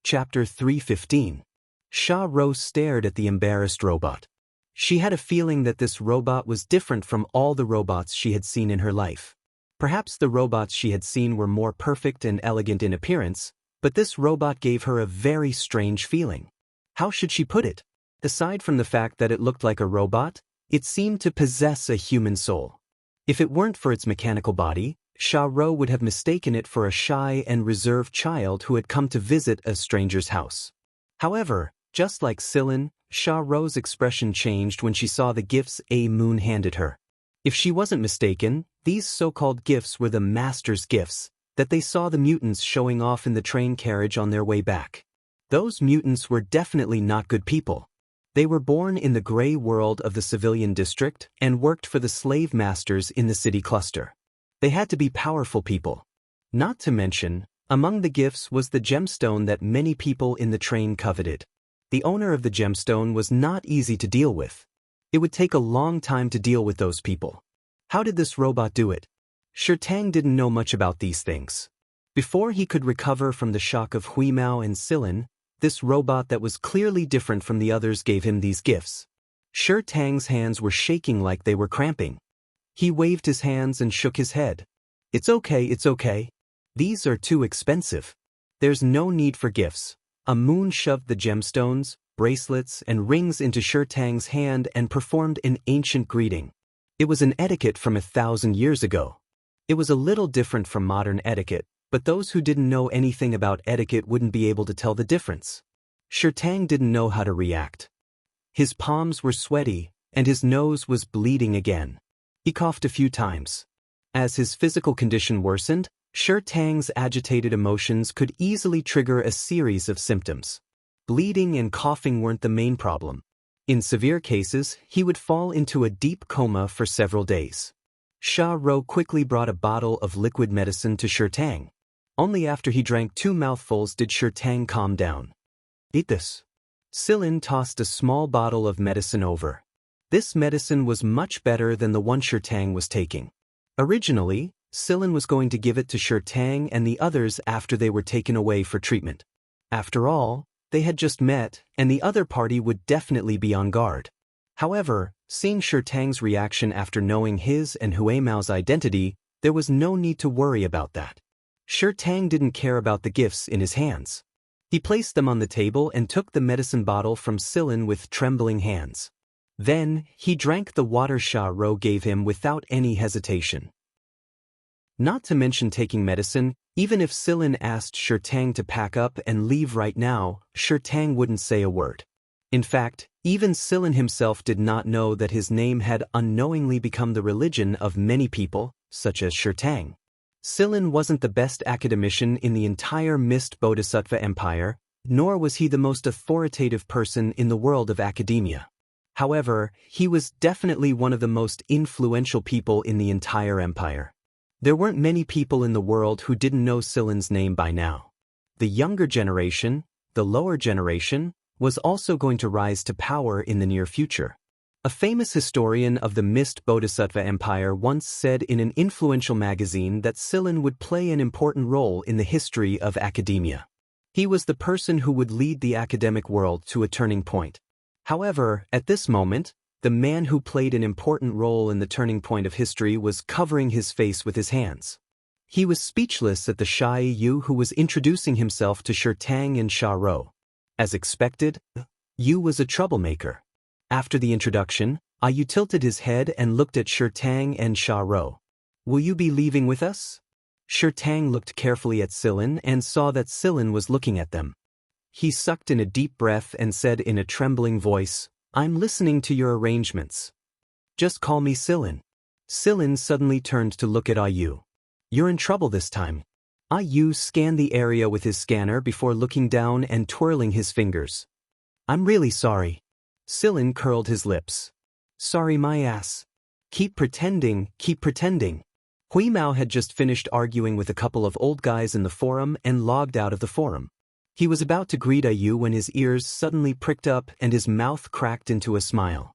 Chapter 315. Sha Rose stared at the embarrassed robot. She had a feeling that this robot was different from all the robots she had seen in her life. Perhaps the robots she had seen were more perfect and elegant in appearance, but this robot gave her a very strange feeling. How should she put it? Aside from the fact that it looked like a robot, it seemed to possess a human soul. If it weren't for its mechanical body, Sha Rose would have mistaken it for a shy and reserved child who had come to visit a stranger's house. However, just like Sillin, Sha Rose's expression changed when she saw the gifts Moon handed her. If she wasn't mistaken, these so-called gifts were the Master's gifts that they saw the mutants showing off in the train carriage on their way back. Those mutants were definitely not good people. They were born in the gray world of the civilian district and worked for the slave masters in the city cluster. They had to be powerful people. Not to mention, among the gifts was the gemstone that many people in the train coveted. The owner of the gemstone was not easy to deal with. It would take a long time to deal with those people. How did this robot do it? Shirtang didn't know much about these things. Before he could recover from the shock of Huimao and Sillin, this robot that was clearly different from the others gave him these gifts. Shirtang's hands were shaking like they were cramping. He waved his hands and shook his head. It's okay. These are too expensive. There's no need for gifts. Moon shoved the gemstones, bracelets, and rings into Shirtang's hand and performed an ancient greeting. It was an etiquette from 1,000 years ago. It was a little different from modern etiquette, but those who didn't know anything about etiquette wouldn't be able to tell the difference. Shirtang didn't know how to react. His palms were sweaty, and his nose was bleeding again. He coughed a few times. As his physical condition worsened, Shirtang's agitated emotions could easily trigger a series of symptoms. Bleeding and coughing weren't the main problem. In severe cases, he would fall into a deep coma for several days. Sha Rose quickly brought a bottle of liquid medicine to Shirtang. Only after he drank 2 mouthfuls did Shirtang calm down. Eat this. Sillin tossed a small bottle of medicine over. This medicine was much better than the one Shirtang was taking. Originally, Sillin was going to give it to Shirtang and the others after they were taken away for treatment. After all, they had just met, and the other party would definitely be on guard. However, seeing Shirtang's reaction after knowing his and Huimao's identity, there was no need to worry about that. Shirtang didn't care about the gifts in his hands. He placed them on the table and took the medicine bottle from Sillin with trembling hands. Then, he drank the water Sha Rose gave him without any hesitation. Not to mention taking medicine, even if Sillin asked Shirtang to pack up and leave right now, Shirtang wouldn't say a word. In fact, even Sillin himself did not know that his name had unknowingly become the religion of many people, such as Shirtang. Sillin wasn't the best academician in the entire Mist Bodhisattva Empire, nor was he the most authoritative person in the world of academia. However, he was definitely one of the most influential people in the entire empire. There weren't many people in the world who didn't know Sillin's name by now. The younger generation, the lower generation, was also going to rise to power in the near future. A famous historian of the Mist Bodhisattva Empire once said in an influential magazine that Sillin would play an important role in the history of academia. He was the person who would lead the academic world to a turning point. However, at this moment, the man who played an important role in the turning point of history was covering his face with his hands. He was speechless at the shy Yu who was introducing himself to Shirtang and Sha Rose. As expected, Yu was a troublemaker. After the introduction, Yu tilted his head and looked at Shirtang and Sha Rose. Will you be leaving with us? Shirtang looked carefully at Sillin and saw that Sillin was looking at them. He sucked in a deep breath and said in a trembling voice, I'm listening to your arrangements. Just call me Sillin. Sillin suddenly turned to look at Yu. You're in trouble this time. Yu scanned the area with his scanner before looking down and twirling his fingers. I'm really sorry. Sillin curled his lips. Sorry my ass. Keep pretending. Huimao had just finished arguing with a couple of old guys in the forum and logged out of the forum. He was about to greet Yu when his ears suddenly pricked up and his mouth cracked into a smile.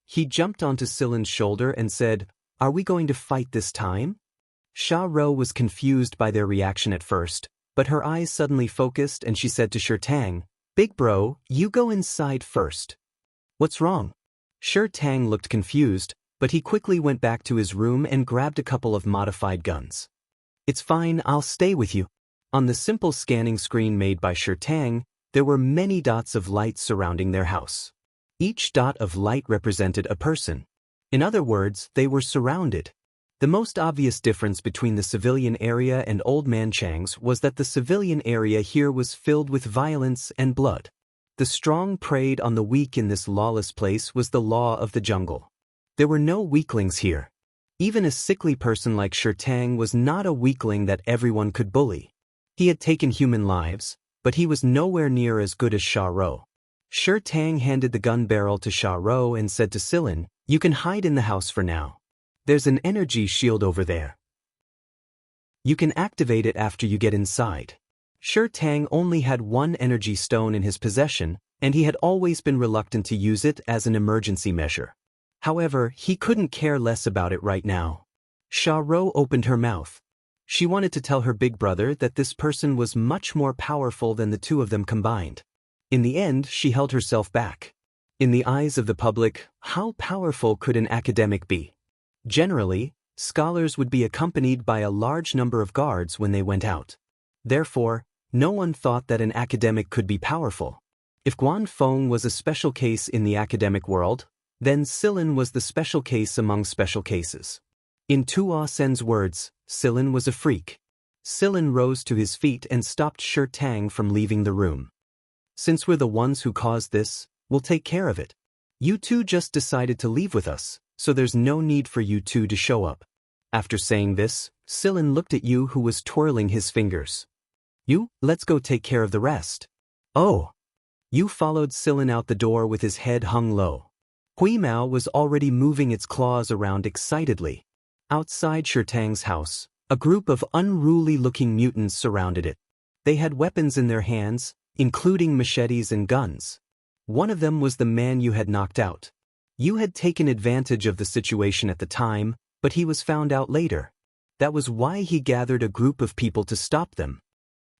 He jumped onto Sillin's shoulder and said, Are we going to fight this time? Sha Rose was confused by their reaction at first, But her eyes suddenly focused and she said to Tang, "Big bro, you go inside first." "What's wrong?" Tang looked confused, but he quickly went back to his room and grabbed a couple of modified guns. "It's fine, I'll stay with you." On the simple scanning screen made by Tang, there were many dots of light surrounding their house. Each dot of light represented a person. In other words, they were surrounded. The most obvious difference between the civilian area and Old Man Chang's was that the civilian area here was filled with violence and blood. The strong preyed on the weak in this lawless place was the law of the jungle. There were no weaklings here. Even a sickly person like Tang was not a weakling that everyone could bully. He had taken human lives, but he was nowhere near as good as Tang handed the gun barrel to and said to Silin, "You can hide in the house for now. There's an energy shield over there. You can activate it after you get inside." Tang only had one energy stone in his possession, and he had always been reluctant to use it as an emergency measure. However, he couldn't care less about it right now. Opened her mouth. She wanted to tell her big brother that this person was much more powerful than the two of them combined. In the end, she held herself back. In the eyes of the public, how powerful could an academic be? Generally, scholars would be accompanied by a large number of guards when they went out. Therefore, no one thought that an academic could be powerful. If Guan Feng was a special case in the academic world, then Silin was the special case among special cases. In Tu Sen's words, Silin was a freak. Silin rose to his feet and stopped Tang from leaving the room. "Since we're the ones who caused this, we'll take care of it. You two just decided to leave with us, so there's no need for you two to show up." After saying this, Silin looked at Yu, who was twirling his fingers. "You, let's go take care of the rest." "Oh." Yu followed Silin out the door with his head hung low. Hui Mao was already moving its claws around excitedly. Outside Tang's house, a group of unruly-looking mutants surrounded it. They had weapons in their hands, including machetes and guns. One of them was the man Yu had knocked out. Yu had taken advantage of the situation at the time, but he was found out later. That was why he gathered a group of people to stop them.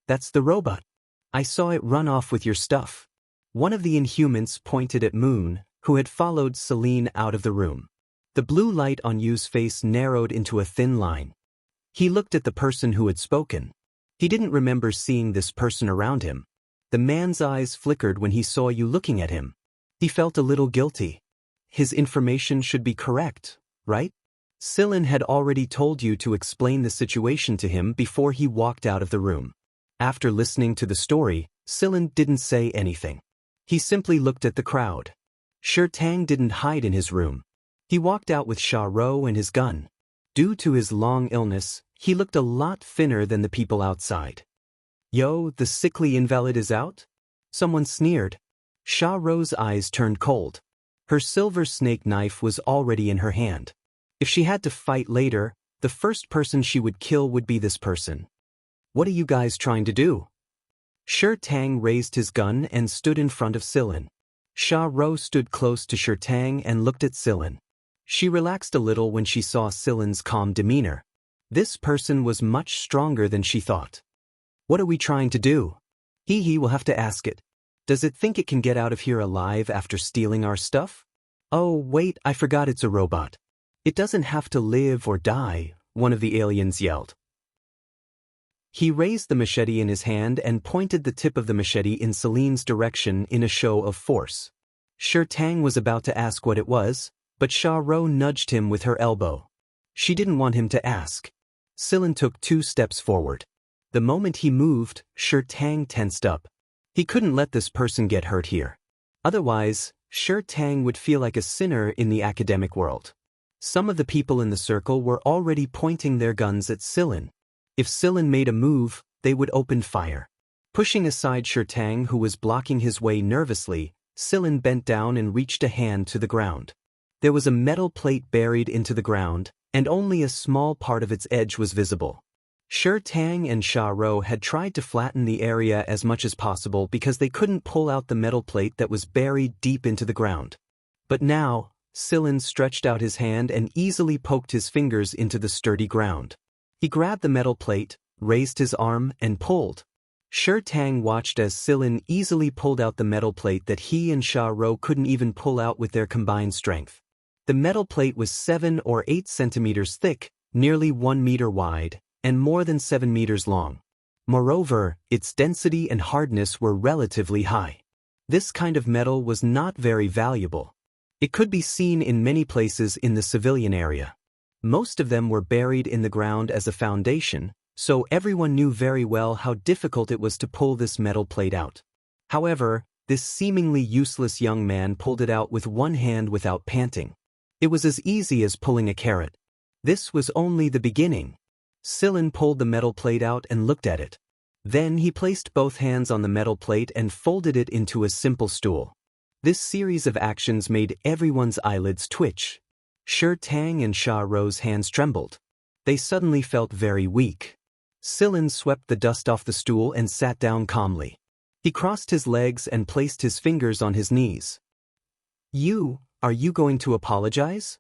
"That's the robot. I saw it run off with your stuff." One of the Inhumans pointed at Moon, who had followed Celine out of the room. The blue light on Yu's face narrowed into a thin line. He looked at the person who had spoken. He didn't remember seeing this person around him. The man's eyes flickered when he saw Yu looking at him. He felt a little guilty. His information should be correct, right? Silin had already told Yu to explain the situation to him before he walked out of the room. After listening to the story, Silin didn't say anything. He simply looked at the crowd. Tang didn't hide in his room. He walked out with and his gun. Due to his long illness, he looked a lot thinner than the people outside. "Yo, the sickly invalid is out?" Someone sneered. Ro's eyes turned cold. Her silver snake knife was already in her hand. If she had to fight later, the first person she would kill would be this person. "What are you guys trying to do?" Tang raised his gun and stood in front of Silin. Ro stood close to Tang and looked at Silin. She relaxed a little when she saw Silin's calm demeanor. This person was much stronger than she thought. "What are we trying to do?" He will have to ask it. "Does it think it can get out of here alive after stealing our stuff?" "Oh, wait, I forgot it's a robot. It doesn't have to live or die," one of the aliens yelled. He raised the machete in his hand and pointed the tip of the machete in Celine's direction in a show of force. Tang was about to ask what it was, but Ro nudged him with her elbow. She didn't want him to ask. Silin took 2 steps forward. The moment he moved, Tang tensed up. He couldn't let this person get hurt here. Otherwise, Tang would feel like a sinner in the academic world. Some of the people in the circle were already pointing their guns at Silin. If Silin made a move, they would open fire. Pushing aside Tang, who was blocking his way nervously, Silin bent down and reached a hand to the ground. There was a metal plate buried into the ground, and only a small part of its edge was visible. Tang and Ro had tried to flatten the area as much as possible because they couldn't pull out the metal plate that was buried deep into the ground. But now, Silin stretched out his hand and easily poked his fingers into the sturdy ground. He grabbed the metal plate, raised his arm, and pulled. Sher Tang watched as Silin easily pulled out the metal plate that he and Sha Rou couldn't even pull out with their combined strength. The metal plate was 7 or 8 centimeters thick, nearly 1 meter wide, and more than 7 meters long. Moreover, its density and hardness were relatively high. This kind of metal was not very valuable. It could be seen in many places in the civilian area. Most of them were buried in the ground as a foundation, so everyone knew very well how difficult it was to pull this metal plate out. However, this seemingly useless young man pulled it out with one hand without panting. It was as easy as pulling a carrot. This was only the beginning. Silin pulled the metal plate out and looked at it. Then he placed both hands on the metal plate and folded it into a simple stool. This series of actions made everyone's eyelids twitch. Sher Tang and Sha Rou's hands trembled. They suddenly felt very weak. Silin swept the dust off the stool and sat down calmly. He crossed his legs and placed his fingers on his knees. Are you going to apologize?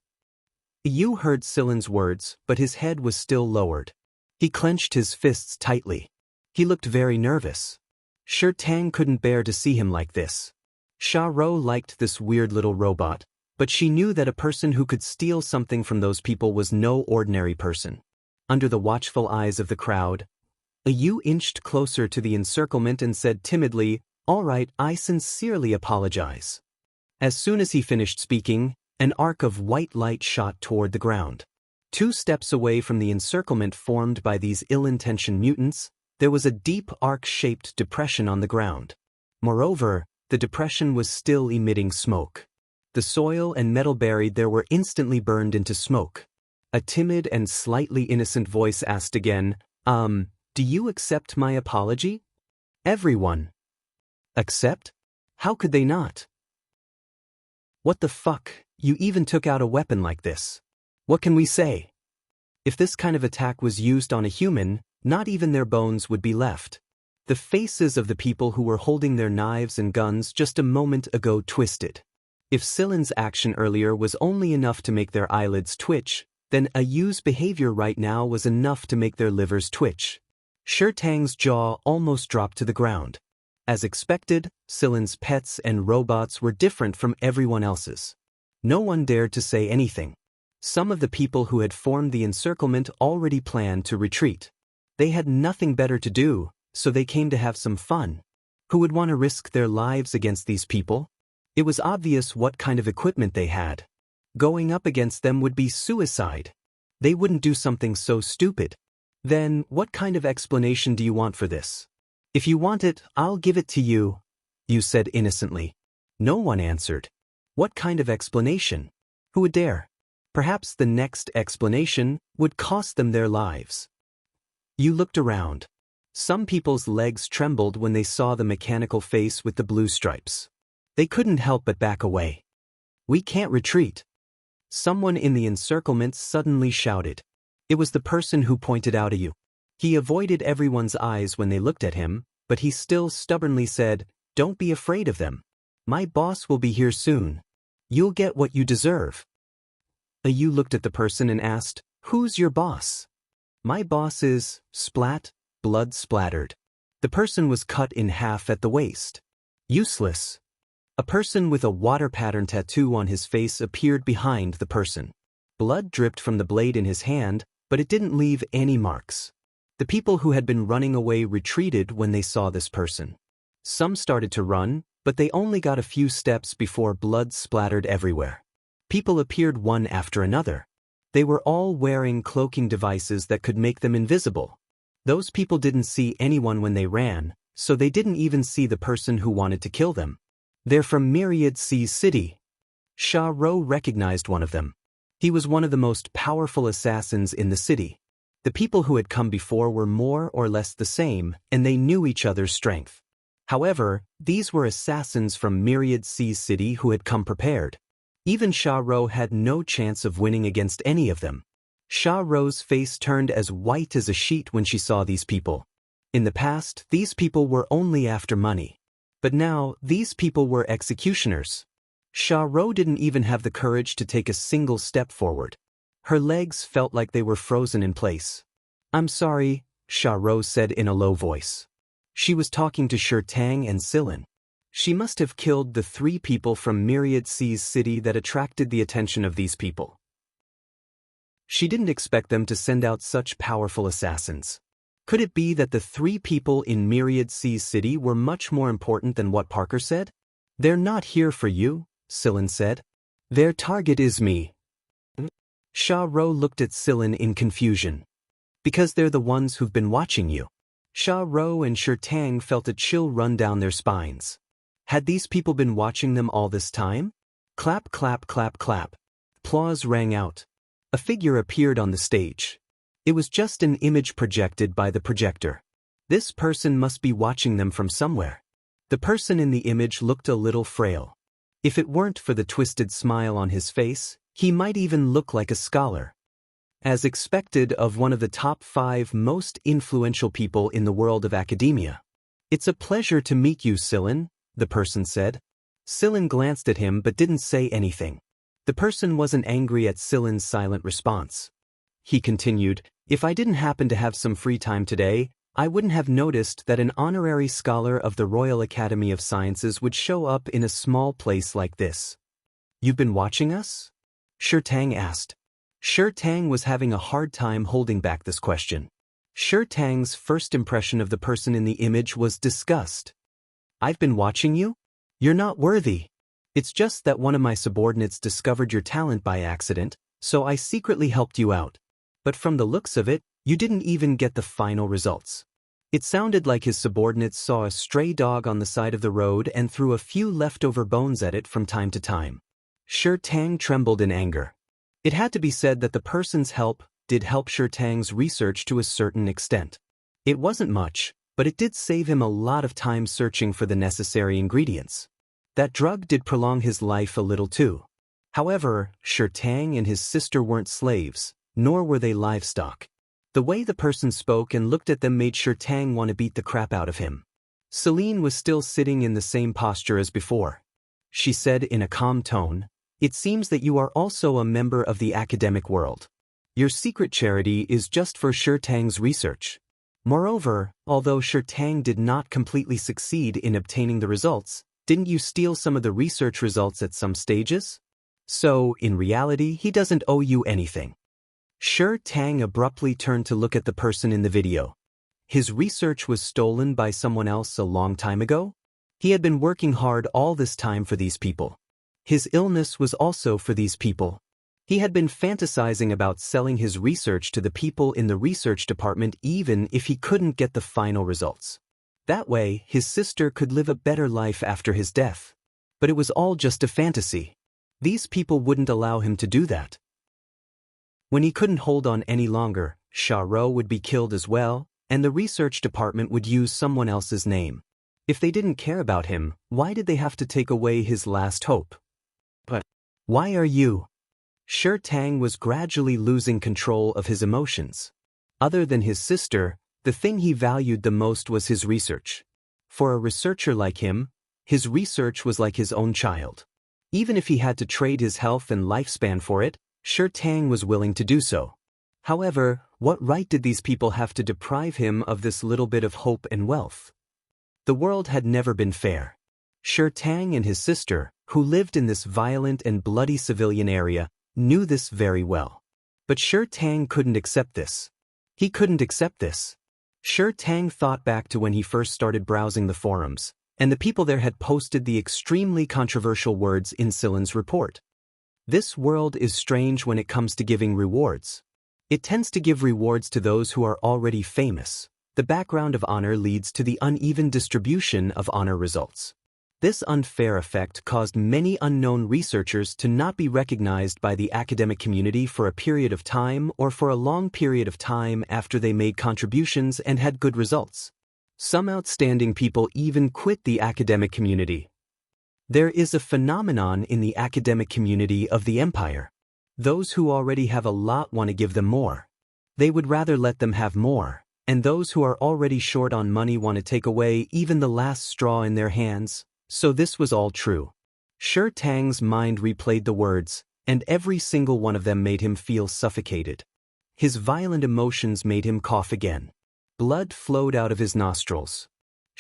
Yu heard Silin's words, but his head was still lowered. He clenched his fists tightly. He looked very nervous. Sher Tang couldn't bear to see him like this. Sha Rou liked this weird little robot, but she knew that a person who could steal something from those people was no ordinary person. Under the watchful eyes of the crowd, Yu inched closer to the encirclement and said timidly, "All right, I sincerely apologize." As soon as he finished speaking, an arc of white light shot toward the ground. 2 steps away from the encirclement formed by these ill-intentioned mutants, there was a deep arc-shaped depression on the ground. Moreover, the depression was still emitting smoke. The soil and metal buried there were instantly burned into smoke. A timid and slightly innocent voice asked again, do you accept my apology? Everyone. Accept? How could they not? What the fuck, you even took out a weapon like this. What can we say? If this kind of attack was used on a human, not even their bones would be left. The faces of the people who were holding their knives and guns just a moment ago twisted. If Silin's action earlier was only enough to make their eyelids twitch, then Ayu's behavior right now was enough to make their livers twitch. Sher Tang's jaw almost dropped to the ground. As expected, Silin's pets and robots were different from everyone else's. No one dared to say anything. Some of the people who had formed the encirclement already planned to retreat. They had nothing better to do, so they came to have some fun. Who would want to risk their lives against these people? It was obvious what kind of equipment they had. Going up against them would be suicide. They wouldn't do something so stupid. Then, what kind of explanation do you want for this? If you want it, I'll give it to you, Yu said innocently. No one answered. What kind of explanation? Who would dare? Perhaps the next explanation would cost them their lives. Yu looked around. Some people's legs trembled when they saw the mechanical face with the blue stripes. They couldn't help but back away. We can't retreat. Someone in the encirclement suddenly shouted. It was the person who pointed out Yu. He avoided everyone's eyes when they looked at him, but he still stubbornly said, "Don't be afraid of them. My boss will be here soon. You'll get what you deserve." Yu looked at the person and asked, "Who's your boss?" "My boss is..." Splat, blood splattered. The person was cut in half at the waist. Useless. A person with a water pattern tattoo on his face appeared behind the person. Blood dripped from the blade in his hand, but it didn't leave any marks. The people who had been running away retreated when they saw this person. Some started to run, but they only got a few steps before blood splattered everywhere. People appeared one after another. They were all wearing cloaking devices that could make them invisible. Those people didn't see anyone when they ran, so they didn't even see the person who wanted to kill them. They're from Myriad Sea City. Sha Rou recognized one of them. He was one of the most powerful assassins in the city. The people who had come before were more or less the same, and they knew each other's strength. However, these were assassins from Myriad Sea City who had come prepared. Even Sha Rou had no chance of winning against any of them. Sha Rou's face turned as white as a sheet when she saw these people. In the past, these people were only after money. But now, these people were executioners. Sha Rou didn't even have the courage to take a single step forward. Her legs felt like they were frozen in place. "I'm sorry," Sha Rou said in a low voice. She was talking to Shurtang and Silin. She must have killed the 3 people from Myriad Sea's city that attracted the attention of these people. She didn't expect them to send out such powerful assassins. Could it be that the 3 people in Myriad Sea's city were much more important than what Parker said? They're not here for you, Silin said. Their target is me. Sha Ro looked at Silin in confusion. Because they're the ones who've been watching you. Sha Ro and Shurtang felt a chill run down their spines. Had these people been watching them all this time? Clap, clap, clap, clap. Applause rang out. A figure appeared on the stage. It was just an image projected by the projector. This person must be watching them from somewhere. The person in the image looked a little frail. If it weren't for the twisted smile on his face, he might even look like a scholar. As expected of one of the top 5 most influential people in the world of academia. It's a pleasure to meet you, Silin, the person said. Silin glanced at him but didn't say anything. The person wasn't angry at Silin's silent response. He continued, if I didn't happen to have some free time today, I wouldn't have noticed that an honorary scholar of the Royal Academy of Sciences would show up in a small place like this. You've been watching us? Shurtang asked. Shurtang was having a hard time holding back this question. Shurtang's first impression of the person in the image was disgust. I've been watching you? You're not worthy. It's just that one of my subordinates discovered your talent by accident, so I secretly helped you out. But from the looks of it, you didn't even get the final results. It sounded like his subordinates saw a stray dog on the side of the road and threw a few leftover bones at it from time to time. Shurtang trembled in anger. It had to be said that the person's help did help Shurtang's research to a certain extent. It wasn't much, but it did save him a lot of time searching for the necessary ingredients. That drug did prolong his life a little too. However, Shurtang and his sister weren't slaves, nor were they livestock. The way the person spoke and looked at them made Shurtang want to beat the crap out of him. Celine was still sitting in the same posture as before. She said in a calm tone, it seems that you are also a member of the academic world. Your secret charity is just for Shurtang's research. Moreover, although Shurtang did not completely succeed in obtaining the results, didn't you steal some of the research results at some stages? So, in reality, he doesn't owe you anything. Shurtang abruptly turned to look at the person in the video. His research was stolen by someone else a long time ago? He had been working hard all this time for these people. His illness was also for these people. He had been fantasizing about selling his research to the people in the research department even if he couldn't get the final results. That way, his sister could live a better life after his death. But it was all just a fantasy. These people wouldn't allow him to do that. When he couldn't hold on any longer, Sha Ro would be killed as well, and the research department would use someone else's name. If they didn't care about him, why did they have to take away his last hope? But why are you? Shurtang was gradually losing control of his emotions. Other than his sister, the thing he valued the most was his research. For a researcher like him, his research was like his own child. Even if he had to trade his health and lifespan for it, Shurtang was willing to do so. However, what right did these people have to deprive him of this little bit of hope and wealth? The world had never been fair. Shurtang and his sister, who lived in this violent and bloody civilian area, knew this very well. But Shurtang couldn't accept this. He couldn't accept this. Shurtang thought back to when he first started browsing the forums, and the people there had posted the extremely controversial words in Silin's report. This world is strange when it comes to giving rewards. It tends to give rewards to those who are already famous. The background of honor leads to the uneven distribution of honor results. This unfair effect caused many unknown researchers to not be recognized by the academic community for a period of time or for a long period of time after they made contributions and had good results. Some outstanding people even quit the academic community. There is a phenomenon in the academic community of the empire. Those who already have a lot want to give them more. They would rather let them have more, and those who are already short on money want to take away even the last straw in their hands. So this was all true. Shurtang's mind replayed the words, and every single one of them made him feel suffocated. His violent emotions made him cough again. Blood flowed out of his nostrils.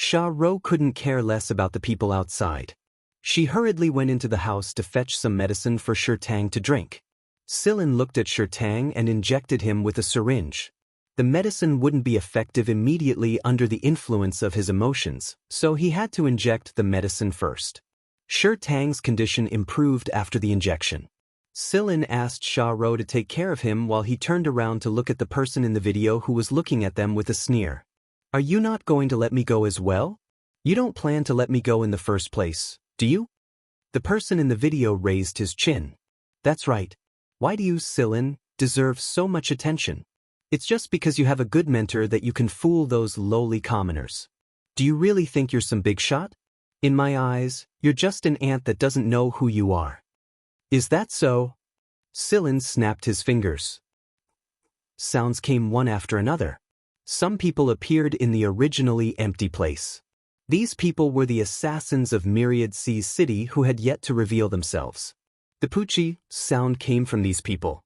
Sha Ro couldn't care less about the people outside. She hurriedly went into the house to fetch some medicine for Shirtang to drink. Silin looked at Shirtang and injected him with a syringe. The medicine wouldn't be effective immediately under the influence of his emotions, so he had to inject the medicine first. Shirtang's condition improved after the injection. Silin asked Sha Ro to take care of him while he turned around to look at the person in the video who was looking at them with a sneer. "Are you not going to let me go as well? You don't plan to let me go in the first place, do you?" The person in the video raised his chin. "That's right. Why do you, Silin, deserve so much attention? It's just because you have a good mentor that you can fool those lowly commoners. Do you really think you're some big shot? In my eyes, you're just an ant that doesn't know who you are." "Is that so?" Silin snapped his fingers. Sounds came one after another. Some people appeared in the originally empty place. These people were the assassins of Myriad Sea's city who had yet to reveal themselves. The Poochie sound came from these people.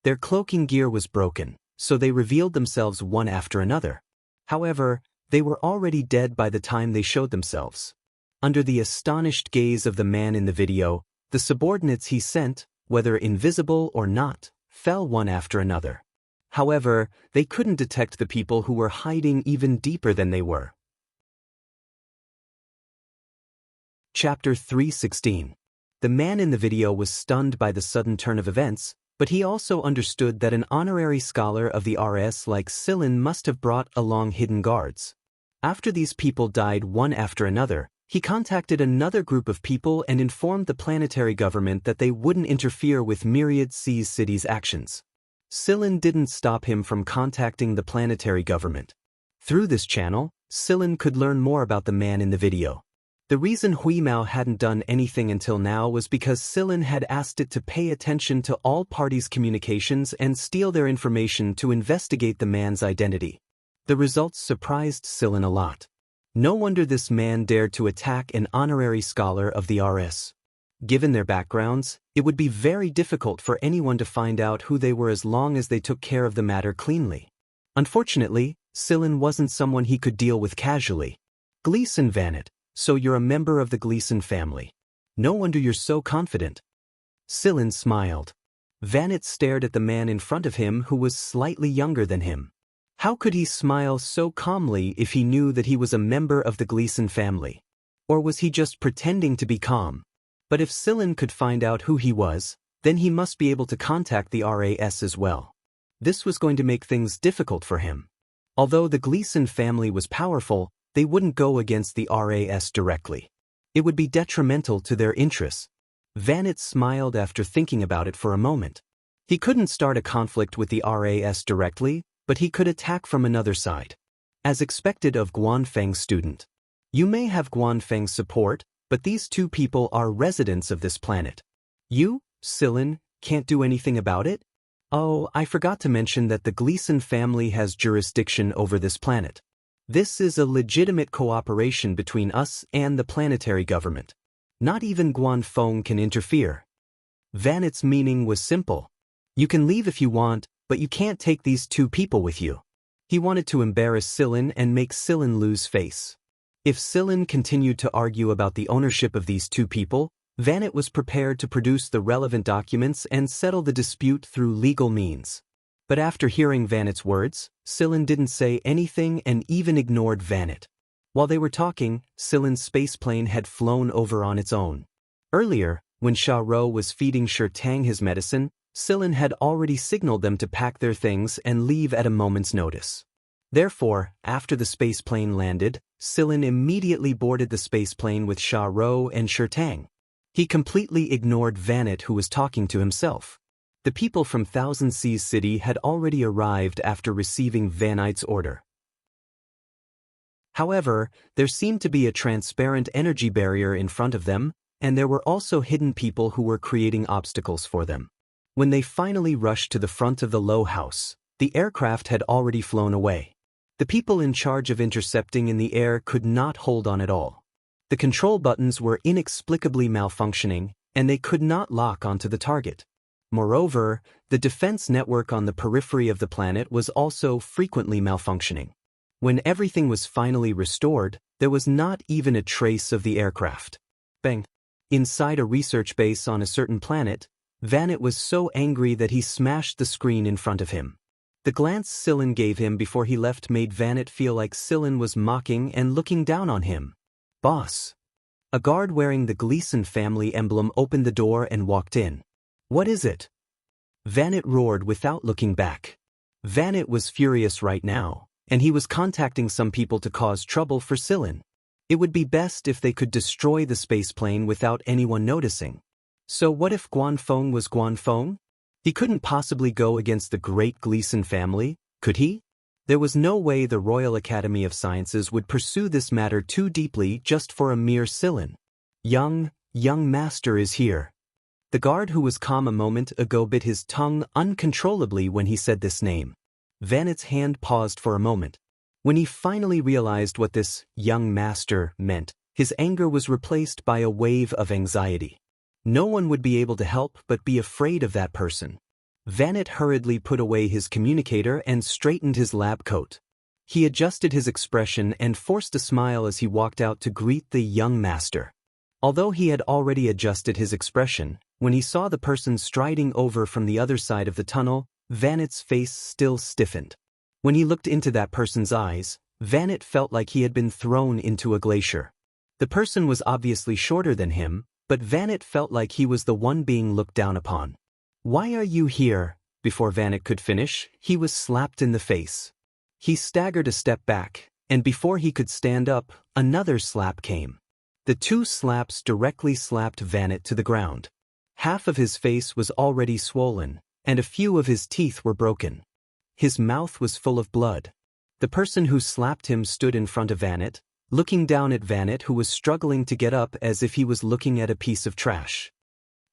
Their cloaking gear was broken, so they revealed themselves one after another. However, they were already dead by the time they showed themselves. Under the astonished gaze of the man in the video, the subordinates he sent, whether invisible or not, fell one after another. However, they couldn't detect the people who were hiding even deeper than they were. Chapter 316. The man in the video was stunned by the sudden turn of events, but he also understood that an honorary scholar of the RS like Silin must have brought along hidden guards. After these people died one after another, he contacted another group of people and informed the planetary government that they wouldn't interfere with Myriad Sea's city's actions. Silin didn't stop him from contacting the planetary government. Through this channel, Silin could learn more about the man in the video. The reason Huimao hadn't done anything until now was because Silin had asked it to pay attention to all parties' communications and steal their information to investigate the man's identity. The results surprised Silin a lot. No wonder this man dared to attack an honorary scholar of the RS. Given their backgrounds, it would be very difficult for anyone to find out who they were as long as they took care of the matter cleanly. Unfortunately, Silin wasn't someone he could deal with casually. "Gleason Vanet, so you're a member of the Gleason family. No wonder you're so confident." Silin smiled. Vanet stared at the man in front of him who was slightly younger than him. How could he smile so calmly if he knew that he was a member of the Gleason family? Or was he just pretending to be calm? But if Silin could find out who he was, then he must be able to contact the RAS as well. This was going to make things difficult for him. Although the Gleason family was powerful, they wouldn't go against the RAS directly. It would be detrimental to their interests. Vanet smiled after thinking about it for a moment. He couldn't start a conflict with the RAS directly, but he could attack from another side. As expected of Guanfeng's student. You may have Guanfeng's support, but these two people are residents of this planet. You, Silin, can't do anything about it? Oh, I forgot to mention that the Gleason family has jurisdiction over this planet. This is a legitimate cooperation between us and the planetary government. Not even Guanfeng can interfere. Vanet's meaning was simple. You can leave if you want, but you can't take these two people with you. He wanted to embarrass Silin and make Silin lose face. If Silin continued to argue about the ownership of these two people, Vanet was prepared to produce the relevant documents and settle the dispute through legal means. But after hearing Vanet's words, Silin didn't say anything and even ignored Vanet. While they were talking, Silin's spaceplane had flown over on its own. Earlier, when Sha Ro was feeding Shirtang his medicine, Silin had already signaled them to pack their things and leave at a moment's notice. Therefore, after the spaceplane landed, Silin immediately boarded the spaceplane with Sha Ro and Shirtang. He completely ignored Vanet, who was talking to himself. The people from Thousand Seas City had already arrived after receiving Vanet's order. However, there seemed to be a transparent energy barrier in front of them, and there were also hidden people who were creating obstacles for them. When they finally rushed to the front of the low house, the aircraft had already flown away. The people in charge of intercepting in the air could not hold on at all. The control buttons were inexplicably malfunctioning, and they could not lock onto the target. Moreover, the defense network on the periphery of the planet was also frequently malfunctioning. When everything was finally restored, there was not even a trace of the aircraft. Bang! Inside a research base on a certain planet, Vanet was so angry that he smashed the screen in front of him. The glance Scylla gave him before he left made Vanet feel like Scylla was mocking and looking down on him. "Boss." A guard wearing the Gleason family emblem opened the door and walked in. "What is it?" Vanet roared without looking back. Vanet was furious right now, and he was contacting some people to cause trouble for Scylla. It would be best if they could destroy the spaceplane without anyone noticing. So what if Guanfeng was Guanfeng? He couldn't possibly go against the great Gleason family, could he? There was no way the Royal Academy of Sciences would pursue this matter too deeply just for a mere Scylla. Young master is here." The guard who was calm a moment ago bit his tongue uncontrollably when he said this name. Vanet's hand paused for a moment. When he finally realized what this young master meant, his anger was replaced by a wave of anxiety. No one would be able to help but be afraid of that person. Vanet hurriedly put away his communicator and straightened his lab coat. He adjusted his expression and forced a smile as he walked out to greet the young master. Although he had already adjusted his expression, when he saw the person striding over from the other side of the tunnel, Vanet's face still stiffened. When he looked into that person's eyes, Vanet felt like he had been thrown into a glacier. The person was obviously shorter than him, but Vanet felt like he was the one being looked down upon. "Why are you here?" Before Vanet could finish, he was slapped in the face. He staggered a step back, and before he could stand up, another slap came. The two slaps directly slapped Vanet to the ground. Half of his face was already swollen, and a few of his teeth were broken. His mouth was full of blood. The person who slapped him stood in front of Vanet, looking down at Vanet, who was struggling to get up as if he was looking at a piece of trash.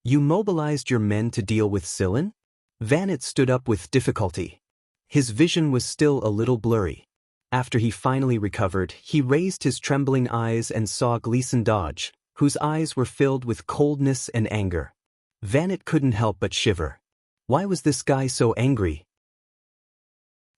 "You mobilized your men to deal with Scylla?" Vanet stood up with difficulty. His vision was still a little blurry. After he finally recovered, he raised his trembling eyes and saw Gleason Dodge, whose eyes were filled with coldness and anger. Vanet couldn't help but shiver. Why was this guy so angry?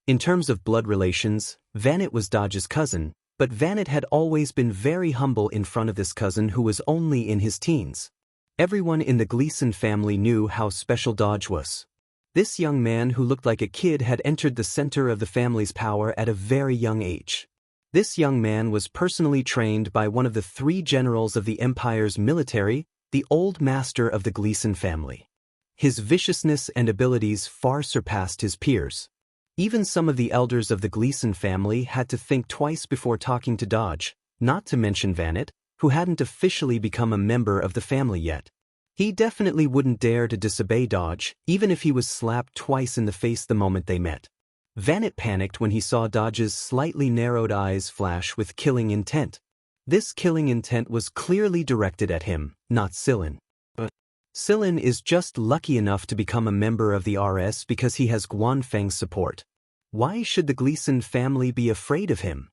In terms of blood relations, Vanet was Dodge's cousin, but Vanet had always been very humble in front of this cousin who was only in his teens. Everyone in the Gleason family knew how special Dodge was. This young man who looked like a kid had entered the center of the family's power at a very young age. This young man was personally trained by one of the 3 generals of the Empire's military, the old master of the Gleason family. His viciousness and abilities far surpassed his peers. Even some of the elders of the Gleason family had to think twice before talking to Dodge, not to mention Vanet, who hadn't officially become a member of the family yet. He definitely wouldn't dare to disobey Dodge, even if he was slapped twice in the face the moment they met. Vanet panicked when he saw Dodge's slightly narrowed eyes flash with killing intent. This killing intent was clearly directed at him, not Scylla. But Scylla is just lucky enough to become a member of the RS because he has Guanfeng's support. Why should the Gleason family be afraid of him?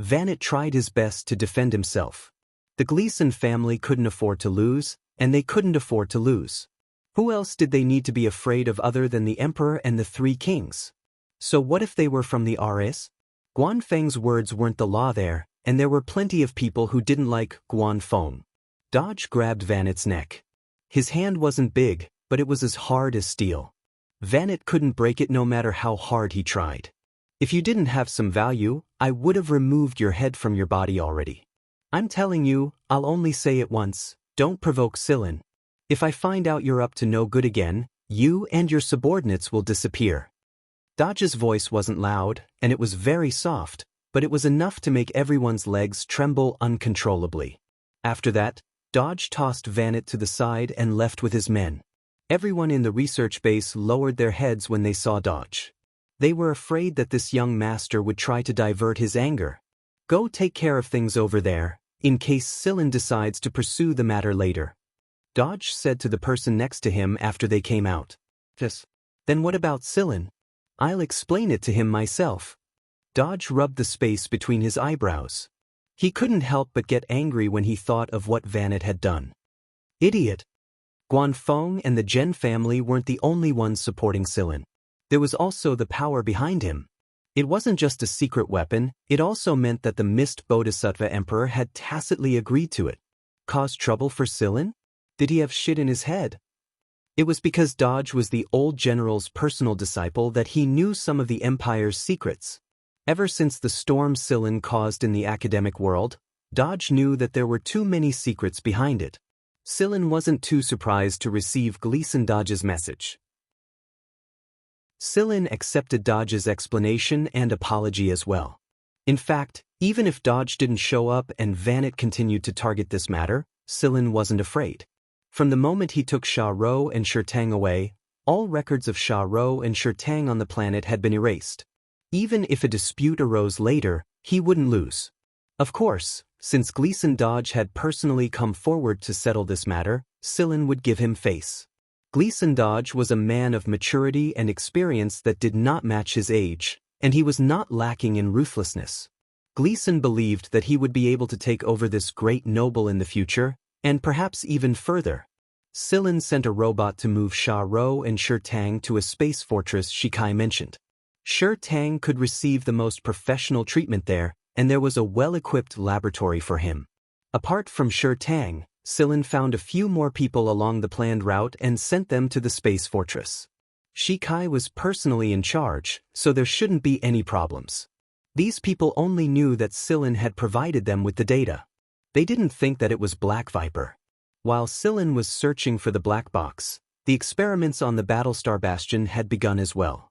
Vanet tried his best to defend himself. The Gleason family couldn't afford to lose, and they couldn't afford to lose. Who else did they need to be afraid of other than the Emperor and the 3 kings? So what if they were from the RS? Guanfeng's words weren't the law there, and there were plenty of people who didn't like Guanfeng. Dodge grabbed Vanet's neck. His hand wasn't big, but it was as hard as steel. Vanet couldn't break it no matter how hard he tried. "If you didn't have some value, I would have removed your head from your body already. I'm telling you, I'll only say it once, don't provoke Scylla. If I find out you're up to no good again, you and your subordinates will disappear." Dodge's voice wasn't loud, and it was very soft, but it was enough to make everyone's legs tremble uncontrollably. After that, Dodge tossed Vanet to the side and left with his men. Everyone in the research base lowered their heads when they saw Dodge. They were afraid that this young master would try to divert his anger. "Go take care of things over there, in case Scylla decides to pursue the matter later," Dodge said to the person next to him after they came out. "Yes. Then what about Scylla? I'll explain it to him myself." Dodge rubbed the space between his eyebrows. He couldn't help but get angry when he thought of what Vanet had done. Idiot! Guanfeng and the Gen family weren't the only ones supporting Scylla. There was also the power behind him. It wasn't just a secret weapon, it also meant that the mist Bodhisattva Emperor had tacitly agreed to it. Cause trouble for Sillin? Did he have shit in his head? It was because Dodge was the old general's personal disciple that he knew some of the Empire's secrets. Ever since the storm Sillin caused in the academic world, Dodge knew that there were too many secrets behind it. Sillin wasn't too surprised to receive Gleason Dodge's message. Sillin accepted Dodge's explanation and apology as well. In fact, even if Dodge didn't show up and Vanet continued to target this matter, Sillin wasn't afraid. From the moment he took Sha Ro and Shurtang away, all records of Sha Ro and Shurtang on the planet had been erased. Even if a dispute arose later, he wouldn't lose. Of course, since Gleason Dodge had personally come forward to settle this matter, Sillin would give him face. Gleason Dodge was a man of maturity and experience that did not match his age, and he was not lacking in ruthlessness. Gleason believed that he would be able to take over this great noble in the future, and perhaps even further. Sillin sent a robot to move Sha Ro and Shurtang to a space fortress Shikai mentioned. Shurtang could receive the most professional treatment there, and there was a well-equipped laboratory for him. Apart from Shurtang, Sillin found a few more people along the planned route and sent them to the space fortress. Shikai was personally in charge, so there shouldn't be any problems. These people only knew that Sillin had provided them with the data. They didn't think that it was Black Viper. While Sillin was searching for the black box, the experiments on the Battlestar Bastion had begun as well.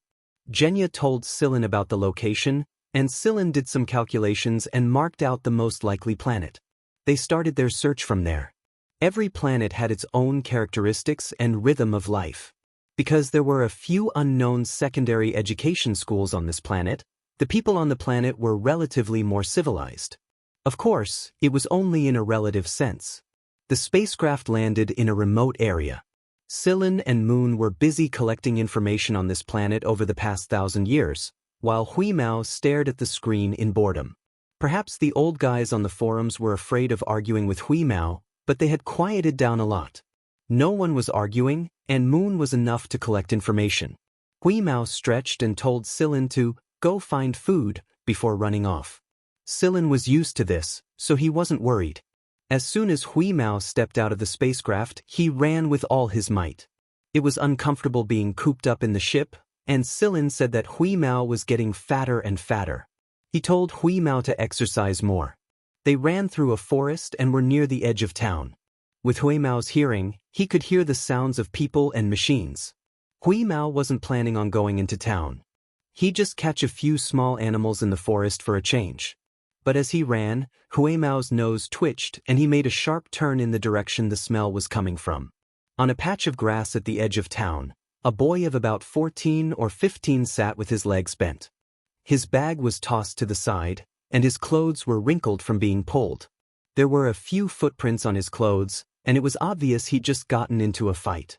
Genya told Sillin about the location, and Sillin did some calculations and marked out the most likely planet. They started their search from there. Every planet had its own characteristics and rhythm of life. Because there were a few unknown secondary education schools on this planet, the people on the planet were relatively more civilized. Of course, it was only in a relative sense. The spacecraft landed in a remote area. Sillin and Moon were busy collecting information on this planet over the past 1,000 years, while Huimao stared at the screen in boredom. Perhaps the old guys on the forums were afraid of arguing with Huimao, but they had quieted down a lot. No one was arguing, and Moon was enough to collect information. Huimao stretched and told Sillin to go find food before running off. Sillin was used to this, so he wasn't worried. As soon as Huimao stepped out of the spacecraft, he ran with all his might. It was uncomfortable being cooped up in the ship, and Sillin said that Huimao was getting fatter and fatter. He told Huimao to exercise more. They ran through a forest and were near the edge of town. With Huimao's hearing, he could hear the sounds of people and machines. Huimao wasn't planning on going into town. He'd just catch a few small animals in the forest for a change. But as he ran, Huimao's nose twitched and he made a sharp turn in the direction the smell was coming from. On a patch of grass at the edge of town, a boy of about 14 or 15 sat with his legs bent. His bag was tossed to the side, and his clothes were wrinkled from being pulled. There were a few footprints on his clothes, and it was obvious he'd just gotten into a fight.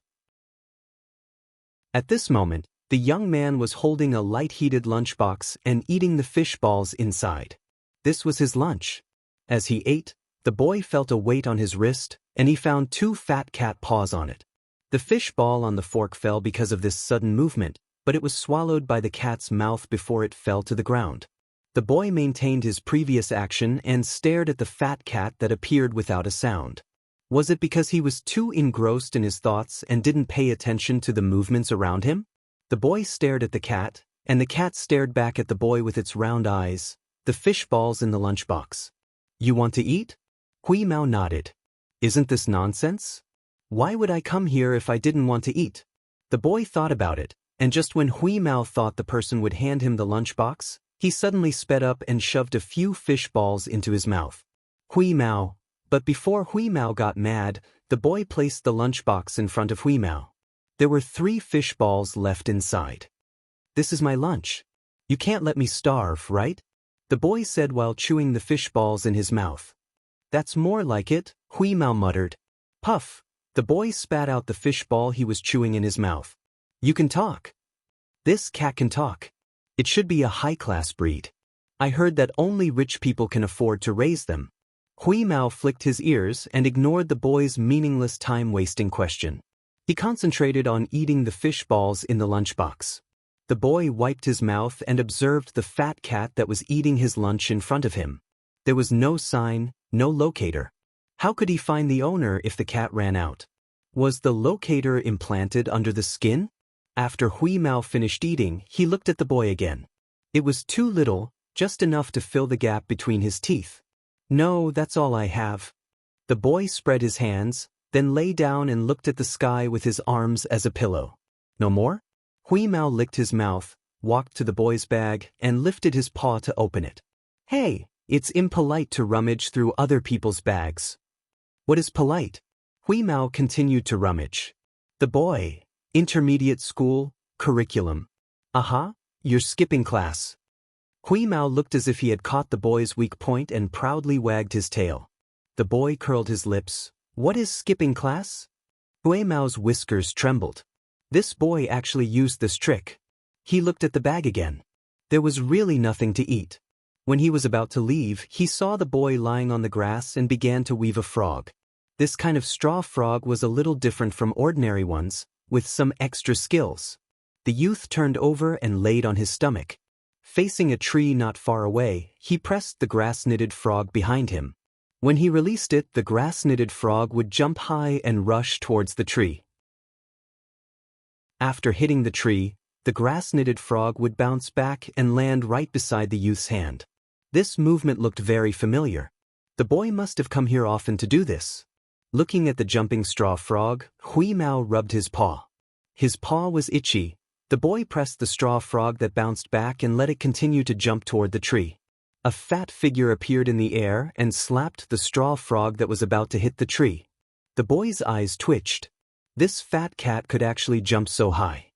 At this moment, the young man was holding a light-heated lunchbox and eating the fish balls inside. This was his lunch. As he ate, the boy felt a weight on his wrist, and he found 2 fat cat paws on it. The fish ball on the fork fell because of this sudden movement, but it was swallowed by the cat's mouth before it fell to the ground. The boy maintained his previous action and stared at the fat cat that appeared without a sound. Was it because he was too engrossed in his thoughts and didn't pay attention to the movements around him? The boy stared at the cat, and the cat stared back at the boy with its round eyes. The fish balls in the lunchbox. You want to eat? Huimao nodded. Isn't this nonsense? Why would I come here if I didn't want to eat? The boy thought about it, and just when Huimao thought the person would hand him the lunchbox, he suddenly sped up and shoved a few fish balls into his mouth. Huimao. But before Huimao got mad, the boy placed the lunchbox in front of Huimao. There were 3 fish balls left inside. This is my lunch. You can't let me starve, right? The boy said while chewing the fish balls in his mouth. That's more like it, Huimao muttered. Puff! The boy spat out the fish ball he was chewing in his mouth. You can talk. This cat can talk. It should be a high-class breed. I heard that only rich people can afford to raise them. Huimao flicked his ears and ignored the boy's meaningless time-wasting question. He concentrated on eating the fish balls in the lunchbox. The boy wiped his mouth and observed the fat cat that was eating his lunch in front of him. There was no sign, no locator. How could he find the owner if the cat ran out? Was the locator implanted under the skin? After Hui Mao finished eating, he looked at the boy again. It was too little, just enough to fill the gap between his teeth. No, that's all I have. The boy spread his hands, then lay down and looked at the sky with his arms as a pillow. No more? Hui Mao licked his mouth, walked to the boy's bag, and lifted his paw to open it. Hey, it's impolite to rummage through other people's bags. What is polite? Hui Mao continued to rummage. The boy, intermediate school, curriculum. Aha, you're skipping class. Hui Mao looked as if he had caught the boy's weak point and proudly wagged his tail. The boy curled his lips. What is skipping class? Hui Mao's whiskers trembled. This boy actually used this trick. He looked at the bag again. There was really nothing to eat. When he was about to leave, he saw the boy lying on the grass and began to weave a frog. This kind of straw frog was a little different from ordinary ones, with some extra skills. The youth turned over and laid on his stomach. Facing a tree not far away, he pressed the grass-knitted frog behind him. When he released it, the grass-knitted frog would jump high and rush towards the tree. After hitting the tree, the grass-knitted frog would bounce back and land right beside the youth's hand. This movement looked very familiar. The boy must have come here often to do this. Looking at the jumping straw frog, Hui Mao rubbed his paw. His paw was itchy. The boy pressed the straw frog that bounced back and let it continue to jump toward the tree. A fat figure appeared in the air and slapped the straw frog that was about to hit the tree. The boy's eyes twitched. This fat cat could actually jump so high.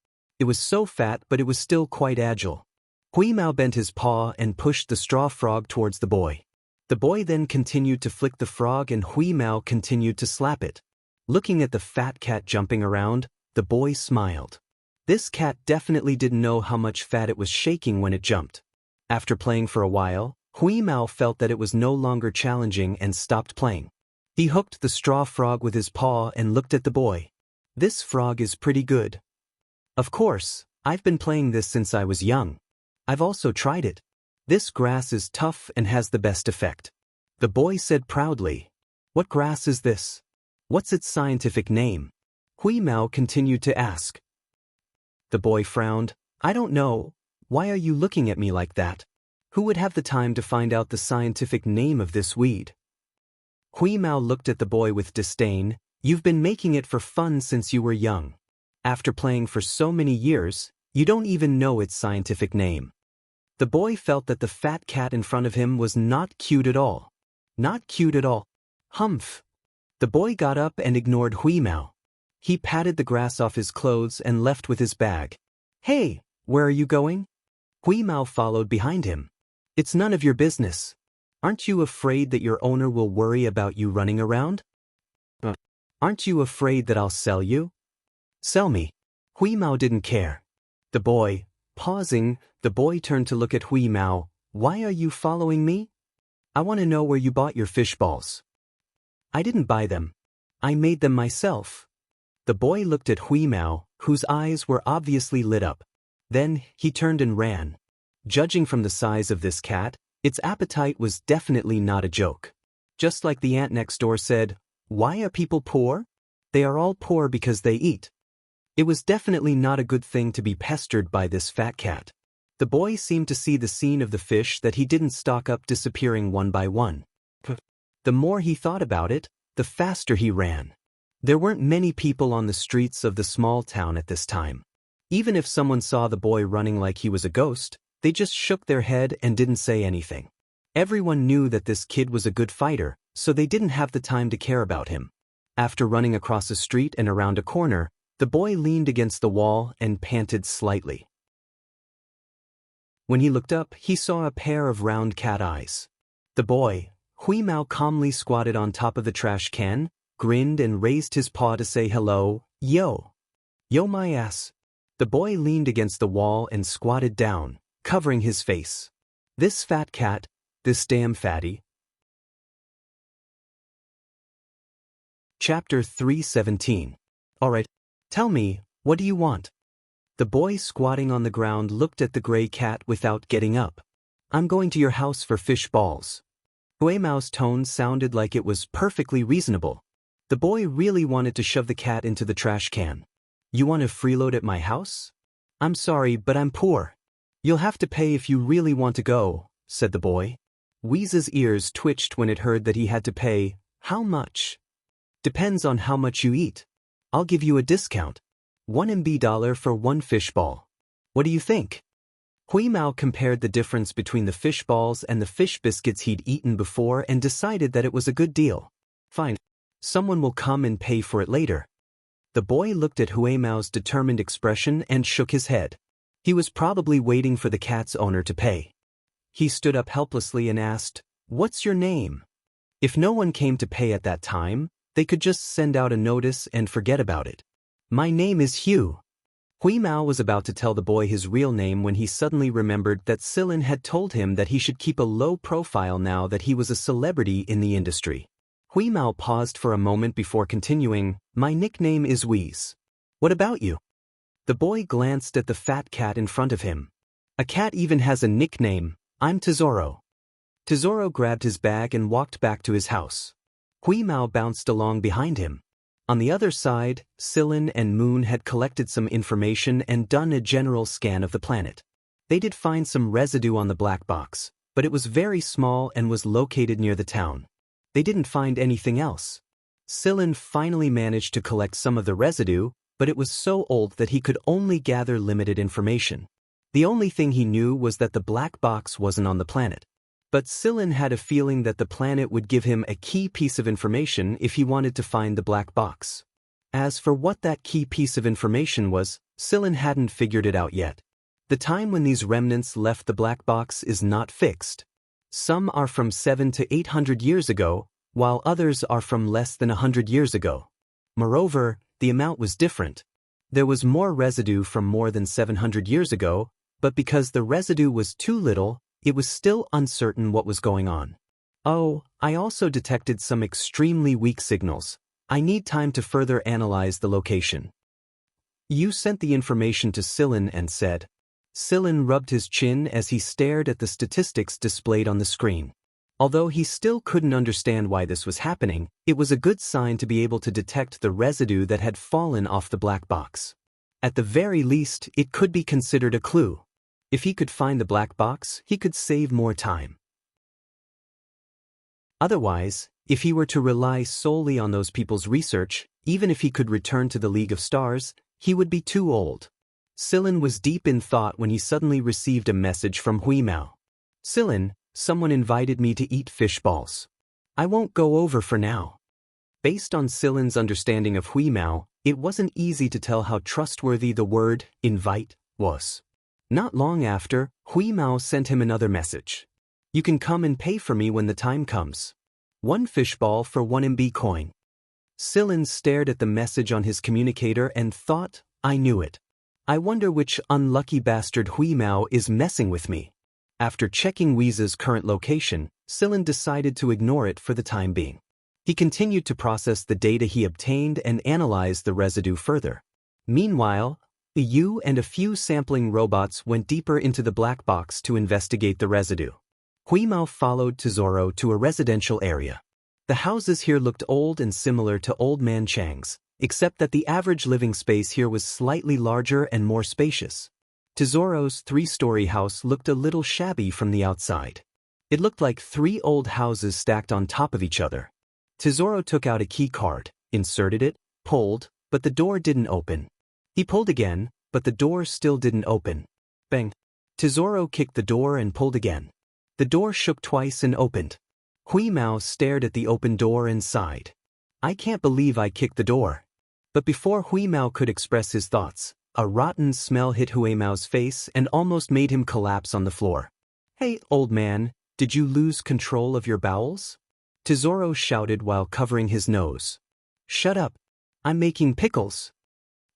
It was so fat, but it was still quite agile. Hui Mao bent his paw and pushed the straw frog towards the boy. The boy then continued to flick the frog and Hui Mao continued to slap it. Looking at the fat cat jumping around, the boy smiled. This cat definitely didn't know how much fat it was shaking when it jumped. After playing for a while, Hui Mao felt that it was no longer challenging and stopped playing. He hooked the straw frog with his paw and looked at the boy. This frog is pretty good. Of course, I've been playing this since I was young. I've also tried it. This grass is tough and has the best effect. The boy said proudly. What grass is this? What's its scientific name? Hui Mao continued to ask. The boy frowned. I don't know. Why are you looking at me like that? Who would have the time to find out the scientific name of this weed? Hui Mao looked at the boy with disdain. You've been making it for fun since you were young. After playing for so many years, you don't even know its scientific name. The boy felt that the fat cat in front of him was not cute at all. Not cute at all. Humph. The boy got up and ignored Hui Mao. He patted the grass off his clothes and left with his bag. Hey, where are you going? Hui Mao followed behind him. It's none of your business. Aren't you afraid that your owner will worry about you running around? Aren't you afraid that I'll sell you? Sell me. Hui Mao didn't care. The boy, pausing, the boy turned to look at Hui Mao. Why are you following me? I want to know where you bought your fish balls. I didn't buy them. I made them myself. The boy looked at Hui Mao, whose eyes were obviously lit up. Then, he turned and ran. Judging from the size of this cat, its appetite was definitely not a joke. Just like the ant next door said, why are people poor? They are all poor because they eat. It was definitely not a good thing to be pestered by this fat cat. The boy seemed to see the scene of the fish that he didn't stock up disappearing one by one. The more he thought about it, the faster he ran. There weren't many people on the streets of the small town at this time. Even if someone saw the boy running like he was a ghost, they just shook their head and didn't say anything. Everyone knew that this kid was a good fighter, so they didn't have the time to care about him. After running across a street and around a corner, the boy leaned against the wall and panted slightly. When he looked up, he saw a pair of round cat eyes. The boy, Hui Mao, calmly squatted on top of the trash can, grinned and raised his paw to say hello. Yo. Yo my ass. The boy leaned against the wall and squatted down, covering his face. This fat cat, this damn fatty. Chapter 317. Alright, tell me, what do you want? The boy squatting on the ground looked at the gray cat without getting up. I'm going to your house for fish balls. Huimao's tone sounded like it was perfectly reasonable. The boy really wanted to shove the cat into the trash can. You want to freeload at my house? I'm sorry, but I'm poor. You'll have to pay if you really want to go, said the boy. Weeze's ears twitched when it heard that he had to pay. How much? Depends on how much you eat. I'll give you a discount. $1 for one fish ball. What do you think? Huimao compared the difference between the fish balls and the fish biscuits he'd eaten before and decided that it was a good deal. Fine. Someone will come and pay for it later. The boy looked at Huimao's determined expression and shook his head. He was probably waiting for the cat's owner to pay. He stood up helplessly and asked, "What's your name?" If no one came to pay at that time, they could just send out a notice and forget about it. My name is Hugh. Huimao was about to tell the boy his real name when he suddenly remembered that Silin had told him that he should keep a low profile now that he was a celebrity in the industry. Huimao paused for a moment before continuing, My nickname is Wheeze. What about you? The boy glanced at the fat cat in front of him. A cat even has a nickname. I'm Tesoro. Tesoro grabbed his bag and walked back to his house. Huimao bounced along behind him. On the other side, Silin and Moon had collected some information and done a general scan of the planet. They did find some residue on the black box, but it was very small and was located near the town. They didn't find anything else. Silin finally managed to collect some of the residue, but it was so old that he could only gather limited information. The only thing he knew was that the black box wasn't on the planet. But Silin had a feeling that the planet would give him a key piece of information if he wanted to find the black box. As for what that key piece of information was, Silin hadn't figured it out yet. The time when these remnants left the black box is not fixed. Some are from 700 to 800 years ago, while others are from less than 100 years ago. Moreover, the amount was different. There was more residue from more than 700 years ago, but because the residue was too little, it was still uncertain what was going on. Oh, I also detected some extremely weak signals. I need time to further analyze the location. You sent the information to Silin and said. Silin rubbed his chin as he stared at the statistics displayed on the screen. Although he still couldn't understand why this was happening, it was a good sign to be able to detect the residue that had fallen off the black box. At the very least, it could be considered a clue. If he could find the black box, he could save more time. Otherwise, if he were to rely solely on those people's research, even if he could return to the League of Stars, he would be too old. Silin was deep in thought when he suddenly received a message from Huimao. Silin, someone invited me to eat fish balls. I won't go over for now. Based on Silin's understanding of Huimao, it wasn't easy to tell how trustworthy the word invite was. Not long after, Huimao sent him another message. You can come and pay for me when the time comes. 1 fish ball for 1 MB coin. Silin stared at the message on his communicator and thought, I knew it. I wonder which unlucky bastard Huimao is messing with me. After checking Weeze's current location, Silin decided to ignore it for the time being. He continued to process the data he obtained and analyze the residue further. Meanwhile, Yu and a few sampling robots went deeper into the black box to investigate the residue. Huimao followed Tesoro to a residential area. The houses here looked old and similar to Old Man Chang's, except that the average living space here was slightly larger and more spacious. Tesoro's 3-story house looked a little shabby from the outside. It looked like 3 old houses stacked on top of each other. Tesoro took out a key card, inserted it, pulled, but the door didn't open. He pulled again, but the door still didn't open. Bang! Tesoro kicked the door and pulled again. The door shook twice and opened. Huimao stared at the open door and sighed. I can't believe I kicked the door. But before Huimao could express his thoughts, a rotten smell hit Huimao's face and almost made him collapse on the floor. Hey, old man, did you lose control of your bowels? Tesoro shouted while covering his nose. Shut up. I'm making pickles.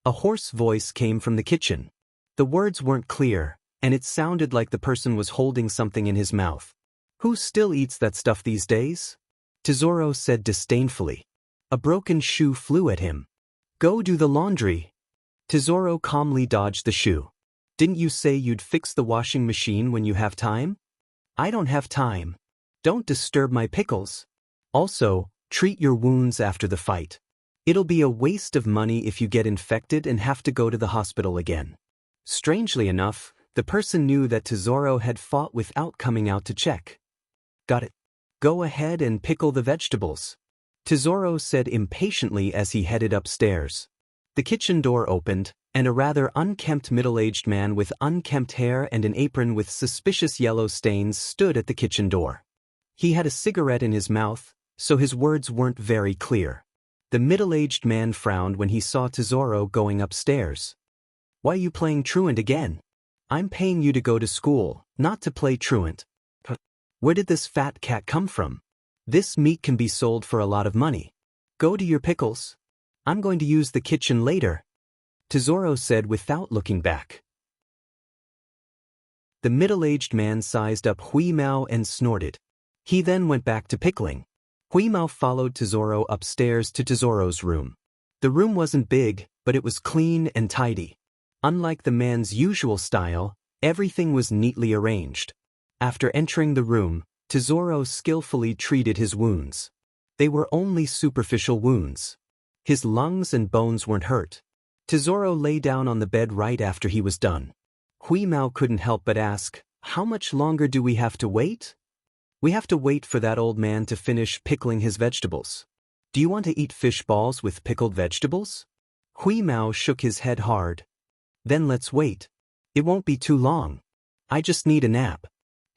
A hoarse voice came from the kitchen. The words weren't clear, and it sounded like the person was holding something in his mouth. Who still eats that stuff these days? Tesoro said disdainfully. A broken shoe flew at him. Go do the laundry. Tesoro calmly dodged the shoe. Didn't you say you'd fix the washing machine when you have time? I don't have time. Don't disturb my pickles. Also, treat your wounds after the fight. It'll be a waste of money if you get infected and have to go to the hospital again. Strangely enough, the person knew that Tesoro had fought without coming out to check. Got it. Go ahead and pickle the vegetables, Tesoro said impatiently as he headed upstairs. The kitchen door opened, and a rather unkempt middle-aged man with unkempt hair and an apron with suspicious yellow stains stood at the kitchen door. He had a cigarette in his mouth, so his words weren't very clear. The middle-aged man frowned when he saw Tesoro going upstairs. Why are you playing truant again? I'm paying you to go to school, not to play truant. Where did this fat cat come from? This meat can be sold for a lot of money. Go to your pickles. I'm going to use the kitchen later, Tesoro said without looking back. The middle-aged man sized up Hui Mao and snorted. He then went back to pickling. Hui Mao followed Tesoro upstairs to Tesoro's room. The room wasn't big, but it was clean and tidy. Unlike the man's usual style, everything was neatly arranged. After entering the room, Tesoro skillfully treated his wounds. They were only superficial wounds. His lungs and bones weren't hurt. Tesoro lay down on the bed right after he was done. Hui Mao couldn't help but ask, "How much longer do we have to wait?" "We have to wait for that old man to finish pickling his vegetables. Do you want to eat fish balls with pickled vegetables?" Hui Mao shook his head hard. "Then let's wait. It won't be too long. I just need a nap."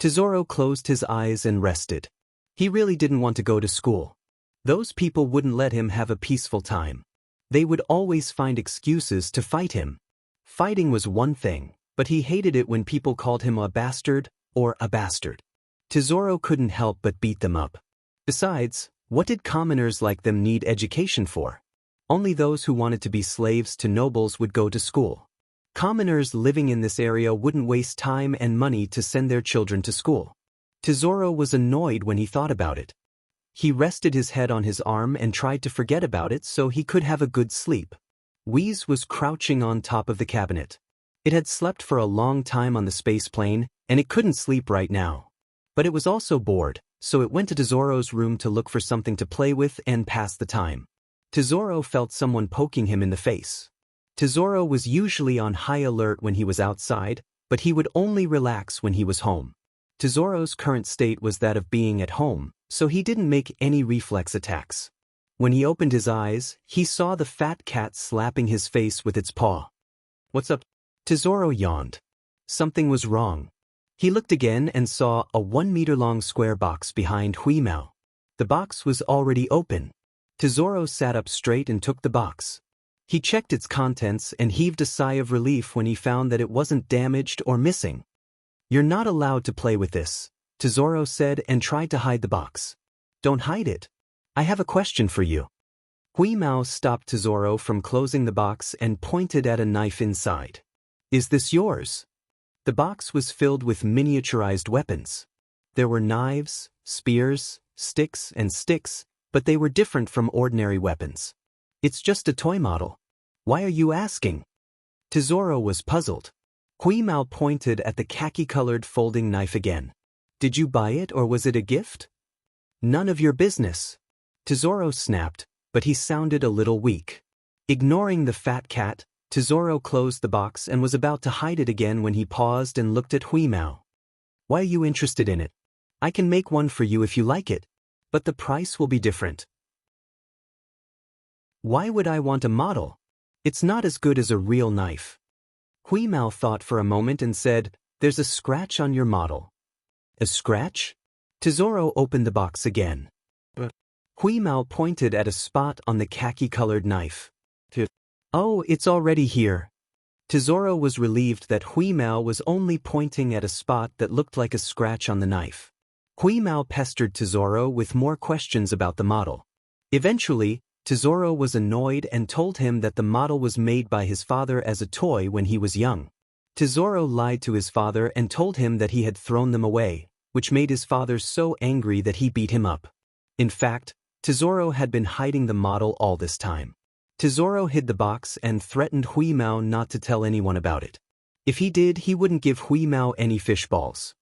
Tesoro closed his eyes and rested. He really didn't want to go to school. Those people wouldn't let him have a peaceful time. They would always find excuses to fight him. Fighting was one thing, but he hated it when people called him a bastard or a bastard. Tesoro couldn't help but beat them up. Besides, what did commoners like them need education for? Only those who wanted to be slaves to nobles would go to school. Commoners living in this area wouldn't waste time and money to send their children to school. Tesoro was annoyed when he thought about it. He rested his head on his arm and tried to forget about it so he could have a good sleep. Wheeze was crouching on top of the cabinet. It had slept for a long time on the space plane, and it couldn't sleep right now. But it was also bored, so it went to Tesoro's room to look for something to play with and pass the time. Tesoro felt someone poking him in the face. Tesoro was usually on high alert when he was outside, but he would only relax when he was home. Tesoro's current state was that of being at home, so he didn't make any reflex attacks. When he opened his eyes, he saw the fat cat slapping his face with its paw. "What's up?" Tesoro yawned. Something was wrong. He looked again and saw a 1-meter-long square box behind Hui Mao. The box was already open. Tesoro sat up straight and took the box. He checked its contents and heaved a sigh of relief when he found that it wasn't damaged or missing. "You're not allowed to play with this," Tesoro said and tried to hide the box. "Don't hide it. I have a question for you." Hui Mao stopped Tesoro from closing the box and pointed at a knife inside. "Is this yours?" The box was filled with miniaturized weapons. There were knives, spears, sticks, but they were different from ordinary weapons. "It's just a toy model. Why are you asking?" Tesoro was puzzled. Hui Mao pointed at the khaki-colored folding knife again. "Did you buy it or was it a gift?" "None of your business," Tesoro snapped, but he sounded a little weak. Ignoring the fat cat, Tesoro closed the box and was about to hide it again when he paused and looked at Hui Mao. "Why are you interested in it? I can make one for you if you like it, but the price will be different." "Why would I want a model? It's not as good as a real knife." Hui Mao thought for a moment and said, "There's a scratch on your model." "A scratch?" Tesoro opened the box again. But Hui Mao pointed at a spot on the khaki-colored knife. "Oh, it's already here." Tesoro was relieved that Hui Mao was only pointing at a spot that looked like a scratch on the knife. Hui Mao pestered Tesoro with more questions about the model. Eventually, Tesoro was annoyed and told him that the model was made by his father as a toy when he was young. Tesoro lied to his father and told him that he had thrown them away, which made his father so angry that he beat him up. In fact, Tesoro had been hiding the model all this time. Tesoro hid the box and threatened Hui Mao not to tell anyone about it. If he did, he wouldn't give Hui Mao any fish balls.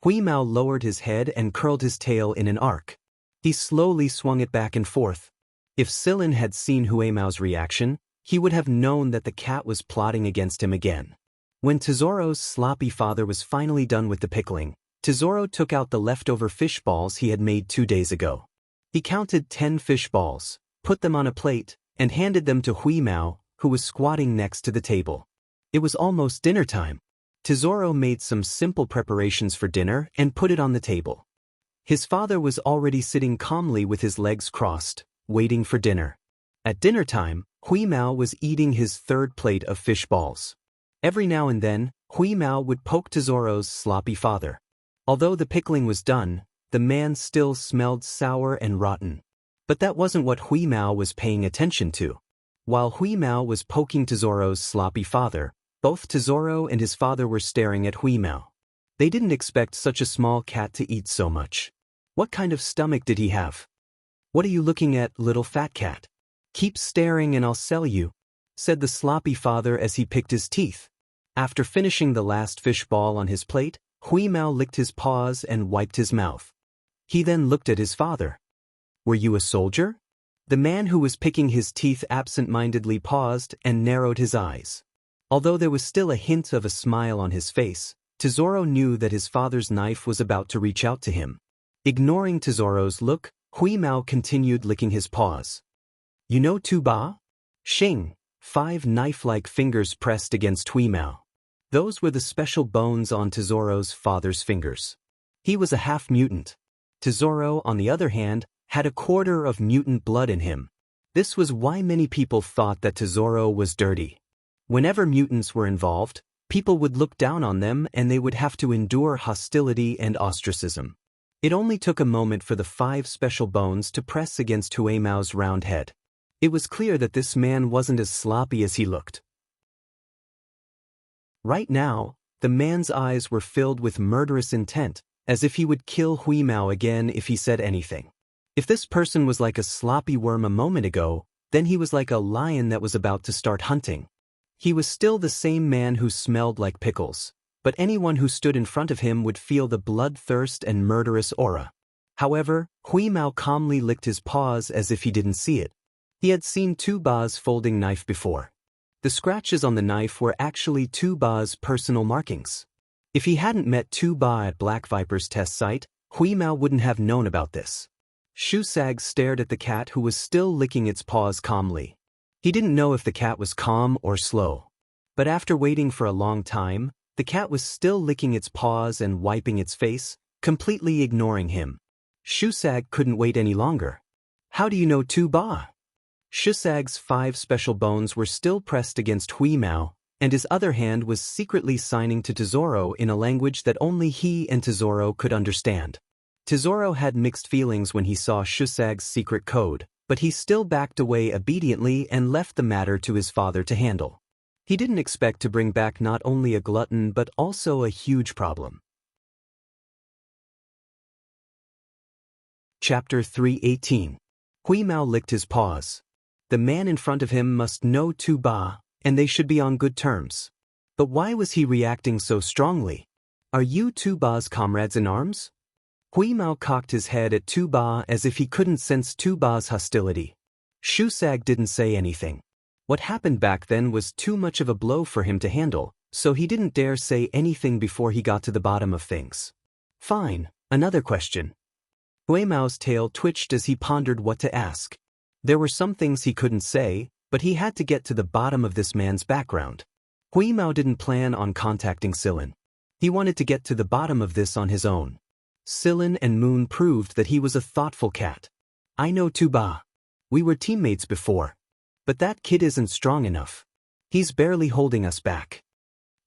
Hui Mao lowered his head and curled his tail in an arc. He slowly swung it back and forth. If Silin had seen Hui Mao's reaction, he would have known that the cat was plotting against him again. When Tesoro's sloppy father was finally done with the pickling, Tesoro took out the leftover fish balls he had made 2 days ago. He counted 10 fish balls, put them on a plate, and handed them to Hui Mao, who was squatting next to the table. It was almost dinner time. Tesoro made some simple preparations for dinner and put it on the table. His father was already sitting calmly with his legs crossed, waiting for dinner. At dinner time, Hui Mao was eating his 3rd plate of fish balls. Every now and then, Hui Mao would poke Tesoro's sloppy father. Although the pickling was done, the man still smelled sour and rotten. But that wasn't what Hui Mao was paying attention to. While Hui Mao was poking Tesoro's sloppy father, both Tesoro and his father were staring at Hui Mao. They didn't expect such a small cat to eat so much. What kind of stomach did he have? "What are you looking at, little fat cat? Keep staring and I'll sell you," said the sloppy father as he picked his teeth. After finishing the last fish ball on his plate, Hui Mao licked his paws and wiped his mouth. He then looked at his father. "Were you a soldier?" The man who was picking his teeth absent-mindedly paused and narrowed his eyes. Although there was still a hint of a smile on his face, Tesoro knew that his father's knife was about to reach out to him. Ignoring Tesoro's look, Hui Mao continued licking his paws. "You know Tu Ba?" Shing. 5 knife-like fingers pressed against Hui Mao. Those were the special bones on Tesoro's father's fingers. He was a half-mutant. Tesoro, on the other hand, had a quarter of mutant blood in him. This was why many people thought that Tesoro was dirty. Whenever mutants were involved, people would look down on them and they would have to endure hostility and ostracism. It only took a moment for the 5 special bones to press against Hui Mao's round head. It was clear that this man wasn't as sloppy as he looked. Right now, the man's eyes were filled with murderous intent, as if he would kill Hui Mao again if he said anything. If this person was like a sloppy worm a moment ago, then he was like a lion that was about to start hunting. He was still the same man who smelled like pickles, but anyone who stood in front of him would feel the bloodthirst and murderous aura. However, Hui Mao calmly licked his paws as if he didn't see it. He had seen Tu Ba's folding knife before. The scratches on the knife were actually Tu Ba's personal markings. If he hadn't met Tu Ba at Black Viper's test site, Hui Mao wouldn't have known about this. Shu Sag stared at the cat who was still licking its paws calmly. He didn't know if the cat was calm or slow. But after waiting for a long time, the cat was still licking its paws and wiping its face, completely ignoring him. Shu Sag couldn't wait any longer. "How do you know Tu Ba?" Shu Sag's 5 special bones were still pressed against Hui Mao, and his other hand was secretly signing to Tesoro in a language that only he and Tesoro could understand. Tesoro had mixed feelings when he saw Shu Sag's secret code, but he still backed away obediently and left the matter to his father to handle. He didn't expect to bring back not only a glutton but also a huge problem. Chapter 318. Hui Mao licked his paws. The man in front of him must know Tu Ba, and they should be on good terms. But why was he reacting so strongly? "Are you Tu Ba's comrades in arms?" Hui Mao cocked his head at Tu Ba as if he couldn't sense Tu Ba's hostility. Shu Sag didn't say anything. What happened back then was too much of a blow for him to handle, so he didn't dare say anything before he got to the bottom of things. "Fine, another question." Hui Mao's tail twitched as he pondered what to ask. There were some things he couldn't say, but he had to get to the bottom of this man's background. Hui Mao didn't plan on contacting Silin. He wanted to get to the bottom of this on his own. Silin and Moon proved that he was a thoughtful cat. "I know Tu Ba. We were teammates before. But that kid isn't strong enough. He's barely holding us back."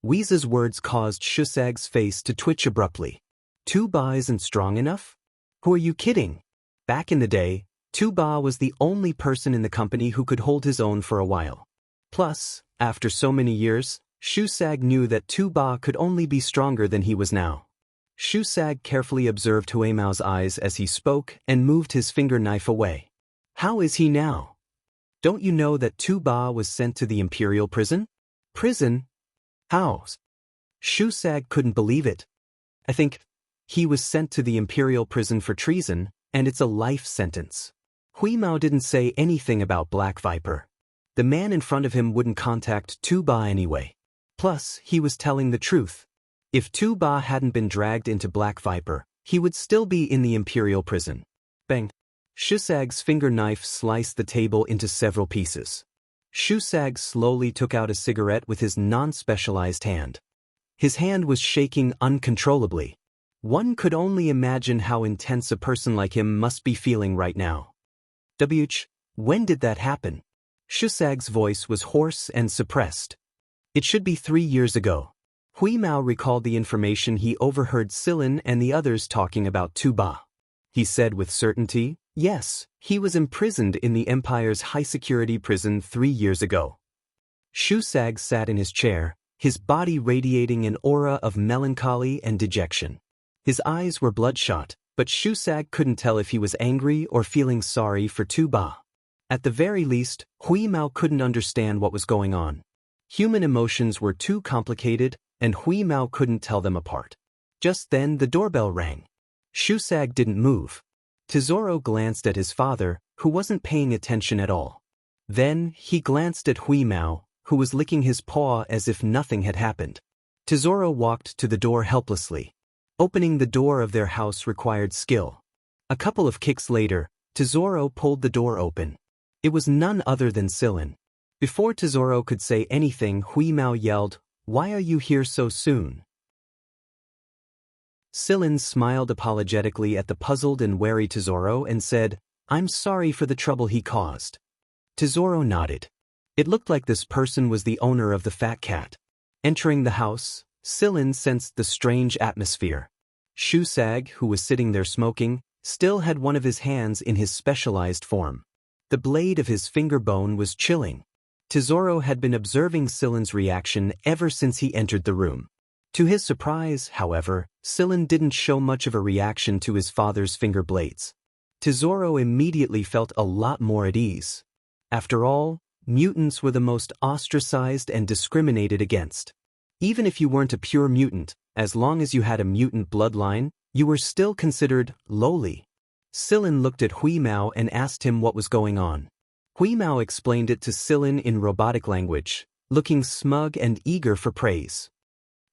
Weeza's words caused Shu Sag's face to twitch abruptly. "Tu Ba isn't strong enough? Who are you kidding?" Back in the day, Tu Ba was the only person in the company who could hold his own for a while. Plus, after so many years, Shu Sag knew that Tu Ba could only be stronger than he was now. Shu Sag carefully observed Hui Mao's eyes as he spoke and moved his finger knife away. "How is he now?" Don't you know that Tu Ba was sent to the imperial prison? Prison? How? Shusag couldn't believe it. I think he was sent to the imperial prison for treason, and it's a life sentence. Hui Mao didn't say anything about Black Viper. The man in front of him wouldn't contact Tu Ba anyway. Plus, he was telling the truth. If Tu Ba hadn't been dragged into Black Viper, he would still be in the imperial prison. Bang! Shusag's finger knife sliced the table into several pieces. Shusag slowly took out a cigarette with his non-specialized hand. His hand was shaking uncontrollably. One could only imagine how intense a person like him must be feeling right now. When did that happen? Shusag's voice was hoarse and suppressed. It should be 3 years ago. Hui Mao recalled the information he overheard Silin and the others talking about Tu Ba. He said with certainty, yes, he was imprisoned in the Empire's high-security prison 3 years ago. Shusag sat in his chair, his body radiating an aura of melancholy and dejection. His eyes were bloodshot, but Shusag couldn't tell if he was angry or feeling sorry for Tu Ba. At the very least, Hui Mao couldn't understand what was going on. Human emotions were too complicated, and Hui Mao couldn't tell them apart. Just then the doorbell rang. Shusag didn't move. Tesoro glanced at his father, who wasn't paying attention at all. Then he glanced at Hui Mao, who was licking his paw as if nothing had happened. Tesoro walked to the door helplessly. Opening the door of their house required skill. A couple of kicks later, Tesoro pulled the door open. It was none other than Silin. Before Tesoro could say anything, Hui Mao yelled, "Why are you here so soon?" Silin smiled apologetically at the puzzled and wary Tesoro and said, "I'm sorry for the trouble he caused." Tesoro nodded. It looked like this person was the owner of the fat cat. Entering the house, Silin sensed the strange atmosphere. Shusag, who was sitting there smoking, still had one of his hands in his specialized form. The blade of his finger bone was chilling. Tesoro had been observing Silin's reaction ever since he entered the room. To his surprise, however, Silin didn't show much of a reaction to his father's finger blades. Tesoro immediately felt a lot more at ease. After all, mutants were the most ostracized and discriminated against. Even if you weren't a pure mutant, as long as you had a mutant bloodline, you were still considered lowly. Silin looked at Hui Mao and asked him what was going on. Hui Mao explained it to Silin in robotic language, looking smug and eager for praise.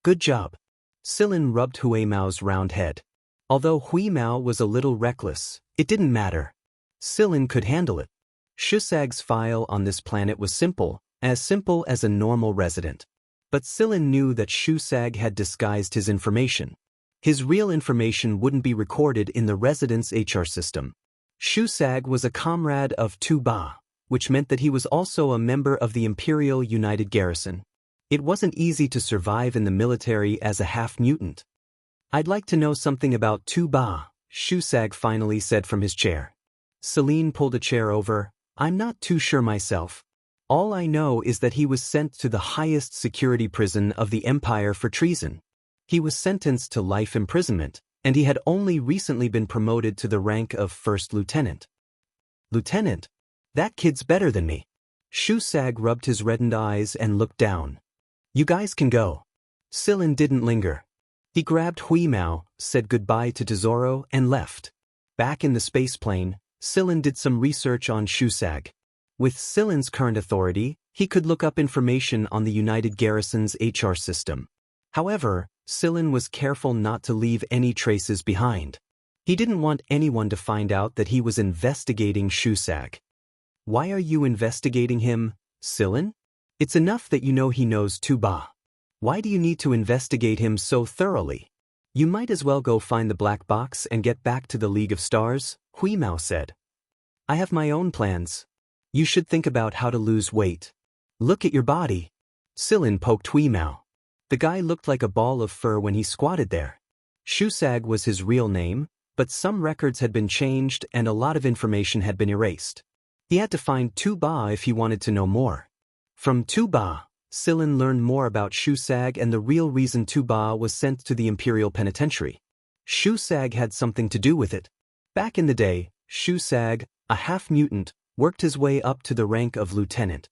"Good job." Silin rubbed Hui Mao's round head. Although Hui Mao was a little reckless, it didn't matter. Silin could handle it. Shusag's file on this planet was simple as a normal resident. But Silin knew that Shusag had disguised his information. His real information wouldn't be recorded in the resident's HR system. Shusag was a comrade of Tu Ba, which meant that he was also a member of the Imperial United Garrison. It wasn't easy to survive in the military as a half-mutant. "I'd like to know something about Tu Ba," Shusag finally said from his chair. Celine pulled a chair over. "I'm not too sure myself. All I know is that he was sent to the highest security prison of the Empire for treason. He was sentenced to life imprisonment, and he had only recently been promoted to the rank of first lieutenant." "Lieutenant? That kid's better than me." Shusag rubbed his reddened eyes and looked down. "You guys can go." Silin didn't linger. He grabbed Hui Mao, said goodbye to Tesoro, and left. Back in the space plane, Silin did some research on Shusag. With Silin's current authority, he could look up information on the United Garrison's HR system. However, Silin was careful not to leave any traces behind. He didn't want anyone to find out that he was investigating Shusag. "Why are you investigating him, Silin? It's enough that you know he knows Tu Ba. Why do you need to investigate him so thoroughly? You might as well go find the black box and get back to the League of Stars," Hui Mao said. "I have my own plans. You should think about how to lose weight. Look at your body." Silin poked Hui Mao. The guy looked like a ball of fur when he squatted there. Shusag was his real name, but some records had been changed and a lot of information had been erased. He had to find Tu Ba if he wanted to know more. From Tu Ba, Silin learned more about Shusag and the real reason Tu Ba was sent to the Imperial Penitentiary. Shusag had something to do with it. Back in the day, Shusag, a half-mutant, worked his way up to the rank of lieutenant.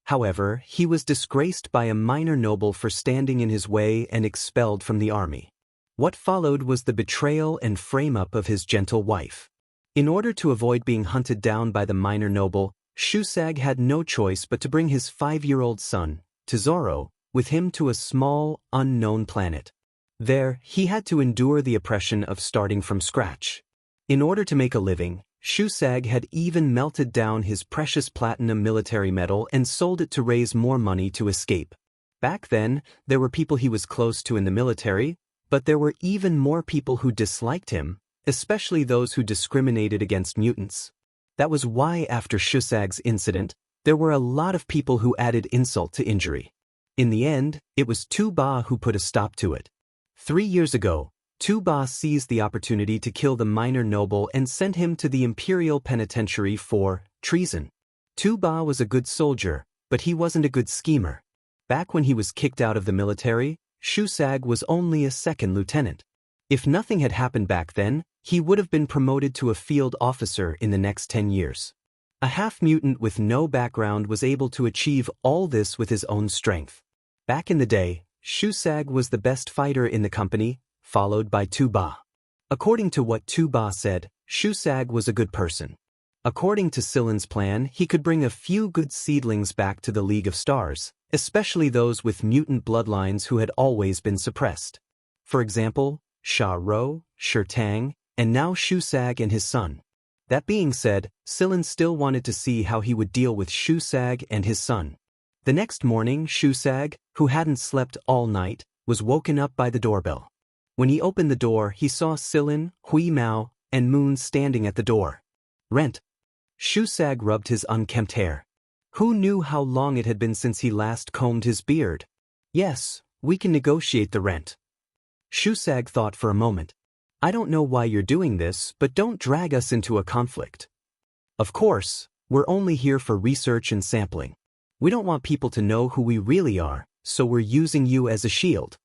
However, he was disgraced by a minor noble for standing in his way and expelled from the army. What followed was the betrayal and frame-up of his gentle wife. In order to avoid being hunted down by the minor noble, Shusag had no choice but to bring his 5-year-old son, Tesoro, with him to a small, unknown planet. There, he had to endure the oppression of starting from scratch. In order to make a living, Shusag had even melted down his precious platinum military medal and sold it to raise more money to escape. Back then, there were people he was close to in the military, but there were even more people who disliked him, especially those who discriminated against mutants. That was why after Shusag's incident, there were a lot of people who added insult to injury. In the end, it was Tu-Ba who put a stop to it. 3 years ago, Tu-Ba seized the opportunity to kill the minor noble and sent him to the Imperial Penitentiary for treason. Tu-Ba was a good soldier, but he wasn't a good schemer. Back when he was kicked out of the military, Shusag was only a second lieutenant. If nothing had happened back then, he would have been promoted to a field officer in the next 10 years. A half-mutant with no background was able to achieve all this with his own strength. Back in the day, Shusag was the best fighter in the company, followed by Tu-Ba. According to what Tu-Ba said, Shusag was a good person. According to Silin's plan, he could bring a few good seedlings back to the League of Stars, especially those with mutant bloodlines who had always been suppressed. For example, Sha-Ro, Shurtang, and now Shusag and his son. That being said, Silin still wanted to see how he would deal with Shusag and his son. The next morning, Shusag, who hadn't slept all night, was woken up by the doorbell. When he opened the door, he saw Silin, Hui Mao, and Moon standing at the door. Rent. Shusag rubbed his unkempt hair. Who knew how long it had been since he last combed his beard? Yes, we can negotiate the rent. Shusag thought for a moment. I don't know why you're doing this, but don't drag us into a conflict. Of course, we're only here for research and sampling. We don't want people to know who we really are, so we're using you as a shield.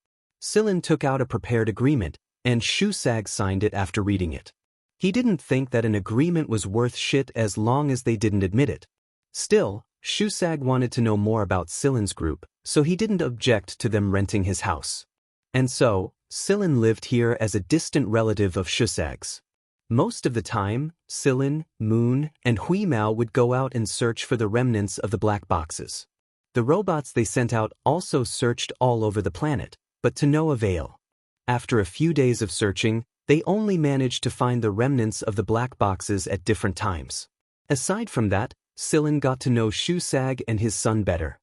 Silin took out a prepared agreement, and Shusag signed it after reading it. He didn't think that an agreement was worth shit as long as they didn't admit it. Still, Shusag wanted to know more about Silin's group, so he didn't object to them renting his house. And so, Silin lived here as a distant relative of Shusag's. Most of the time, Silin, Moon, and Hui Mao would go out and search for the remnants of the black boxes. The robots they sent out also searched all over the planet, but to no avail. After a few days of searching, they only managed to find the remnants of the black boxes at different times. Aside from that, Silin got to know Shusag and his son better.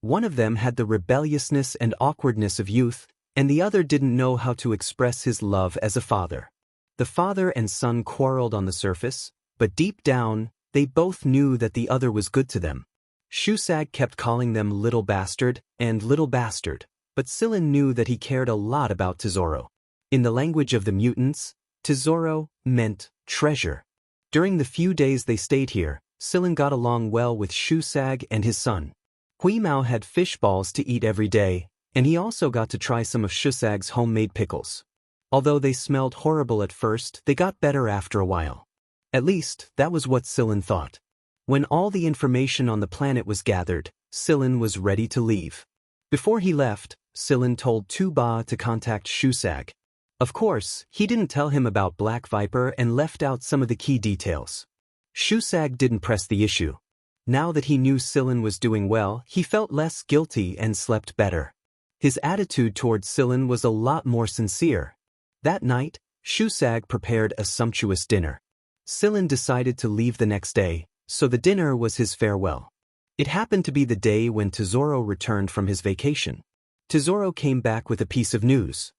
One of them had the rebelliousness and awkwardness of youth, and the other didn't know how to express his love as a father. The father and son quarreled on the surface, but deep down, they both knew that the other was good to them. Shusag kept calling them little bastard and little bastard, but Silin knew that he cared a lot about Tesoro. In the language of the mutants, Tesoro meant treasure. During the few days they stayed here, Silin got along well with Shusag and his son. Hui Mao had fish balls to eat every day, and he also got to try some of Shusag's homemade pickles. Although they smelled horrible at first, they got better after a while. At least, that was what Silin thought. When all the information on the planet was gathered, Silin was ready to leave. Before he left, Silin told Tu-Ba to contact Shusag. Of course, he didn't tell him about Black Viper and left out some of the key details. Shusag didn't press the issue. Now that he knew Silin was doing well, he felt less guilty and slept better. His attitude towards Silin was a lot more sincere. That night, Shusag prepared a sumptuous dinner. Silin decided to leave the next day, so the dinner was his farewell. It happened to be the day when Tesoro returned from his vacation. Tesoro came back with a piece of news.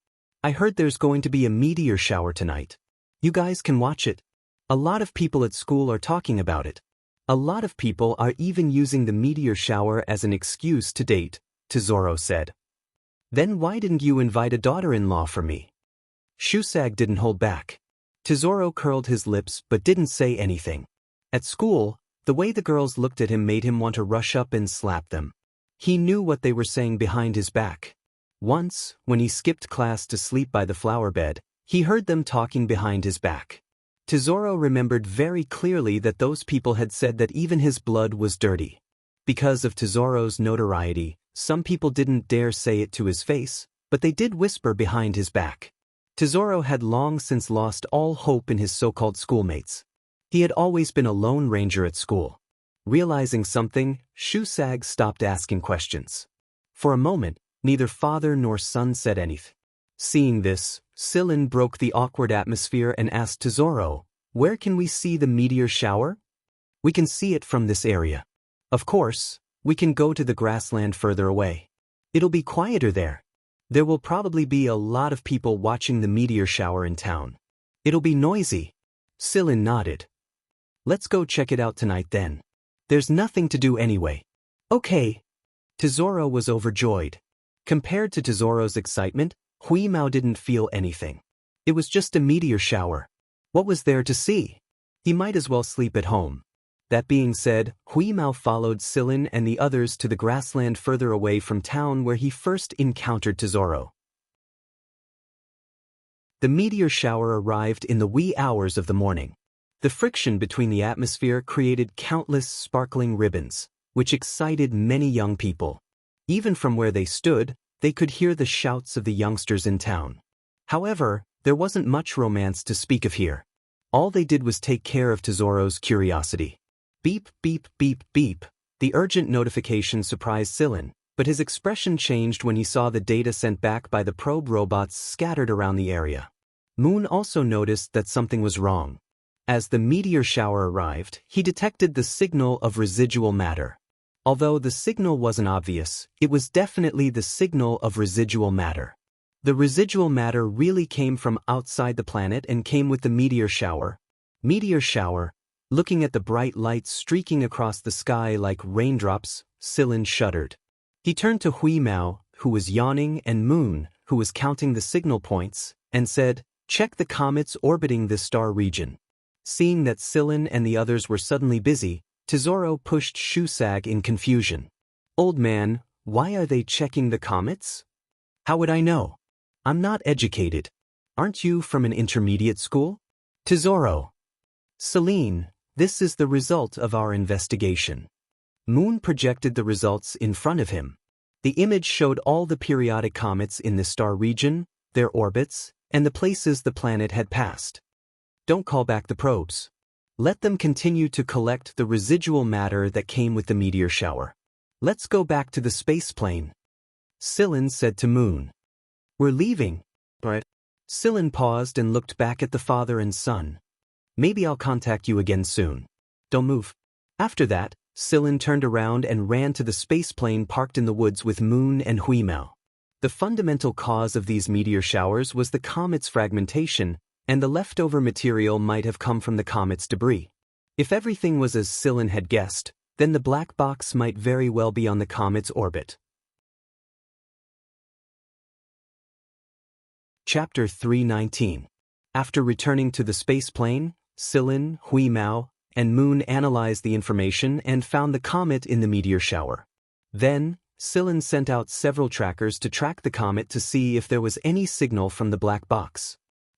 I heard there's going to be a meteor shower tonight. You guys can watch it. A lot of people at school are talking about it. A lot of people are even using the meteor shower as an excuse to date, Tesoro said. Then why didn't you invite a daughter-in-law for me? Shusag didn't hold back. Tesoro curled his lips but didn't say anything. At school, the way the girls looked at him made him want to rush up and slap them. He knew what they were saying behind his back. Once, when he skipped class to sleep by the flower bed, he heard them talking behind his back. Tesoro remembered very clearly that those people had said that even his blood was dirty. Because of Tesoro's notoriety, some people didn't dare say it to his face, but they did whisper behind his back. Tesoro had long since lost all hope in his so-called schoolmates. He had always been a lone ranger at school. Realizing something, Shusag stopped asking questions. For a moment, neither father nor son said anything. Seeing this, Sillin broke the awkward atmosphere and asked Tesoro, "Where can we see the meteor shower?" "We can see it from this area." "Of course, we can go to the grassland further away. It'll be quieter there. There will probably be a lot of people watching the meteor shower in town. It'll be noisy." Sillin nodded. "Let's go check it out tonight then. There's nothing to do anyway." "Okay." Tesoro was overjoyed. Compared to Tesoro's excitement, Huimao didn't feel anything. It was just a meteor shower. What was there to see? He might as well sleep at home. That being said, Huimao followed Sillin and the others to the grassland further away from town where he first encountered Tesoro. The meteor shower arrived in the wee hours of the morning. The friction between the atmosphere created countless sparkling ribbons, which excited many young people. Even from where they stood, they could hear the shouts of the youngsters in town. However, there wasn't much romance to speak of here. All they did was take care of Tesoro's curiosity. Beep, beep, beep, beep. The urgent notification surprised Sillin, but his expression changed when he saw the data sent back by the probe robots scattered around the area. Moon also noticed that something was wrong. As the meteor shower arrived, he detected the signal of residual matter. Although the signal wasn't obvious, it was definitely the signal of residual matter. The residual matter really came from outside the planet and came with the meteor shower. Meteor shower. Looking at the bright lights streaking across the sky like raindrops, Sillin shuddered. He turned to Huimao, who was yawning, and Moon, who was counting the signal points, and said, "Check the comets orbiting this star region." Seeing that Sillin and the others were suddenly busy, Tesoro pushed Shusag in confusion. "Old man, why are they checking the comets?" "How would I know? I'm not educated. Aren't you from an intermediate school?" "Tesoro." "Celine, this is the result of our investigation." Moon projected the results in front of him. The image showed all the periodic comets in the star region, their orbits, and the places the planet had passed. "Don't call back the probes. Let them continue to collect the residual matter that came with the meteor shower. Let's go back to the space plane." Sillin said to Moon. "We're leaving, right?" Sillin paused and looked back at the father and son. "Maybe I'll contact you again soon. Don't move." After that, Sillin turned around and ran to the space plane parked in the woods with Moon and Huimao. The fundamental cause of these meteor showers was the comet's fragmentation, and the leftover material might have come from the comet's debris. If everything was as Sillin had guessed, then the black box might very well be on the comet's orbit. Chapter 319. After returning to the space plane, Sillin, Huimao, and Moon analyzed the information and found the comet in the meteor shower. Then, Sillin sent out several trackers to track the comet to see if there was any signal from the black box.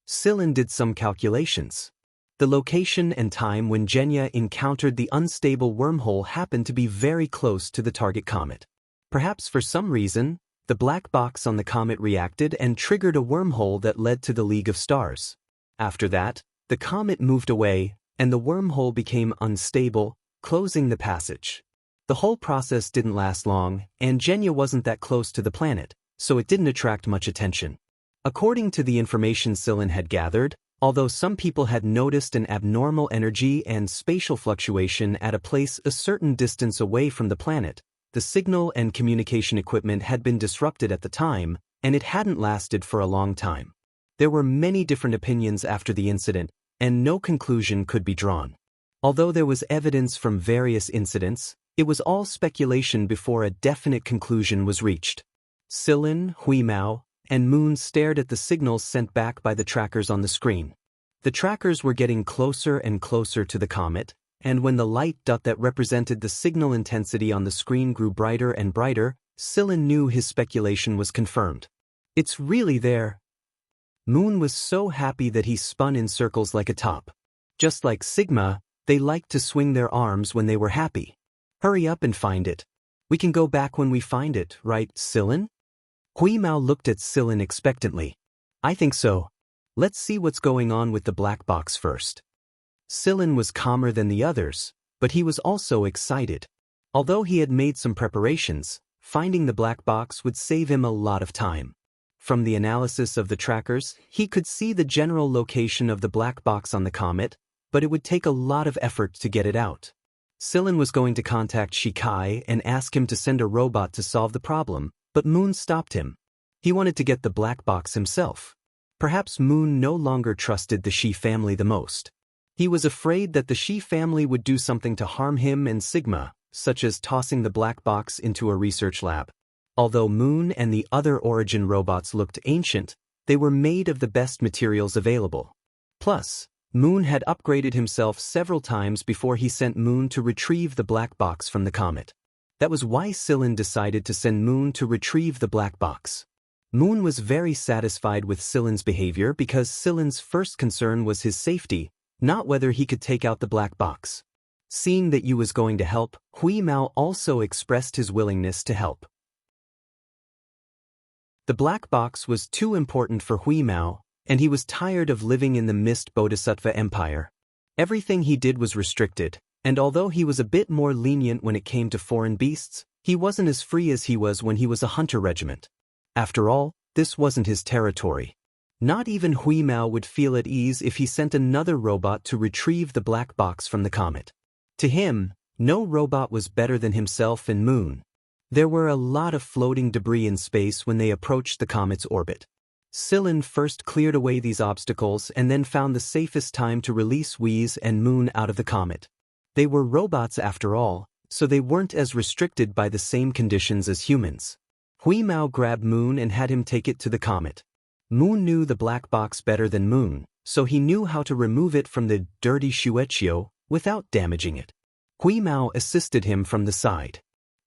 Sillin did some calculations. The location and time when Genya encountered the unstable wormhole happened to be very close to the target comet. Perhaps for some reason, the black box on the comet reacted and triggered a wormhole that led to the League of Stars. After that, the comet moved away, and the wormhole became unstable, closing the passage. The whole process didn't last long, and Genya wasn't that close to the planet, so it didn't attract much attention. According to the information Sillin had gathered, although some people had noticed an abnormal energy and spatial fluctuation at a place a certain distance away from the planet, the signal and communication equipment had been disrupted at the time, and it hadn't lasted for a long time. There were many different opinions after the incident, and no conclusion could be drawn. Although there was evidence from various incidents, it was all speculation before a definite conclusion was reached. Sillin, Huimao, and Moon stared at the signals sent back by the trackers on the screen. The trackers were getting closer and closer to the comet, and when the light dot that represented the signal intensity on the screen grew brighter and brighter, Sillin knew his speculation was confirmed. "It's really there." Moon was so happy that he spun in circles like a top. Just like Sigma, they liked to swing their arms when they were happy. Hurry up and find it. We can go back when we find it, right, Sillin? Hui Mao looked at Sillin expectantly. I think so. Let's see what's going on with the black box first. Sillin was calmer than the others, but he was also excited. Although he had made some preparations, finding the black box would save him a lot of time. From the analysis of the trackers, he could see the general location of the black box on the comet, but it would take a lot of effort to get it out. Sillin was going to contact Shikai and ask him to send a robot to solve the problem, but Moon stopped him. He wanted to get the black box himself. Perhaps Moon no longer trusted the Shi family the most. He was afraid that the Shi family would do something to harm him and Sigma, such as tossing the black box into a research lab. Although Moon and the other Origin robots looked ancient, they were made of the best materials available. Plus, Moon had upgraded himself several times before he sent Moon to retrieve the black box from the comet. That was why Sillin decided to send Moon to retrieve the black box. Moon was very satisfied with Sillin's behavior because Sillin's first concern was his safety, not whether he could take out the black box. Seeing that Yu was going to help, Hui Mao also expressed his willingness to help. The black box was too important for Hui Mao, and he was tired of living in the Mist Bodhisattva Empire. Everything he did was restricted, and although he was a bit more lenient when it came to foreign beasts, he wasn't as free as he was when he was a hunter regiment. After all, this wasn't his territory. Not even Hui Mao would feel at ease if he sent another robot to retrieve the black box from the comet. To him, no robot was better than himself and Moon. There were a lot of floating debris in space when they approached the comet's orbit. Sillin first cleared away these obstacles and then found the safest time to release Whis and Moon out of the comet. They were robots after all, so they weren't as restricted by the same conditions as humans. Hui Mao grabbed Moon and had him take it to the comet. Moon knew the black box better than Moon, so he knew how to remove it from the dirty Shueqiu without damaging it. Hui Mao assisted him from the side.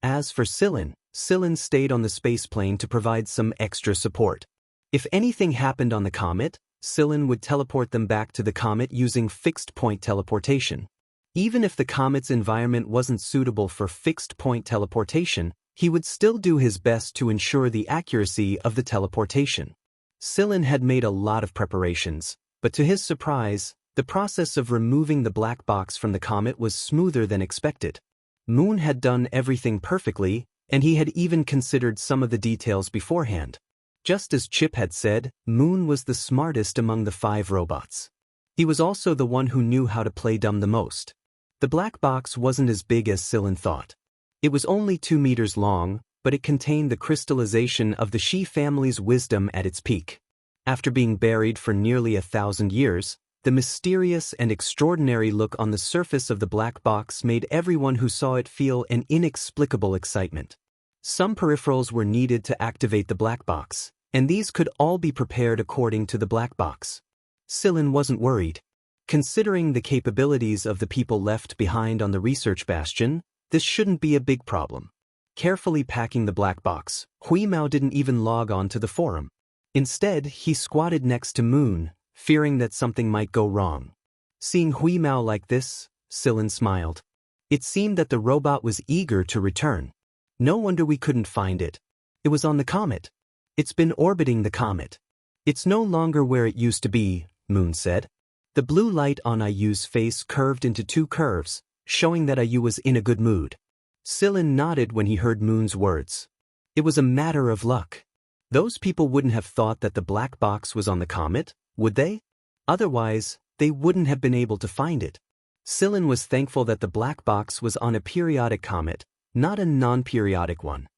As for Sillin, Sillin stayed on the spaceplane to provide some extra support. If anything happened on the comet, Sillin would teleport them back to the comet using fixed-point teleportation. Even if the comet's environment wasn't suitable for fixed-point teleportation, he would still do his best to ensure the accuracy of the teleportation. Sillin had made a lot of preparations, but to his surprise, the process of removing the black box from the comet was smoother than expected. Moon had done everything perfectly, and he had even considered some of the details beforehand. Just as Chip had said, Moon was the smartest among the 5 robots. He was also the one who knew how to play dumb the most. The black box wasn't as big as Sillin thought. It was only 2 meters long, but it contained the crystallization of the Shi family's wisdom at its peak. After being buried for nearly 1,000 years, the mysterious and extraordinary look on the surface of the black box made everyone who saw it feel an inexplicable excitement. Some peripherals were needed to activate the black box, and these could all be prepared according to the black box. Sillin wasn't worried. Considering the capabilities of the people left behind on the research bastion, this shouldn't be a big problem. Carefully packing the black box, Hui Mao didn't even log on to the forum. Instead, he squatted next to Moon, fearing that something might go wrong. Seeing Hui Mao like this, Sillin smiled. It seemed that the robot was eager to return. No wonder we couldn't find it. It was on the comet. It's been orbiting the comet. It's no longer where it used to be, Moon said. The blue light on Ayu's face curved into 2 curves, showing that Ayu was in a good mood. Sillin nodded when he heard Moon's words. It was a matter of luck. Those people wouldn't have thought that the black box was on the comet, would they? Otherwise, they wouldn't have been able to find it. Sillin was thankful that the black box was on a periodic comet, not a non-periodic one.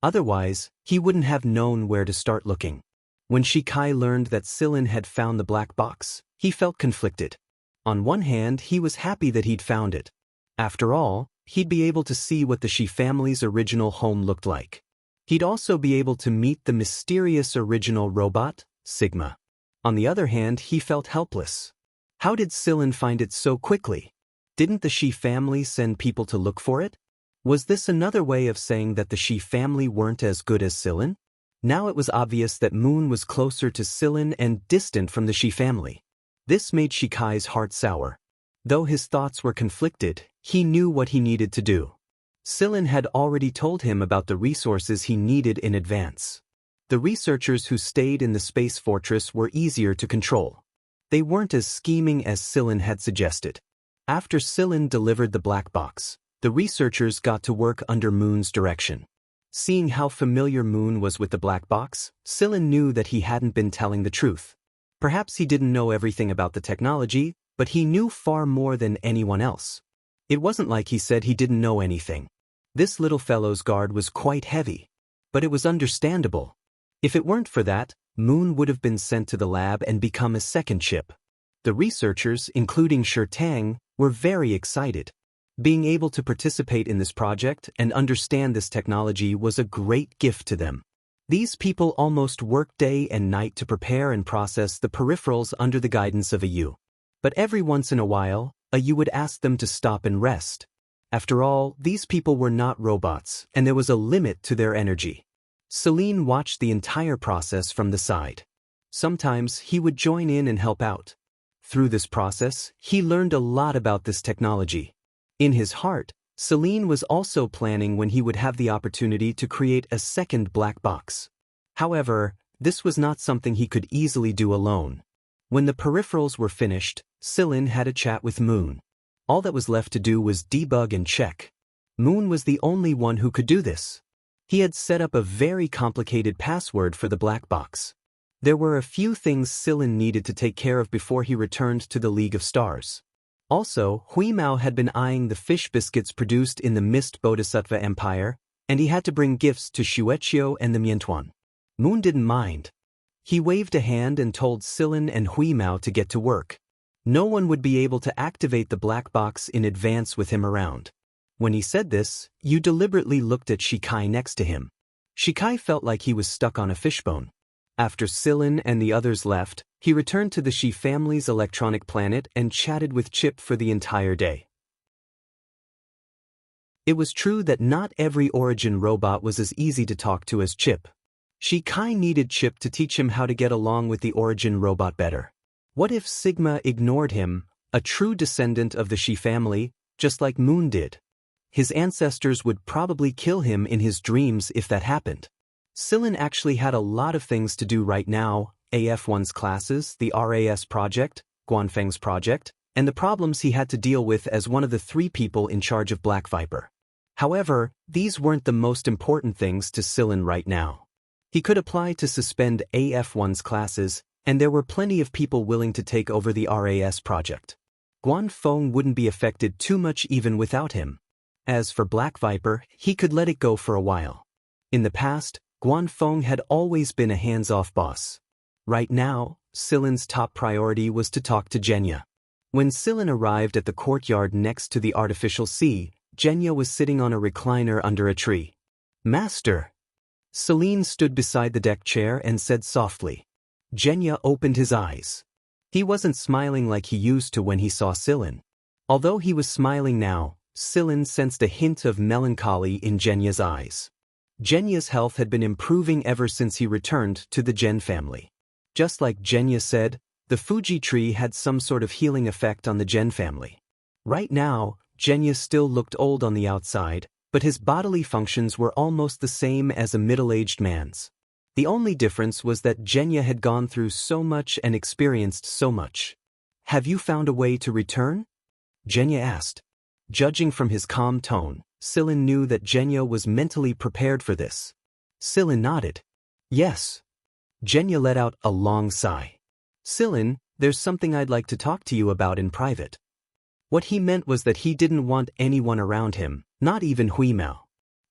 Otherwise, he wouldn't have known where to start looking. When Shikai learned that Sillin had found the black box, he felt conflicted. On one hand, he was happy that he'd found it. After all, he'd be able to see what the Shi family's original home looked like. He'd also be able to meet the mysterious original robot, Sigma. On the other hand, he felt helpless. How did Sillin find it so quickly? Didn't the Shi family send people to look for it? Was this another way of saying that the Shi family weren't as good as Sillin? Now it was obvious that Moon was closer to Sillin and distant from the Shi family. This made Shikai's heart sour. Though his thoughts were conflicted, he knew what he needed to do. Sillin had already told him about the resources he needed in advance. The researchers who stayed in the space fortress were easier to control. They weren't as scheming as Sillin had suggested. After Sillin delivered the black box, the researchers got to work under Moon's direction. Seeing how familiar Moon was with the black box, Sillin knew that he hadn't been telling the truth. Perhaps he didn't know everything about the technology, but he knew far more than anyone else. It wasn't like he said he didn't know anything. This little fellow's guard was quite heavy. But it was understandable. If it weren't for that, Moon would have been sent to the lab and become a second ship. The researchers, including Tang, were very excited. Being able to participate in this project and understand this technology was a great gift to them. These people almost worked day and night to prepare and process the peripherals under the guidance of a U. But every once in a while, a U would ask them to stop and rest. After all, these people were not robots, and there was a limit to their energy. Celine watched the entire process from the side. Sometimes he would join in and help out. Through this process, he learned a lot about this technology. In his heart, Celine was also planning when he would have the opportunity to create a second black box. However, this was not something he could easily do alone. When the peripherals were finished, Celine had a chat with Moon. All that was left to do was debug and check. Moon was the only one who could do this. He had set up a very complicated password for the black box. There were a few things Celine needed to take care of before he returned to the League of Stars. Also, Huimao had been eyeing the fish biscuits produced in the Mist Bodhisattva Empire, and he had to bring gifts to Shueqiu and the Miantuan. Moon didn't mind. He waved a hand and told Celine and Huimao to get to work. No one would be able to activate the black box in advance with him around. When he said this, Yu deliberately looked at Shikai next to him. Shikai felt like he was stuck on a fishbone. After Celine and the others left, he returned to the Shi family's electronic planet and chatted with Chip for the entire day. It was true that not every Origin robot was as easy to talk to as Chip. Shikai needed Chip to teach him how to get along with the Origin robot better. What if Sigma ignored him, a true descendant of the Shi family, just like Moon did? His ancestors would probably kill him in his dreams if that happened. Celine actually had a lot of things to do right now: AF1's classes, the RAS project, Guanfeng's project, and the problems he had to deal with as one of the 3 people in charge of Black Viper. However, these weren't the most important things to Celine right now. He could apply to suspend AF1's classes, and there were plenty of people willing to take over the RAS project. Guanfeng wouldn't be affected too much even without him. As for Black Viper, he could let it go for a while. In the past, Guanfeng had always been a hands-off boss. Right now, Celine's top priority was to talk to Genya. When Celine arrived at the courtyard next to the artificial sea, Genya was sitting on a recliner under a tree. "Master!" Celine stood beside the deck chair and said softly. Genya opened his eyes. He wasn't smiling like he used to when he saw Celine. Although he was smiling now, Celine sensed a hint of melancholy in Genya's eyes. Genya's health had been improving ever since he returned to the Gen family. Just like Genya said, the Fuji tree had some sort of healing effect on the Gen family. Right now, Genya still looked old on the outside, but his bodily functions were almost the same as a middle-aged man's. The only difference was that Genya had gone through so much and experienced so much. "Have you found a way to return?" Genya asked. Judging from his calm tone, Celine knew that Genya was mentally prepared for this. Celine nodded. "Yes." Genya let out a long sigh. "Celine, there's something I'd like to talk to you about in private." What he meant was that he didn't want anyone around him, not even Huimao.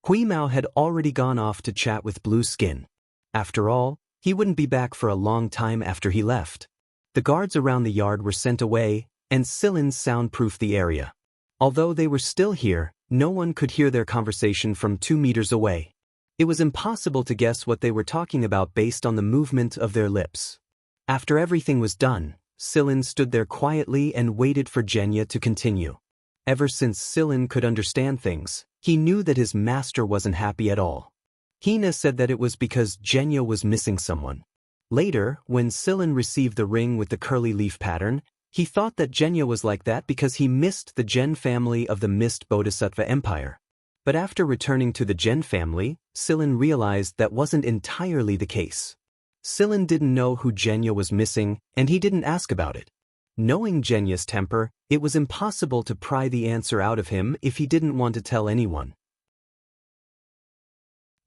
Huimao had already gone off to chat with Blue Skin. After all, he wouldn't be back for a long time after he left. The guards around the yard were sent away, and Celine soundproofed the area. Although they were still here, no one could hear their conversation from 2 meters away. It was impossible to guess what they were talking about based on the movement of their lips. After everything was done, Celine stood there quietly and waited for Genya to continue. Ever since Celine could understand things, he knew that his master wasn't happy at all. Hina said that it was because Genya was missing someone. Later, when Silin received the ring with the curly leaf pattern, he thought that Genya was like that because he missed the Gen family of the Mist Bodhisattva Empire. But after returning to the Gen family, Silin realized that wasn't entirely the case. Silin didn't know who Genya was missing, and he didn't ask about it. Knowing Genya's temper, it was impossible to pry the answer out of him if he didn't want to tell anyone.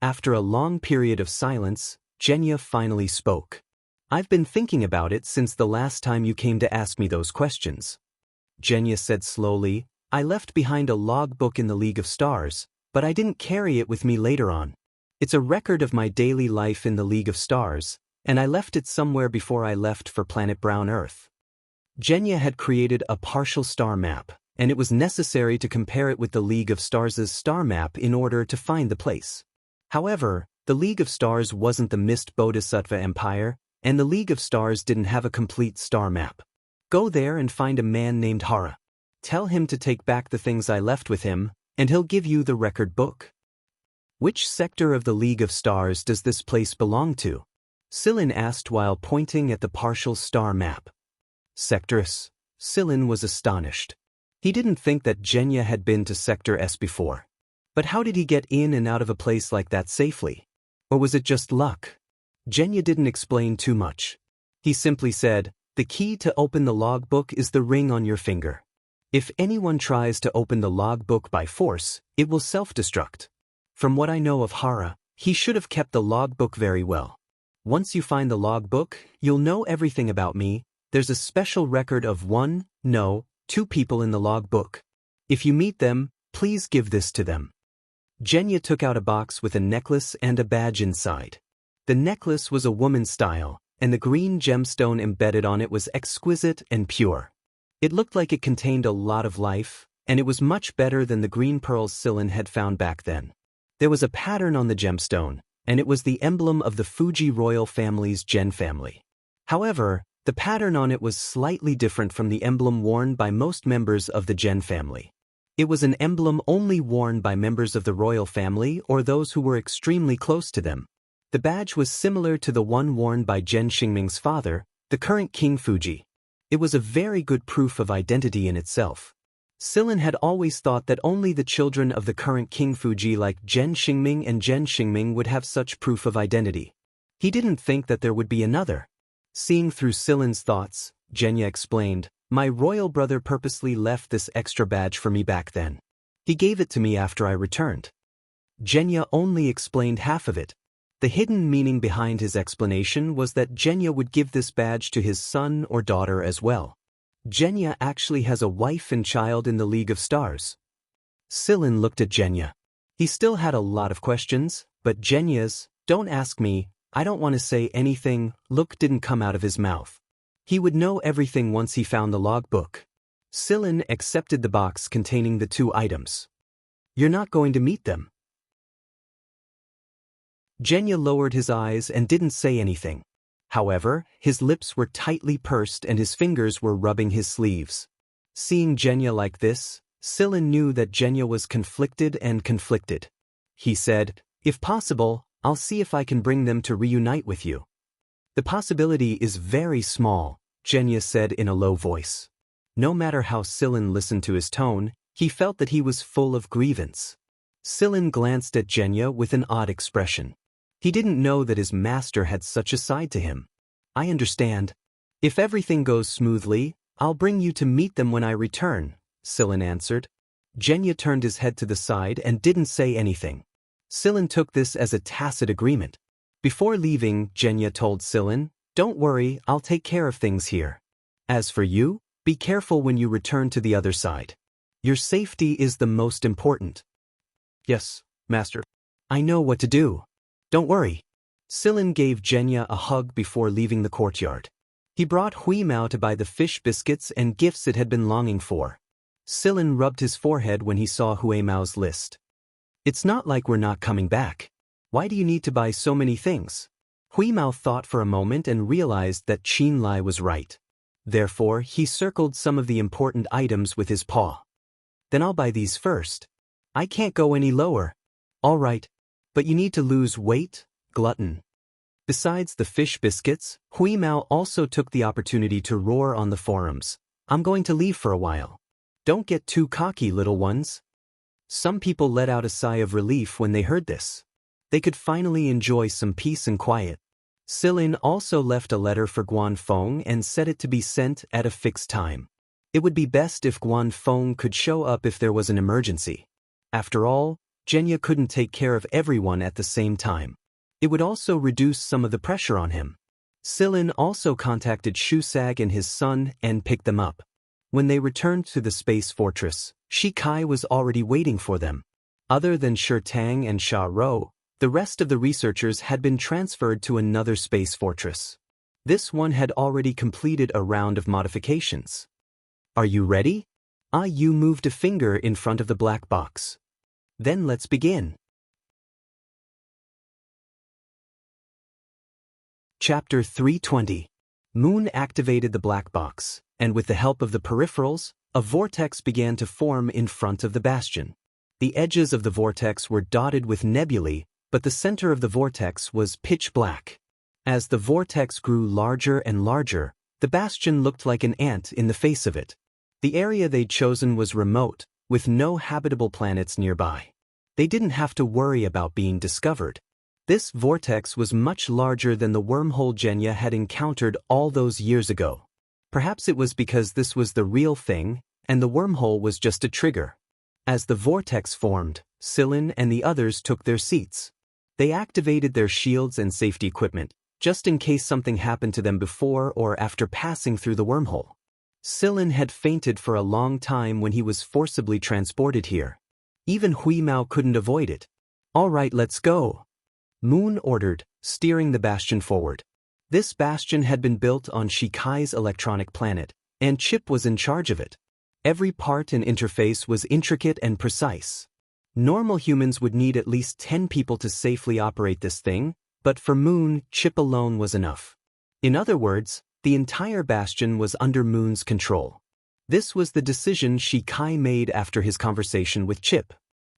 After a long period of silence, Genya finally spoke. "I've been thinking about it since the last time you came to ask me those questions." Genya said slowly, "I left behind a logbook in the League of Stars, but I didn't carry it with me later on. It's a record of my daily life in the League of Stars, and I left it somewhere before I left for planet Brown Earth." Genya had created a partial star map, and it was necessary to compare it with the League of Stars' star map in order to find the place. However, the League of Stars wasn't the Mist Bodhisattva Empire, and the League of Stars didn't have a complete star map. "Go there and find a man named Hara. Tell him to take back the things I left with him, and he'll give you the record book." "Which sector of the League of Stars does this place belong to?" Silin asked while pointing at the partial star map. "Sector S." Silin was astonished. He didn't think that Genya had been to Sector S before. But how did he get in and out of a place like that safely? Or was it just luck? Genya didn't explain too much. He simply said, "The key to open the logbook is the ring on your finger. If anyone tries to open the logbook by force, it will self-destruct. From what I know of Hara, he should have kept the logbook very well. Once you find the logbook, you'll know everything about me. There's a special record of two people in the logbook. If you meet them, please give this to them." Genya took out a box with a necklace and a badge inside. The necklace was a woman's style, and the green gemstone embedded on it was exquisite and pure. It looked like it contained a lot of life, and it was much better than the green pearls Silin had found back then. There was a pattern on the gemstone, and it was the emblem of the Fuji royal family's Gen family. However, the pattern on it was slightly different from the emblem worn by most members of the Gen family. It was an emblem only worn by members of the royal family or those who were extremely close to them. The badge was similar to the one worn by Gen Xingming's father, the current King Fuji. It was a very good proof of identity in itself. Silin had always thought that only the children of the current King Fuji like Gen Xingming and Gen Xingming would have such proof of identity. He didn't think that there would be another. Seeing through Silin's thoughts, Genya explained, "My royal brother purposely left this extra badge for me back then. He gave it to me after I returned." Genya only explained half of it. The hidden meaning behind his explanation was that Genya would give this badge to his son or daughter as well. Genya actually has a wife and child in the League of Stars. Silin looked at Genya. He still had a lot of questions, but Genya's, "Don't ask me, I don't want to say anything," look didn't come out of his mouth. He would know everything once he found the logbook. Silin accepted the box containing the two items. "You're not going to meet them?" Genya lowered his eyes and didn't say anything. However, his lips were tightly pursed and his fingers were rubbing his sleeves. Seeing Genya like this, Silin knew that Genya was conflicted. He said, "If possible, I'll see if I can bring them to reunite with you." "The possibility is very small," Genya said in a low voice. No matter how Silin listened to his tone, he felt that he was full of grievance. Silin glanced at Genya with an odd expression. He didn't know that his master had such a side to him. "I understand. If everything goes smoothly, I'll bring you to meet them when I return," Silin answered. Genya turned his head to the side and didn't say anything. Silin took this as a tacit agreement. Before leaving, Genya told Silin, "Don't worry, I'll take care of things here. As for you, be careful when you return to the other side. Your safety is the most important." "Yes, master. I know what to do. Don't worry." Silin gave Genya a hug before leaving the courtyard. He brought Hui Mao to buy the fish biscuits and gifts it had been longing for. Silin rubbed his forehead when he saw Hui Mao's list. "It's not like we're not coming back. Why do you need to buy so many things?" Hui Mao thought for a moment and realized that Qin Lai was right. Therefore, he circled some of the important items with his paw. "Then I'll buy these first. I can't go any lower." "All right. But you need to lose weight, glutton." Besides the fish biscuits, Hui Mao also took the opportunity to roar on the forums. I'm going to leave for a while. Don't get too cocky, little ones. Some people let out a sigh of relief when they heard this. They could finally enjoy some peace and quiet. Silin also left a letter for Guan Feng and set it to be sent at a fixed time. It would be best if Guan Feng could show up if there was an emergency. After all, Zhenya couldn't take care of everyone at the same time. It would also reduce some of the pressure on him. Silin also contacted Shusag and his son and picked them up. When they returned to the space fortress, Shi Kai was already waiting for them. Other than Shi Tang and Sha Rou, the rest of the researchers had been transferred to another space fortress. This one had already completed a round of modifications. Are you ready? Yu moved a finger in front of the black box. Then let's begin. Chapter 320. Moon activated the black box, and with the help of the peripherals, a vortex began to form in front of the bastion. The edges of the vortex were dotted with nebulae, but the center of the vortex was pitch black. As the vortex grew larger and larger, the bastion looked like an ant in the face of it. The area they'd chosen was remote, with no habitable planets nearby. They didn't have to worry about being discovered. This vortex was much larger than the wormhole Zhenya had encountered all those years ago. Perhaps it was because this was the real thing, and the wormhole was just a trigger. As the vortex formed, Silin and the others took their seats. They activated their shields and safety equipment, just in case something happened to them before or after passing through the wormhole. Silin had fainted for a long time when he was forcibly transported here. Even Hui Mao couldn't avoid it. All right, let's go. Moon ordered, steering the bastion forward. This bastion had been built on Shi Kai's electronic planet, and Chip was in charge of it. Every part and interface was intricate and precise. Normal humans would need at least 10 people to safely operate this thing, but for Moon, Chip alone was enough. In other words, the entire bastion was under Moon's control. This was the decision Shi Kai made after his conversation with Chip.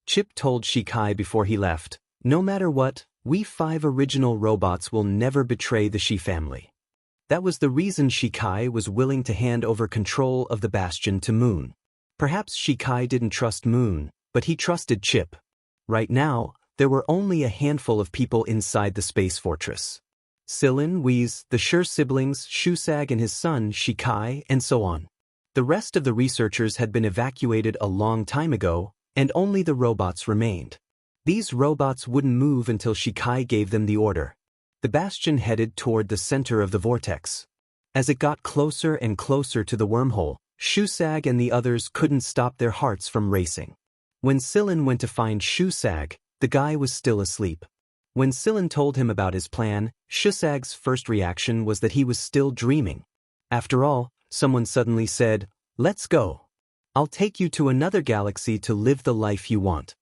Chip told Shi Kai before he left, "No matter what, we 5 original robots will never betray the Shi family." That was the reason Shi Kai was willing to hand over control of the bastion to Moon. Perhaps Shi Kai didn't trust Moon, but he trusted Chip. Right now, there were only a handful of people inside the space fortress. Silin, Whis, the Shi siblings, Shusag and his son, Shi Kai, and so on. The rest of the researchers had been evacuated a long time ago, and only the robots remained. These robots wouldn't move until Shi Kai gave them the order. The bastion headed toward the center of the vortex. As it got closer and closer to the wormhole, Shusag and the others couldn't stop their hearts from racing. When Silin went to find Shusag, the guy was still asleep. When Silin told him about his plan, Shusag's first reaction was that he was still dreaming. After all, someone suddenly said, "Let's go. I'll take you to another galaxy to live the life you want."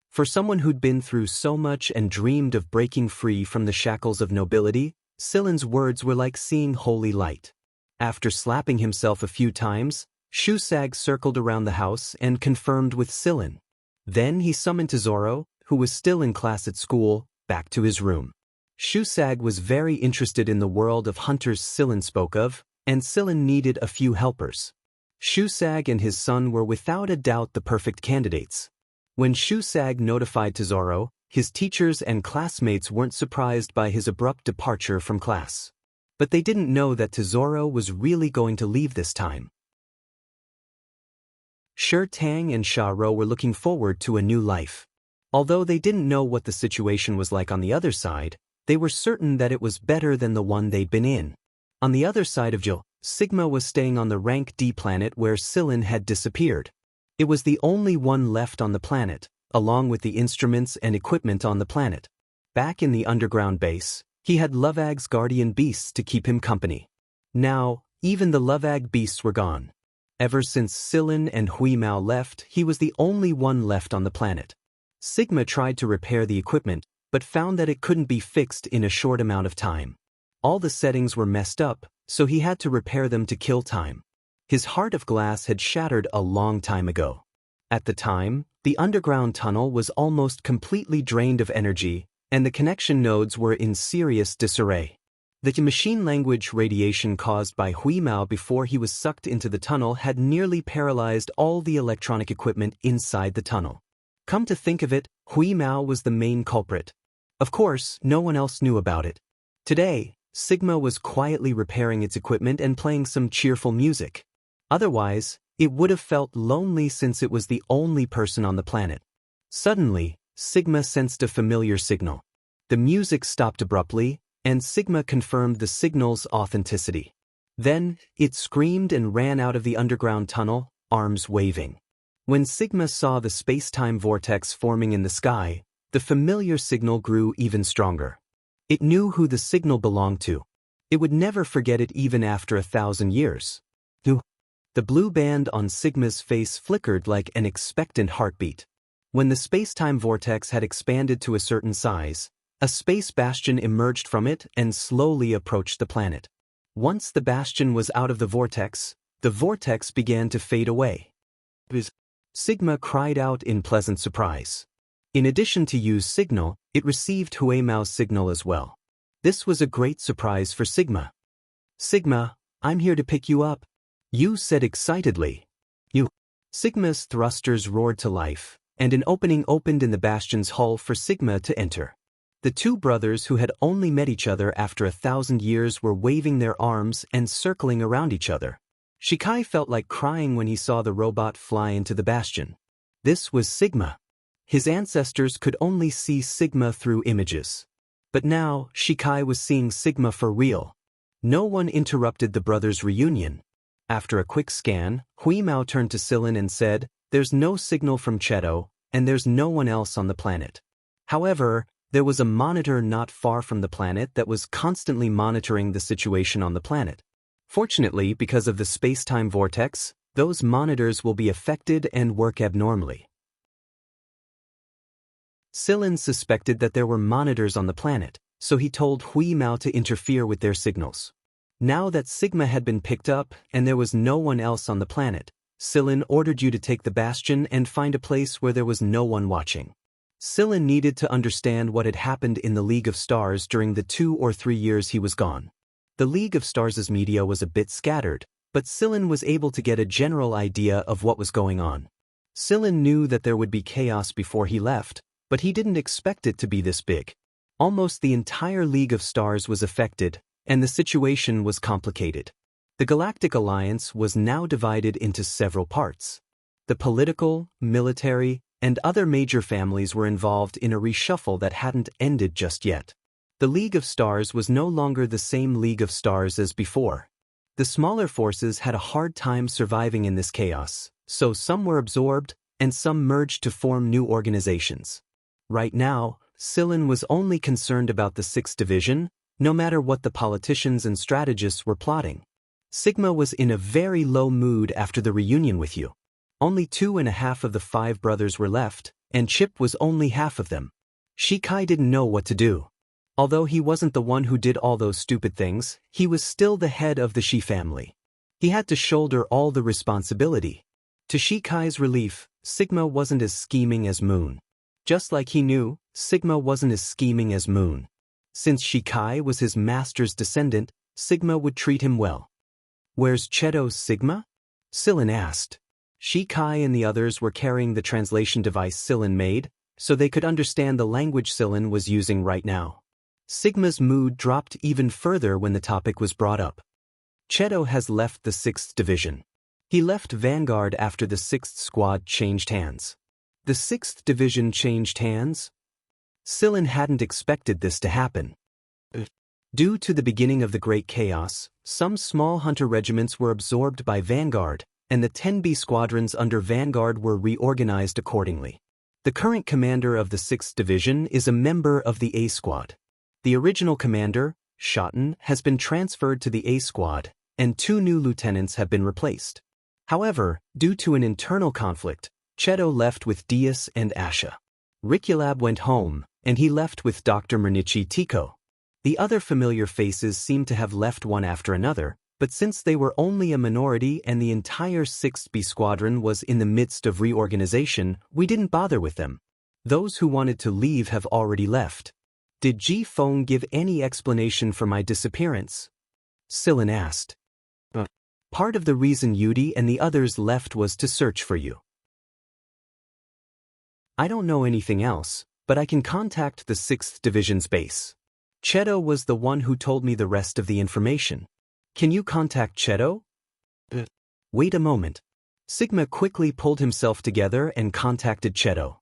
For someone who'd been through so much and dreamed of breaking free from the shackles of nobility, Silin's words were like seeing holy light. After slapping himself a few times, Shusag circled around the house and confirmed with Silin. Then he summoned Tesoro, who was still in class at school, back to his room. Shusag was very interested in the world of hunters Silin spoke of, and Silin needed a few helpers. Shusag and his son were without a doubt the perfect candidates. When Shusag notified Tesoro, his teachers and classmates weren't surprised by his abrupt departure from class. But they didn't know that Tesoro was really going to leave this time. Shi Tang and Sha Rou were looking forward to a new life. Although they didn't know what the situation was like on the other side, they were certain that it was better than the one they'd been in. On the other side of Jill, Sigma was staying on the rank D planet where Silin had disappeared. It was the only one left on the planet, along with the instruments and equipment on the planet. Back in the underground base, he had Lovag's guardian beasts to keep him company. Now, even the Lovag beasts were gone. Ever since Silin and Hui Mao left, he was the only one left on the planet. Sigma tried to repair the equipment, but found that it couldn't be fixed in a short amount of time. All the settings were messed up, so he had to repair them to kill time. His heart of glass had shattered a long time ago. At the time, the underground tunnel was almost completely drained of energy, and the connection nodes were in serious disarray. The machine language radiation caused by Huimao before he was sucked into the tunnel had nearly paralyzed all the electronic equipment inside the tunnel. Come to think of it, Huimao was the main culprit. Of course, no one else knew about it. Today, Sigma was quietly repairing its equipment and playing some cheerful music. Otherwise, it would have felt lonely since it was the only person on the planet. Suddenly, Sigma sensed a familiar signal. The music stopped abruptly, and Sigma confirmed the signal's authenticity. Then, it screamed and ran out of the underground tunnel, arms waving. When Sigma saw the space-time vortex forming in the sky, the familiar signal grew even stronger. It knew who the signal belonged to. It would never forget it even after 1,000 years. The blue band on Sigma's face flickered like an expectant heartbeat. When the space-time vortex had expanded to a certain size, a space bastion emerged from it and slowly approached the planet. Once the bastion was out of the vortex began to fade away. Sigma cried out in pleasant surprise. In addition to Yu's signal, it received Huimao's signal as well. This was a great surprise for Sigma. "Sigma, I'm here to pick you up," Yu said excitedly. Sigma's thrusters roared to life, and an opening opened in the bastion's hull for Sigma to enter. The two brothers who had only met each other after 1,000 years were waving their arms and circling around each other. Shikai felt like crying when he saw the robot fly into the bastion. This was Sigma. His ancestors could only see Sigma through images. But now, Shikai was seeing Sigma for real. No one interrupted the brothers' reunion. After a quick scan, Huimao turned to Silin and said, "There's no signal from Cheto, and there's no one else on the planet." However, there was a monitor not far from the planet that was constantly monitoring the situation on the planet. Fortunately, because of the space-time vortex, those monitors will be affected and work abnormally. Silin suspected that there were monitors on the planet, so he told Huimao to interfere with their signals. Now that Sigma had been picked up and there was no one else on the planet, Silin ordered you to take the bastion and find a place where there was no one watching. Silin needed to understand what had happened in the League of Stars during the 2 or 3 years he was gone. The League of Stars' media was a bit scattered, but Silin was able to get a general idea of what was going on. Silin knew that there would be chaos before he left, but he didn't expect it to be this big. Almost the entire League of Stars was affected, and the situation was complicated. The Galactic Alliance was now divided into several parts. The political, military, and other major families were involved in a reshuffle that hadn't ended just yet. The League of Stars was no longer the same League of Stars as before. The smaller forces had a hard time surviving in this chaos, so some were absorbed, and some merged to form new organizations. Right now, Silin was only concerned about the 6th Division, no matter what the politicians and strategists were plotting. Sigma was in a very low mood after the reunion with you. Only 2.5 of the 5 brothers were left, and Chip was only half of them. Shikai didn't know what to do. Although he wasn't the one who did all those stupid things, he was still the head of the Shi family. He had to shoulder all the responsibility. To Shikai's relief, Sigma wasn't as scheming as Moon. Just like he knew, Sigma wasn't as scheming as Moon. Since Shikai was his master's descendant, Sigma would treat him well. "Where's Cheto's Sigma?" Silin asked. Shikai and the others were carrying the translation device Silin made, so they could understand the language Silin was using right now. Sigma's mood dropped even further when the topic was brought up. Cheto has left the 6th Division. He left Vanguard after the 6th Squad changed hands. The 6th Division changed hands? Silin hadn't expected this to happen. Due to the beginning of the Great Chaos, some small hunter regiments were absorbed by Vanguard, and the 10B squadrons under Vanguard were reorganized accordingly. The current commander of the 6th Division is a member of the A Squad. The original commander, Shotten, has been transferred to the A Squad, and 2 new lieutenants have been replaced. However, due to an internal conflict, Cheto left with Dias and Asha. Rikulab went home, and he left with Dr. Murnichi Tico. The other familiar faces seemed to have left one after another, but since they were only a minority and the entire 6th B Squadron was in the midst of reorganization, we didn't bother with them. Those who wanted to leave have already left. Did Ji Feng give any explanation for my disappearance? Sillin asked. Part of the reason Yudi and the others left was to search for you. I don't know anything else, but I can contact the 6th Division's base. Cheto was the one who told me the rest of the information. Can you contact Cheto? Wait a moment. Sigma quickly pulled himself together and contacted Cheto.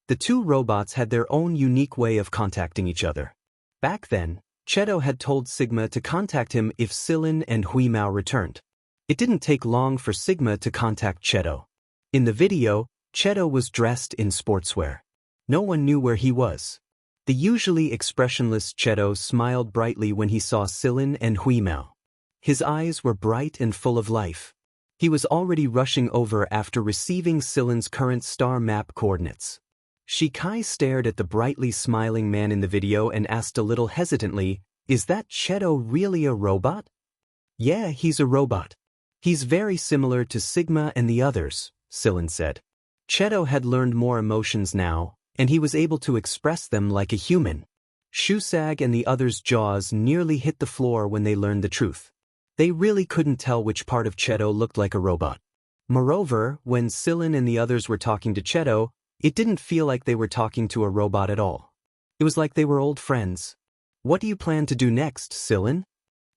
The two robots had their own unique way of contacting each other. Back then, Cheto had told Sigma to contact him if Sillin and Huimao returned. It didn't take long for Sigma to contact Cheto. In the video, Cheto was dressed in sportswear. No one knew where he was. The usually expressionless Cheto smiled brightly when he saw Sillin and Huimao. His eyes were bright and full of life. He was already rushing over after receiving Sillin's current star map coordinates. Shikai stared at the brightly smiling man in the video and asked a little hesitantly, "Is that Cheto really a robot?" "Yeah, he's a robot. He's very similar to Sigma and the others," Sillin said. Cheto had learned more emotions now, and he was able to express them like a human. Shusag and the others' jaws nearly hit the floor when they learned the truth. They really couldn't tell which part of Cheto looked like a robot. Moreover, when Sillin and the others were talking to Cheto, it didn't feel like they were talking to a robot at all. It was like they were old friends. "What do you plan to do next, Sillin?"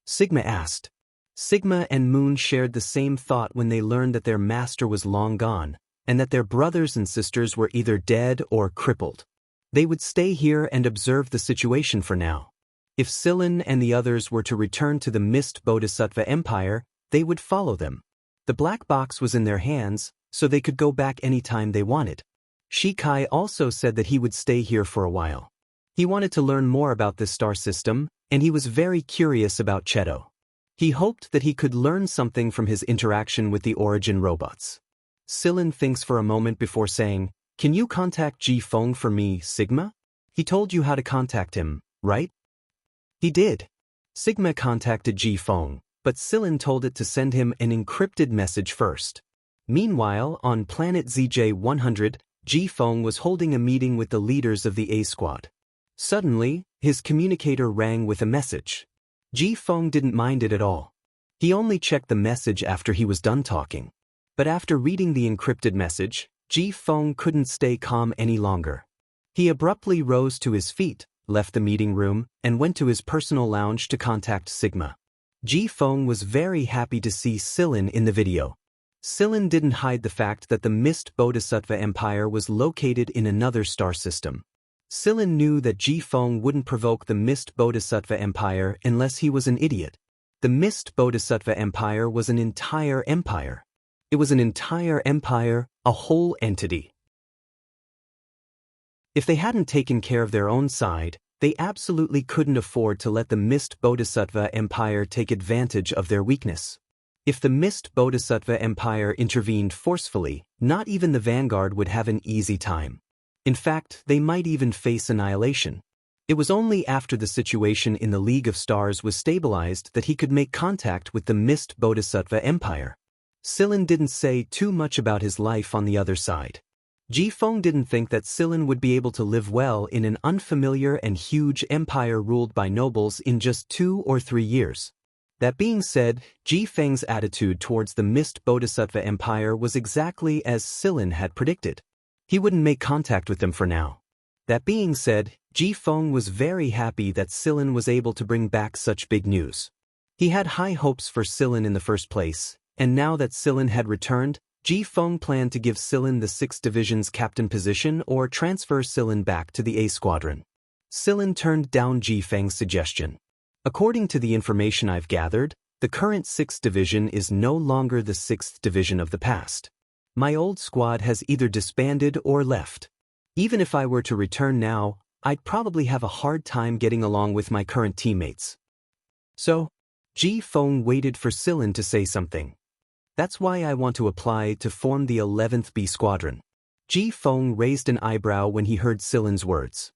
Sigma asked. Sigma and Moon shared the same thought when they learned that their master was long gone, and that their brothers and sisters were either dead or crippled. They would stay here and observe the situation for now. If Sillin and the others were to return to the Mist Bodhisattva Empire, they would follow them. The black box was in their hands, so they could go back anytime they wanted. Shikai also said that he would stay here for a while. He wanted to learn more about this star system, and he was very curious about Cheto. He hoped that he could learn something from his interaction with the Origin robots. Sillin thinks for a moment before saying, "Can you contact Ji Feng for me, Sigma? He told you how to contact him, right?" He did. Sigma contacted Ji Feng, but Sillin told it to send him an encrypted message first. Meanwhile, on planet ZJ-100, Ji Feng was holding a meeting with the leaders of the A Squad. Suddenly, his communicator rang with a message. Ji Feng didn't mind it at all. He only checked the message after he was done talking. But after reading the encrypted message, Ji Feng couldn't stay calm any longer. He abruptly rose to his feet, left the meeting room, and went to his personal lounge to contact Sigma. Ji Feng was very happy to see Sillin in the video. Sillin didn't hide the fact that the Mist Bodhisattva Empire was located in another star system. Sillin knew that Ji Feng wouldn't provoke the Mist Bodhisattva Empire unless he was an idiot. The Mist Bodhisattva Empire was an entire empire. It was an entire empire, a whole entity. If they hadn't taken care of their own side, they absolutely couldn't afford to let the Mist Bodhisattva Empire take advantage of their weakness. If the Mist Bodhisattva Empire intervened forcefully, not even the Vanguard would have an easy time. In fact, they might even face annihilation. It was only after the situation in the League of Stars was stabilized that he could make contact with the Mist Bodhisattva Empire. Sillin didn't say too much about his life on the other side. Ji Feng didn't think that Sillin would be able to live well in an unfamiliar and huge empire ruled by nobles in just 2 or 3 years. That being said, Ji Feng's attitude towards the Mist Bodhisattva Empire was exactly as Sillin had predicted. He wouldn't make contact with them for now. That being said, Ji Feng was very happy that Sillin was able to bring back such big news. He had high hopes for Sillin in the first place, and now that Sillin had returned, Ji Feng planned to give Sillin the 6th Division's captain position or transfer Sillin back to the A Squadron. Sillin turned down Ji Feng's suggestion. According to the information I've gathered, the current 6th Division is no longer the 6th Division of the past. My old squad has either disbanded or left. Even if I were to return now, I'd probably have a hard time getting along with my current teammates. So, Ji Feng waited for Sillin to say something. That's why I want to apply to form the 11th B Squadron. Ji Feng raised an eyebrow when he heard Sillin's words.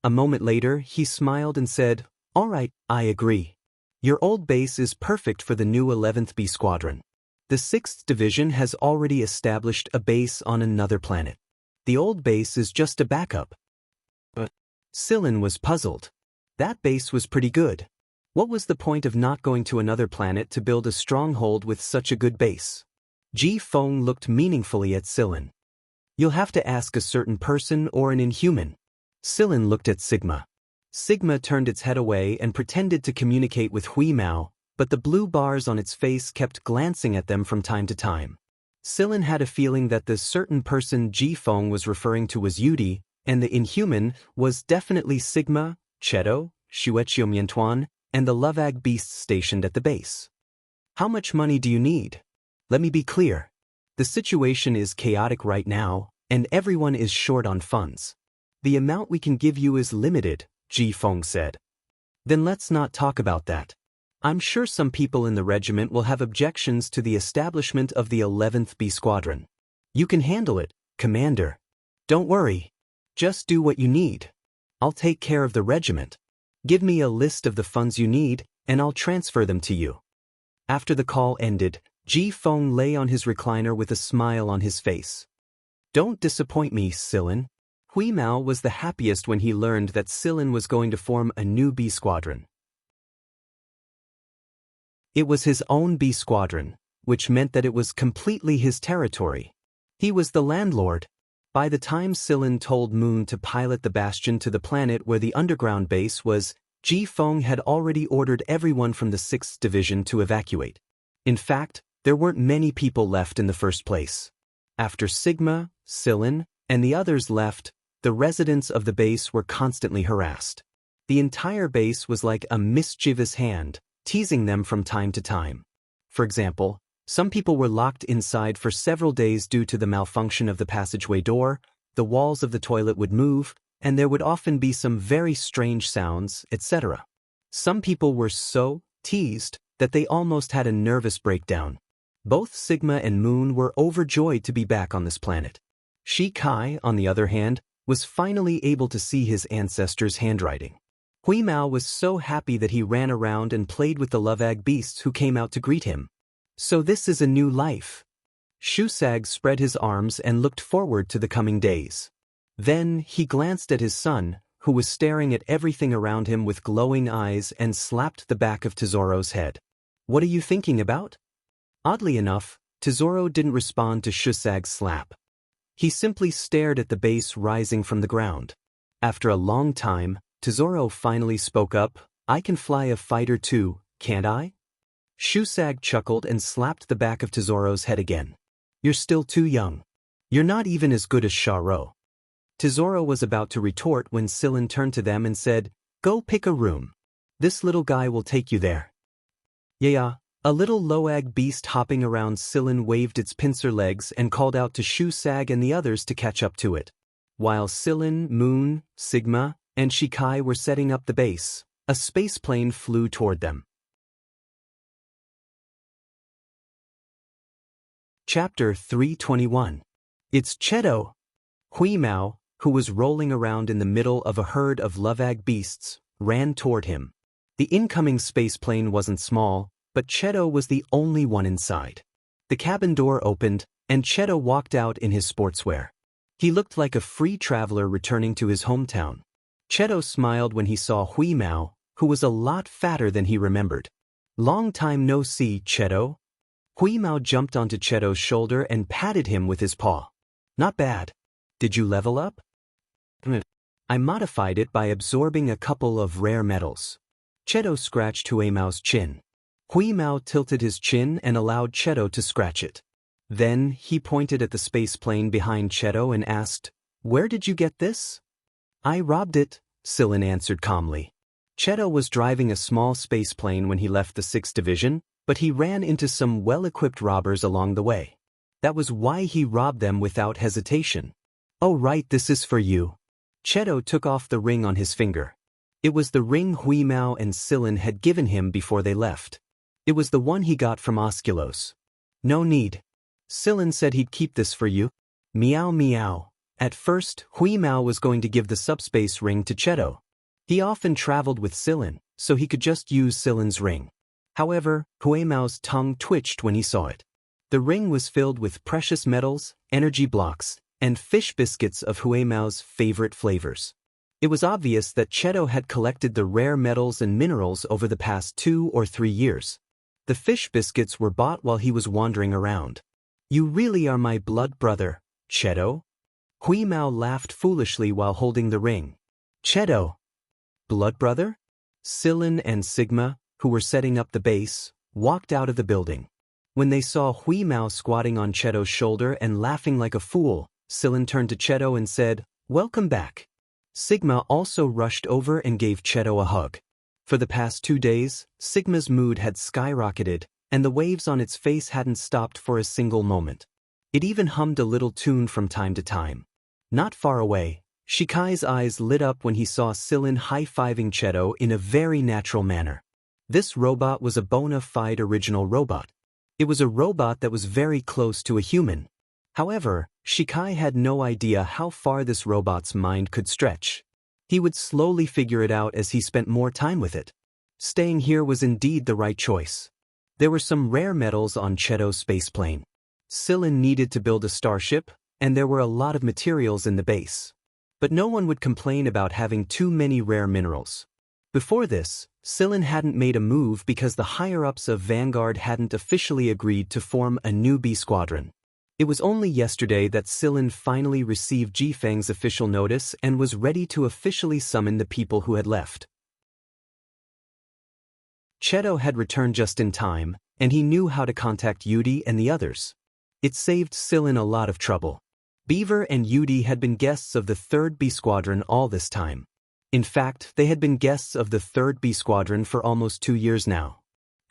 A moment later, he smiled and said, "All right, I agree. Your old base is perfect for the new 11th B Squadron. The 6th Division has already established a base on another planet. The old base is just a backup." But Sillin was puzzled. That base was pretty good. What was the point of not going to another planet to build a stronghold with such a good base? Ji Feng looked meaningfully at Sillin. You'll have to ask a certain person or an inhuman. Sillin looked at Sigma. Sigma turned its head away and pretended to communicate with Hui Mao, but the blue bars on its face kept glancing at them from time to time. Sillin had a feeling that the certain person Ji Feng was referring to was Yudi, and the inhuman was definitely Sigma, Cheto, Xueqiumiantuan, and the Lovag beasts stationed at the base. How much money do you need? Let me be clear. The situation is chaotic right now, and everyone is short on funds. The amount we can give you is limited, Ji Feng said. Then let's not talk about that. I'm sure some people in the regiment will have objections to the establishment of the 11th B Squadron. You can handle it, Commander. Don't worry. Just do what you need. I'll take care of the regiment. Give me a list of the funds you need, and I'll transfer them to you. After the call ended, Ji Feng lay on his recliner with a smile on his face. Don't disappoint me, Sillin. Hui Mao was the happiest when he learned that Sillin was going to form a new B Squadron. It was his own B Squadron, which meant that it was completely his territory. He was the landlord. By the time Sillin told Moon to pilot the Bastion to the planet where the underground base was, Ji Feng had already ordered everyone from the 6th Division to evacuate. In fact, there weren't many people left in the first place. After Sigma, Sillin, and the others left, the residents of the base were constantly harassed. The entire base was like a mischievous hand, teasing them from time to time. For example, some people were locked inside for several days due to the malfunction of the passageway door, the walls of the toilet would move, and there would often be some very strange sounds, etc. Some people were so teased that they almost had a nervous breakdown. Both Sigma and Moon were overjoyed to be back on this planet. Shi Kai, on the other hand, was finally able to see his ancestors' handwriting. Hui Mao was so happy that he ran around and played with the Lovag beasts who came out to greet him. So this is a new life. Shusag spread his arms and looked forward to the coming days. Then he glanced at his son, who was staring at everything around him with glowing eyes, and slapped the back of Tesoro's head. What are you thinking about? Oddly enough, Tesoro didn't respond to Shusag's slap. He simply stared at the base rising from the ground. After a long time, Tesoro finally spoke up. I can fly a fighter too, can't I? Shusag chuckled and slapped the back of Tesoro's head again. You're still too young. You're not even as good as Sharo. Tesoro was about to retort when Sillin turned to them and said, Go pick a room. This little guy will take you there. Yeah. A little Loag beast hopping around Sillin waved its pincer legs and called out to Shusag and the others to catch up to it. While Sillin, Moon, Sigma, and Shikai were setting up the base, a space plane flew toward them. Chapter 321. It's Cheto. Hui Mao, who was rolling around in the middle of a herd of Lovag beasts, ran toward him. The incoming space plane wasn't small, but Cheto was the only one inside. The cabin door opened, and Cheto walked out in his sportswear. He looked like a free traveler returning to his hometown. Cheto smiled when he saw Hui Mao, who was a lot fatter than he remembered. Long time no see, Cheto. Hui Mao jumped onto Cheto's shoulder and patted him with his paw. Not bad. Did you level up? I modified it by absorbing a couple of rare metals. Cheto scratched Hui Mao's chin. Hui Mao tilted his chin and allowed Cheto to scratch it. Then he pointed at the space plane behind Cheto and asked, Where did you get this? I robbed it, Sillin answered calmly. Cheto was driving a small space plane when he left the 6th Division, but he ran into some well-equipped robbers along the way. That was why he robbed them without hesitation. Oh right, this is for you. Cheto took off the ring on his finger. It was the ring Hui Mao and Sillin had given him before they left. It was the one he got from Osculos. No need. Sillin said he'd keep this for you. Meow meow. At first, Hui Mao was going to give the subspace ring to Cheto. He often traveled with Sillin, so he could just use Sillin's ring. However, Hui Mao's tongue twitched when he saw it. The ring was filled with precious metals, energy blocks, and fish biscuits of Hui Mao's favorite flavors. It was obvious that Cheto had collected the rare metals and minerals over the past 2 or 3 years. The fish biscuits were bought while he was wandering around. "You really are my blood brother, Cheto?" Hui Mao laughed foolishly while holding the ring. "Cheto? Blood brother?" Silin and Sigma, who were setting up the base, walked out of the building. When they saw Hui Mao squatting on Cheto's shoulder and laughing like a fool, Silin turned to Cheto and said, "Welcome back." Sigma also rushed over and gave Cheto a hug. For the past 2 days, Sigma's mood had skyrocketed, and the waves on its face hadn't stopped for a single moment. It even hummed a little tune from time to time. Not far away, Shikai's eyes lit up when he saw Silin high-fiving Cheto in a very natural manner. This robot was a bona fide original robot. It was a robot that was very close to a human. However, Shikai had no idea how far this robot's mind could stretch. He would slowly figure it out as he spent more time with it. Staying here was indeed the right choice. There were some rare metals on Cheto's spaceplane. Silin needed to build a starship, and there were a lot of materials in the base. But no one would complain about having too many rare minerals. Before this, Silin hadn't made a move because the higher-ups of Vanguard hadn't officially agreed to form a new B squadron. It was only yesterday that Silin finally received Jifeng's official notice and was ready to officially summon the people who had left. Cheto had returned just in time, and he knew how to contact Yudi and the others. It saved Silin a lot of trouble. Beaver and Yudi had been guests of the 3rd B Squadron all this time. In fact, they had been guests of the 3rd B Squadron for almost 2 years now.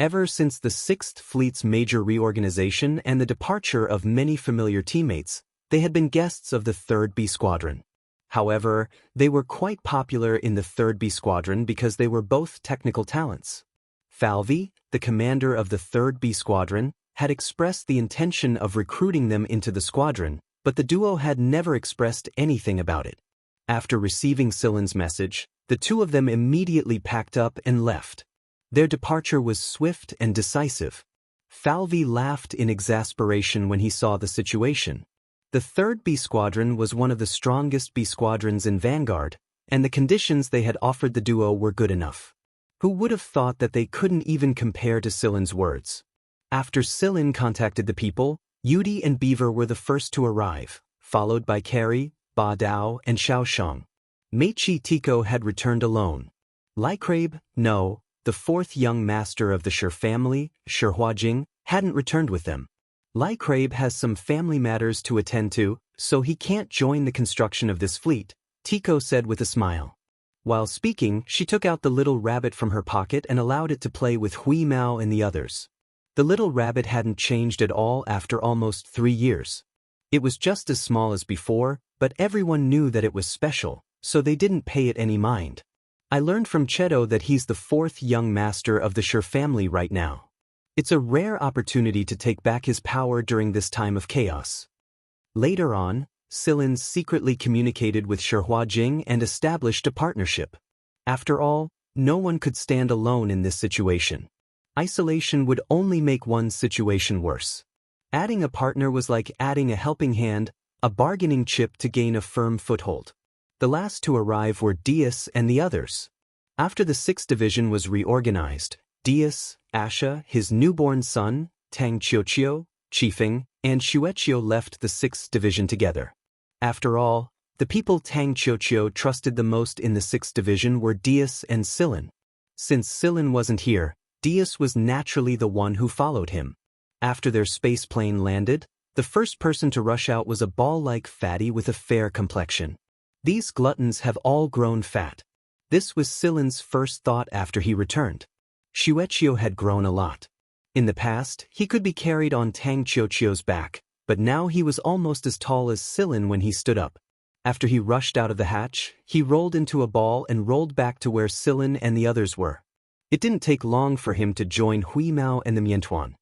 Ever since the 6th Fleet's major reorganization and the departure of many familiar teammates, they had been guests of the 3rd B Squadron. However, they were quite popular in the 3rd B Squadron because they were both technical talents. Falvey, the commander of the 3rd B Squadron, had expressed the intention of recruiting them into the squadron, but the duo had never expressed anything about it. After receiving Silin's message, the two of them immediately packed up and left. Their departure was swift and decisive. Falvey laughed in exasperation when he saw the situation. The 3rd B Squadron was one of the strongest B Squadrons in Vanguard, and the conditions they had offered the duo were good enough. Who would have thought that they couldn't even compare to Silin's words? After Silin contacted the people, Yudi and Beaver were the first to arrive, followed by Carrie, Ba Dao, and Xiaoshang. Meichi Tico had returned alone. Lycrabe, no, the 4th young master of the Shi family, Shi Huajing, hadn't returned with them. Lycrabe has some family matters to attend to, so he can't join the construction of this fleet, Tico said with a smile. While speaking, she took out the little rabbit from her pocket and allowed it to play with Hui Mao and the others. The little rabbit hadn't changed at all after almost 3 years. It was just as small as before, but everyone knew that it was special, so they didn't pay it any mind. I learned from Cheto that he's the 4th young master of the Shi family right now. It's a rare opportunity to take back his power during this time of chaos. Later on, Silin secretly communicated with Shi Huajing and established a partnership. After all, no one could stand alone in this situation. Isolation would only make one's situation worse. Adding a partner was like adding a helping hand, a bargaining chip to gain a firm foothold. The last to arrive were Diaz and the others. After the 6th Division was reorganized, Diaz, Asha, his newborn son, Tang Qiuqiu, Chifeng, and Xueqiu left the 6th Division together. After all, the people Tang Qiuqiu trusted the most in the 6th Division were Diaz and Silin. Since Silin wasn't here, Diaz was naturally the one who followed him. After their space plane landed, the first person to rush out was a ball-like fatty with a fair complexion. These gluttons have all grown fat. This was Silin's first thought after he returned. Xueqiu had grown a lot. In the past, he could be carried on Tang Qiuqiu's back, but now he was almost as tall as Silin when he stood up. After he rushed out of the hatch, he rolled into a ball and rolled back to where Silin and the others were. It didn't take long for him to join Hui Mao and the Miantuan.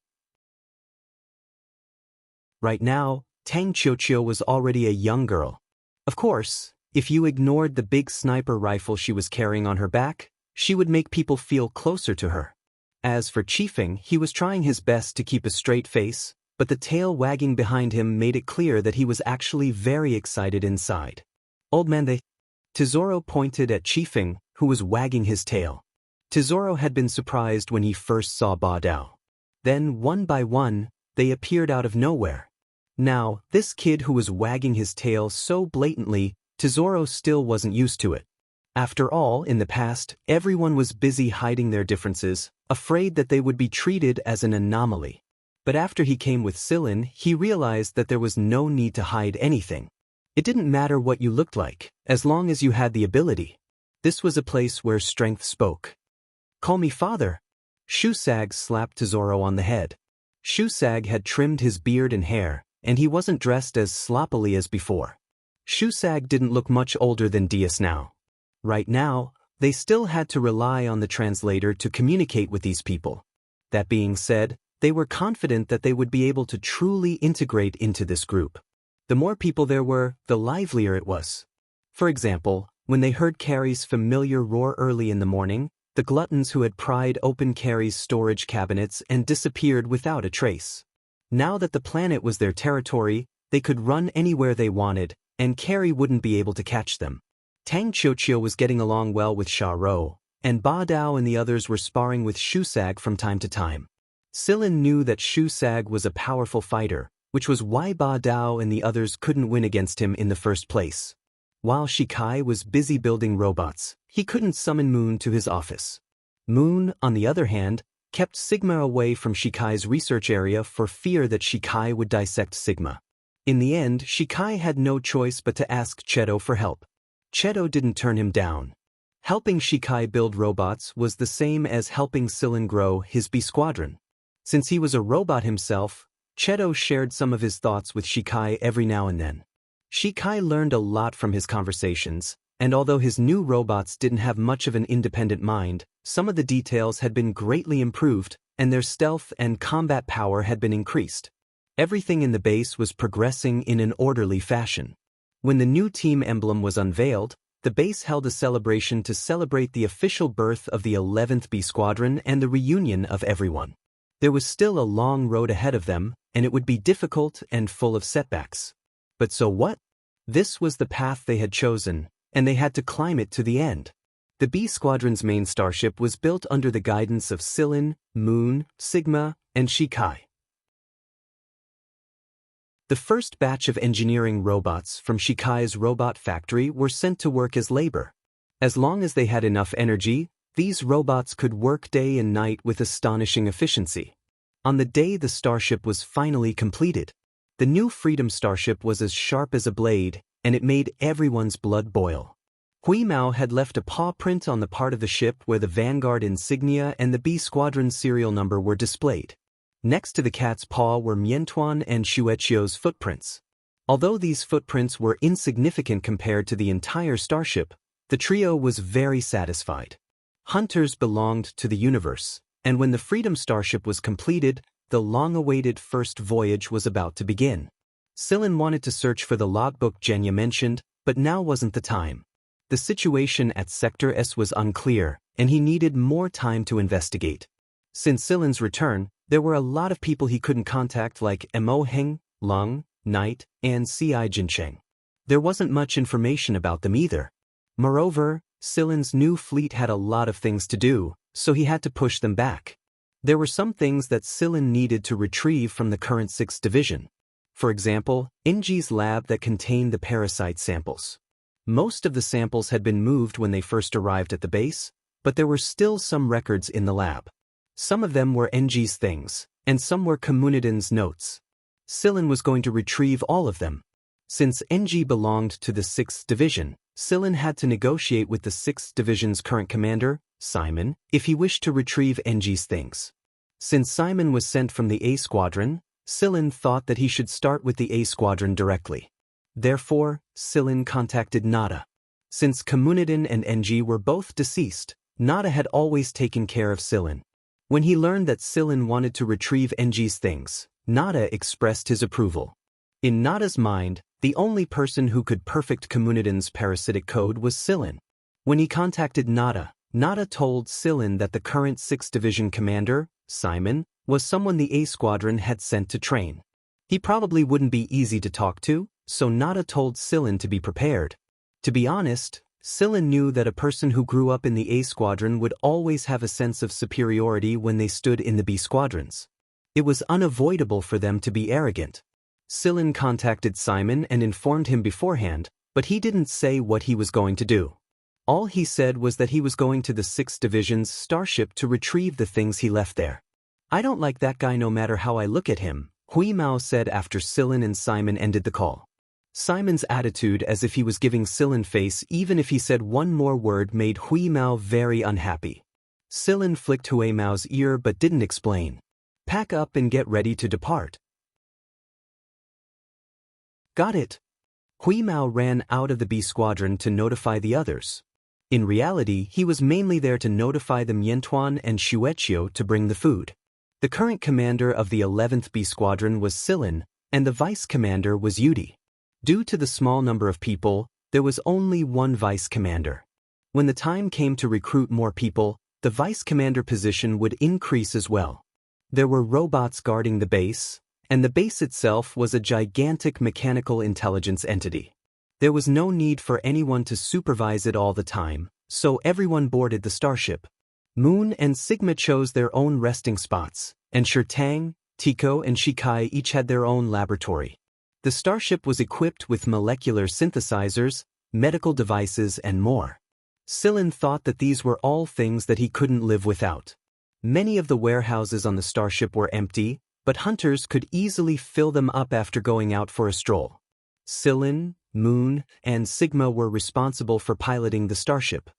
Right now, Tang Qiuqiu was already a young girl. Of course, if you ignored the big sniper rifle she was carrying on her back, she would make people feel closer to her. As for Chifeng, he was trying his best to keep a straight face, but the tail wagging behind him made it clear that he was actually very excited inside. Old man, Tesoro pointed at Chifeng, who was wagging his tail. Tesoro had been surprised when he first saw Ba Dao. Then, one by one, they appeared out of nowhere. Now, this kid who was wagging his tail so blatantly, Tesoro still wasn't used to it. After all, in the past, everyone was busy hiding their differences, afraid that they would be treated as an anomaly. But after he came with Silin, he realized that there was no need to hide anything. It didn't matter what you looked like, as long as you had the ability. This was a place where strength spoke. "Call me father." Shusag slapped Tesoro on the head. Shusag had trimmed his beard and hair, and he wasn't dressed as sloppily as before. Shusag didn't look much older than Dias now. Right now, they still had to rely on the translator to communicate with these people. That being said, they were confident that they would be able to truly integrate into this group. The more people there were, the livelier it was. For example, when they heard Carrie's familiar roar early in the morning, the gluttons who had pried open Carrie's storage cabinets and disappeared without a trace. Now that the planet was their territory, they could run anywhere they wanted, and Carrie wouldn't be able to catch them. Tang Qiuqiu was getting along well with Sha Rou, and Ba Dao and the others were sparring with Shusag from time to time. Silin knew that Shusag was a powerful fighter, which was why Ba Dao and the others couldn't win against him in the first place. While Shikai was busy building robots, he couldn't summon Moon to his office. Moon, on the other hand, kept Sigma away from Shikai's research area for fear that Shikai would dissect Sigma. In the end, Shikai had no choice but to ask Cheto for help. Cheto didn't turn him down. Helping Shikai build robots was the same as helping Silin grow his B Squadron. Since he was a robot himself, Cheto shared some of his thoughts with Shikai every now and then. Shikai learned a lot from his conversations, and although his new robots didn't have much of an independent mind, some of the details had been greatly improved, and their stealth and combat power had been increased. Everything in the base was progressing in an orderly fashion. When the new team emblem was unveiled, the base held a celebration to celebrate the official birth of the 11th B Squadron and the reunion of everyone. There was still a long road ahead of them, and it would be difficult and full of setbacks. But so what? This was the path they had chosen, and they had to climb it to the end. The B Squadron's main starship was built under the guidance of Silin, Moon, Sigma, and Shikai. The first batch of engineering robots from Shikai's robot factory were sent to work as labor. As long as they had enough energy, these robots could work day and night with astonishing efficiency. On the day the starship was finally completed, the new Freedom Starship was as sharp as a blade, and it made everyone's blood boil. Hui Mao had left a paw print on the part of the ship where the Vanguard insignia and the B Squadron serial number were displayed. Next to the cat's paw were Miantuan and Xueqiu's footprints. Although these footprints were insignificant compared to the entire starship, the trio was very satisfied. Hunters belonged to the universe, and when the Freedom Starship was completed, the long-awaited first voyage was about to begin. Silin wanted to search for the logbook Genya mentioned, but now wasn't the time. The situation at Sector S was unclear, and he needed more time to investigate. Since Silin's return, there were a lot of people he couldn't contact like Mo Heng, Lung, Knight, and C.I. Jincheng. There wasn't much information about them either. Moreover, Silin's new fleet had a lot of things to do, so he had to push them back. There were some things that Silin needed to retrieve from the current 6th Division. For example, Inji's lab that contained the parasite samples. Most of the samples had been moved when they first arrived at the base, but there were still some records in the lab. Some of them were Enji's things, and some were Komuniden's notes. Silin was going to retrieve all of them. Since Enji belonged to the 6th Division, Silin had to negotiate with the 6th Division's current commander, Simon, if he wished to retrieve Enji's things. Since Simon was sent from the A Squadron, Silin thought that he should start with the A Squadron directly. Therefore, Silin contacted Nada. Since Komuniden and Enji were both deceased, Nada had always taken care of Silin. When he learned that Silin wanted to retrieve Enji's things, Nada expressed his approval. In Nada's mind, the only person who could perfect Komuniden's parasitic code was Silin. When he contacted Nada, Nada told Silin that the current 6th Division commander, Simon, was someone the A Squadron had sent to train. He probably wouldn't be easy to talk to, so Nada told Silin to be prepared. To be honest, Scylla knew that a person who grew up in the A squadron would always have a sense of superiority when they stood in the B squadrons. It was unavoidable for them to be arrogant. Scylla contacted Simon and informed him beforehand, but he didn't say what he was going to do. All he said was that he was going to the 6th Division's starship to retrieve the things he left there. "I don't like that guy no matter how I look at him," Hui Mao said after Scylla and Simon ended the call. Simon's attitude as if he was giving Scylla face even if he said one more word made Hui Mao very unhappy. Scylla flicked Hui Mao's ear but didn't explain. "Pack up and get ready to depart." "Got it." Hui Mao ran out of the B squadron to notify the others. In reality, he was mainly there to notify the Miantuan and Shueqiu to bring the food. The current commander of the 11th B squadron was Scylla, and the vice commander was Yudi. Due to the small number of people, there was only one vice commander. When the time came to recruit more people, the vice commander position would increase as well. There were robots guarding the base, and the base itself was a gigantic mechanical intelligence entity. There was no need for anyone to supervise it all the time, so everyone boarded the starship. Moon and Sigma chose their own resting spots, and Shirtang, Tico and Shikai each had their own laboratory. The starship was equipped with molecular synthesizers, medical devices and more. Scylla thought that these were all things that he couldn't live without. Many of the warehouses on the starship were empty, but hunters could easily fill them up after going out for a stroll. Scylla, Moon, and Sigma were responsible for piloting the starship.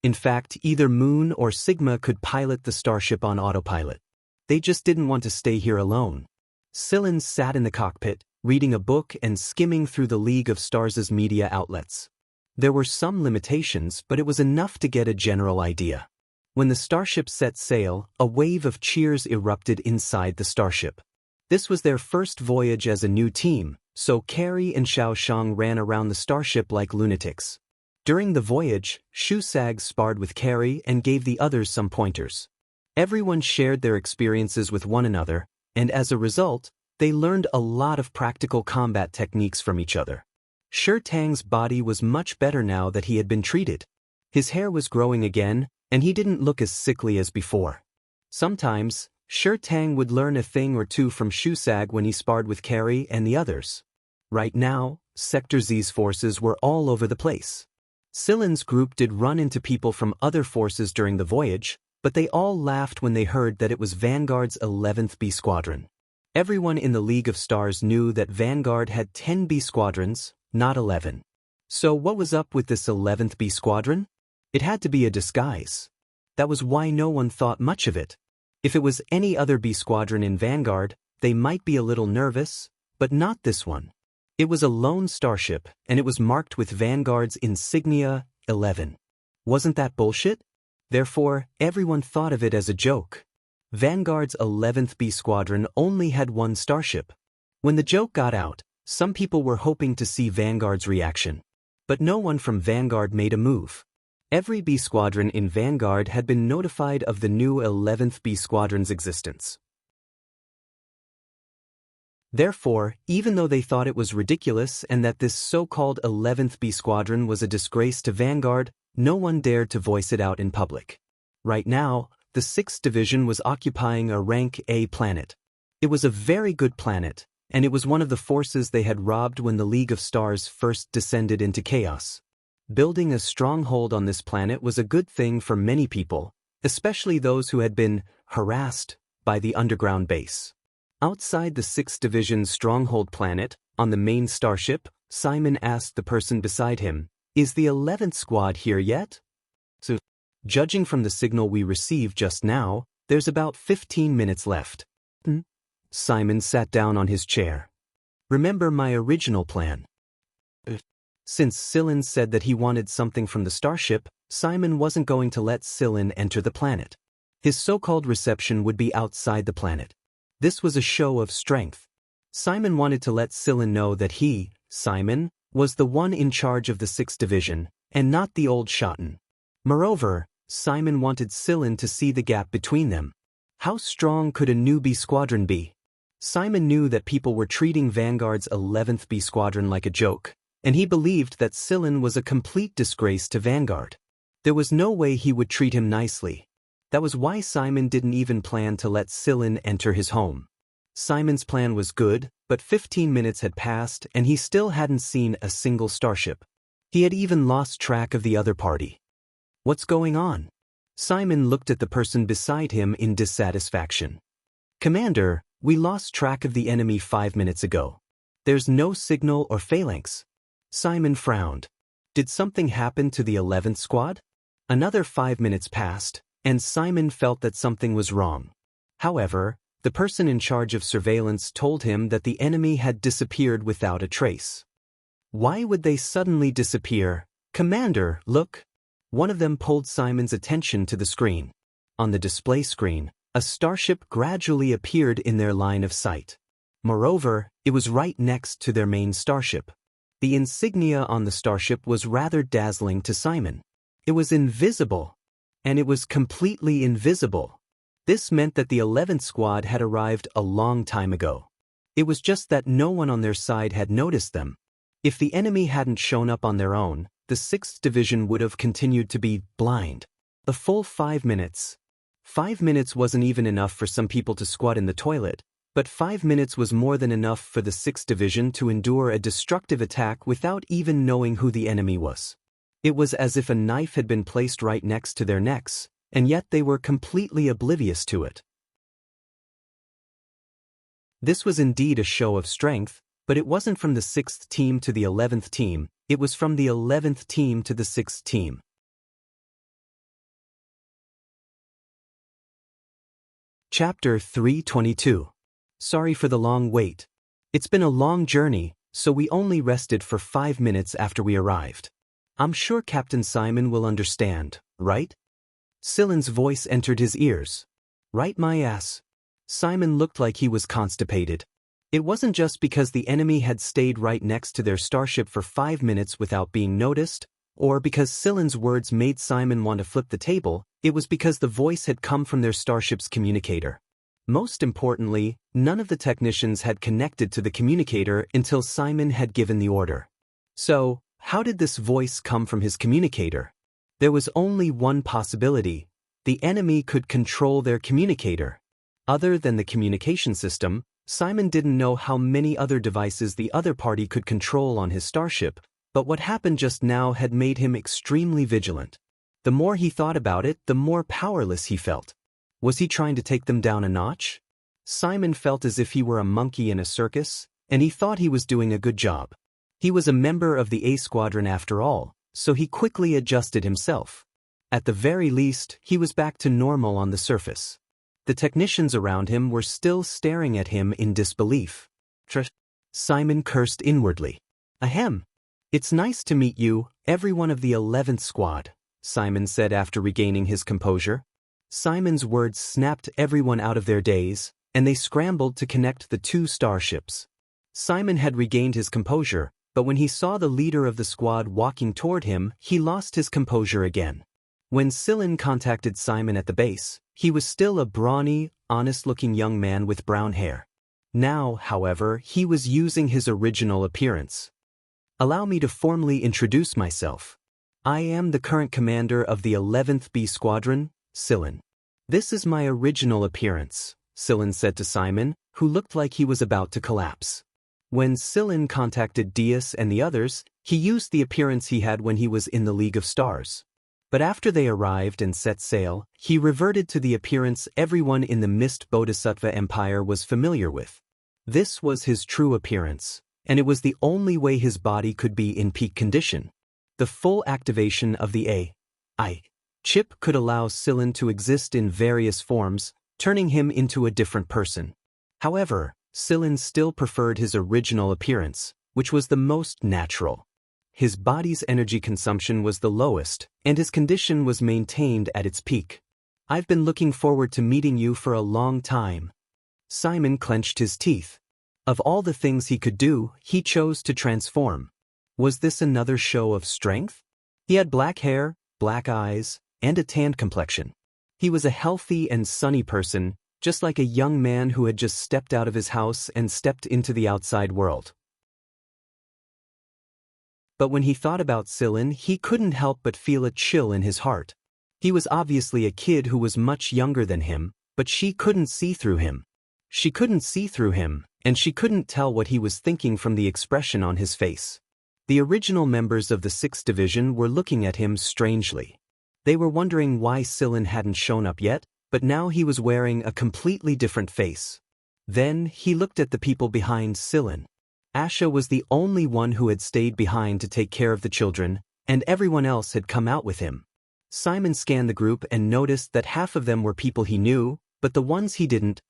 In fact, either Moon or Sigma could pilot the starship on autopilot. They just didn't want to stay here alone. Scylla sat in the cockpit, reading a book and skimming through the League of Stars' media outlets. There were some limitations, but it was enough to get a general idea. When the starship set sail, a wave of cheers erupted inside the starship. This was their first voyage as a new team, so Carrie and Xiaoshang ran around the starship like lunatics. During the voyage, Shusag sparred with Carrie and gave the others some pointers. Everyone shared their experiences with one another, and as a result, they learned a lot of practical combat techniques from each other. Shirtang's body was much better now that he had been treated. His hair was growing again, and he didn't look as sickly as before. Sometimes, Shirtang would learn a thing or two from Shusag when he sparred with Carrie and the others. Right now, Sector Z's forces were all over the place. Scylla's group did run into people from other forces during the voyage, but they all laughed when they heard that it was Vanguard's 11th B Squadron. Everyone in the League of Stars knew that Vanguard had 10 B squadrons, not 11. So what was up with this 11th B squadron? It had to be a disguise. That was why no one thought much of it. If it was any other B squadron in Vanguard, they might be a little nervous, but not this one. It was a lone starship, and it was marked with Vanguard's insignia, 11. Wasn't that bullshit? Therefore, everyone thought of it as a joke. Vanguard's 11th B Squadron only had one starship. When the joke got out, some people were hoping to see Vanguard's reaction. But no one from Vanguard made a move. Every B Squadron in Vanguard had been notified of the new 11th B Squadron's existence. Therefore, even though they thought it was ridiculous and that this so-called 11th B Squadron was a disgrace to Vanguard, no one dared to voice it out in public. Right now, the 6th Division was occupying a rank A planet. It was a very good planet, and it was one of the forces they had robbed when the League of Stars first descended into chaos. Building a stronghold on this planet was a good thing for many people, especially those who had been harassed by the underground base. Outside the 6th Division's stronghold planet, on the main starship, Simon asked the person beside him, "Is the 11th squad here yet?" "So, judging from the signal we received just now, there's about 15 minutes left." Simon sat down on his chair. "Remember my original plan?" Since Scylla said that he wanted something from the starship, Simon wasn't going to let Scylla enter the planet. His so-called reception would be outside the planet. This was a show of strength. Simon wanted to let Scylla know that he, Simon, was the one in charge of the 6th Division, and not the old Shotten. Moreover, Simon wanted Scylla to see the gap between them. How strong could a new B Squadron be? Simon knew that people were treating Vanguard's 11th B Squadron like a joke, and he believed that Sillin was a complete disgrace to Vanguard. There was no way he would treat him nicely. That was why Simon didn't even plan to let Sillin enter his home. Simon's plan was good, but 15 minutes had passed and he still hadn't seen a single starship. He had even lost track of the other party. What's going on? Simon looked at the person beside him in dissatisfaction. Commander, we lost track of the enemy 5 minutes ago. There's no signal or phalanx. Simon frowned. Did something happen to the 11th squad? Another 5 minutes passed, and Simon felt that something was wrong. However, the person in charge of surveillance told him that the enemy had disappeared without a trace. Why would they suddenly disappear? Commander, look. One of them pulled Simon's attention to the screen. On the display screen, a starship gradually appeared in their line of sight. Moreover, it was right next to their main starship. The insignia on the starship was rather dazzling to Simon. It was invisible. And it was completely invisible. This meant that the 11th squad had arrived a long time ago. It was just that no one on their side had noticed them. If the enemy hadn't shown up on their own, the 6th Division would have continued to be blind. A full 5 minutes. 5 minutes wasn't even enough for some people to squat in the toilet, but 5 minutes was more than enough for the 6th Division to endure a destructive attack without even knowing who the enemy was. It was as if a knife had been placed right next to their necks, and yet they were completely oblivious to it. This was indeed a show of strength, but it wasn't from the 6th team to the 11th team, it was from the 11th team to the 6th team. Chapter 322. Sorry for the long wait. It's been a long journey, so we only rested for 5 minutes after we arrived. I'm sure Captain Simon will understand, right? Sillin's voice entered his ears. Right my ass. Simon looked like he was constipated. It wasn't just because the enemy had stayed right next to their starship for 5 minutes without being noticed, or because Sillin's words made Simon want to flip the table, it was because the voice had come from their starship's communicator. Most importantly, none of the technicians had connected to the communicator until Simon had given the order. So, how did this voice come from his communicator? There was only one possibility. The enemy could control their communicator. Other than the communication system, Simon didn't know how many other devices the other party could control on his starship, but what happened just now had made him extremely vigilant. The more he thought about it, the more powerless he felt. Was he trying to take them down a notch? Simon felt as if he were a monkey in a circus, and he thought he was doing a good job. He was a member of the A Squadron after all, so he quickly adjusted himself. At the very least, he was back to normal on the surface. The technicians around him were still staring at him in disbelief. Simon cursed inwardly. Ahem. It's nice to meet you, everyone of the 11th squad, Simon said after regaining his composure. Simon's words snapped everyone out of their daze, and they scrambled to connect the two starships. Simon had regained his composure, but when he saw the leader of the squad walking toward him, he lost his composure again. When Sillin contacted Simon at the base, he was still a brawny, honest-looking young man with brown hair. Now, however, he was using his original appearance. Allow me to formally introduce myself. I am the current commander of the 11th B Squadron, Sillin. This is my original appearance, Sillin said to Simon, who looked like he was about to collapse. When Sillin contacted Diaz and the others, he used the appearance he had when he was in the League of Stars. But after they arrived and set sail, he reverted to the appearance everyone in the Mist Bodhisattva Empire was familiar with. This was his true appearance, and it was the only way his body could be in peak condition. The full activation of the AI chip could allow Sillin to exist in various forms, turning him into a different person. However, Sillin still preferred his original appearance, which was the most natural. His body's energy consumption was the lowest, and his condition was maintained at its peak. I've been looking forward to meeting you for a long time. Simon clenched his teeth. Of all the things he could do, he chose to transform. Was this another show of strength? He had black hair, black eyes, and a tanned complexion. He was a healthy and sunny person, just like a young man who had just stepped out of his house and stepped into the outside world. But when he thought about Sillin, he couldn't help but feel a chill in his heart. He was obviously a kid who was much younger than him, but she couldn't see through him. She couldn't see through him, and she couldn't tell what he was thinking from the expression on his face. The original members of the 6th Division were looking at him strangely. They were wondering why Sillin hadn't shown up yet, but now he was wearing a completely different face. Then he looked at the people behind Sillin. Asha was the only one who had stayed behind to take care of the children, and everyone else had come out with him. Simon scanned the group and noticed that half of them were people he knew, but the ones he didn't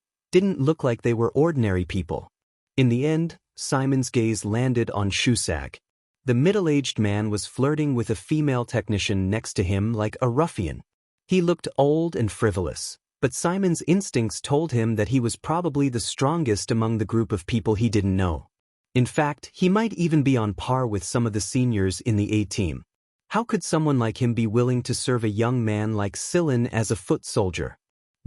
look like they were ordinary people. In the end, Simon's gaze landed on Shusag. The middle-aged man was flirting with a female technician next to him like a ruffian. He looked old and frivolous, but Simon's instincts told him that he was probably the strongest among the group of people he didn't know. In fact, he might even be on par with some of the seniors in the A-team. How could someone like him be willing to serve a young man like Sillin as a foot soldier?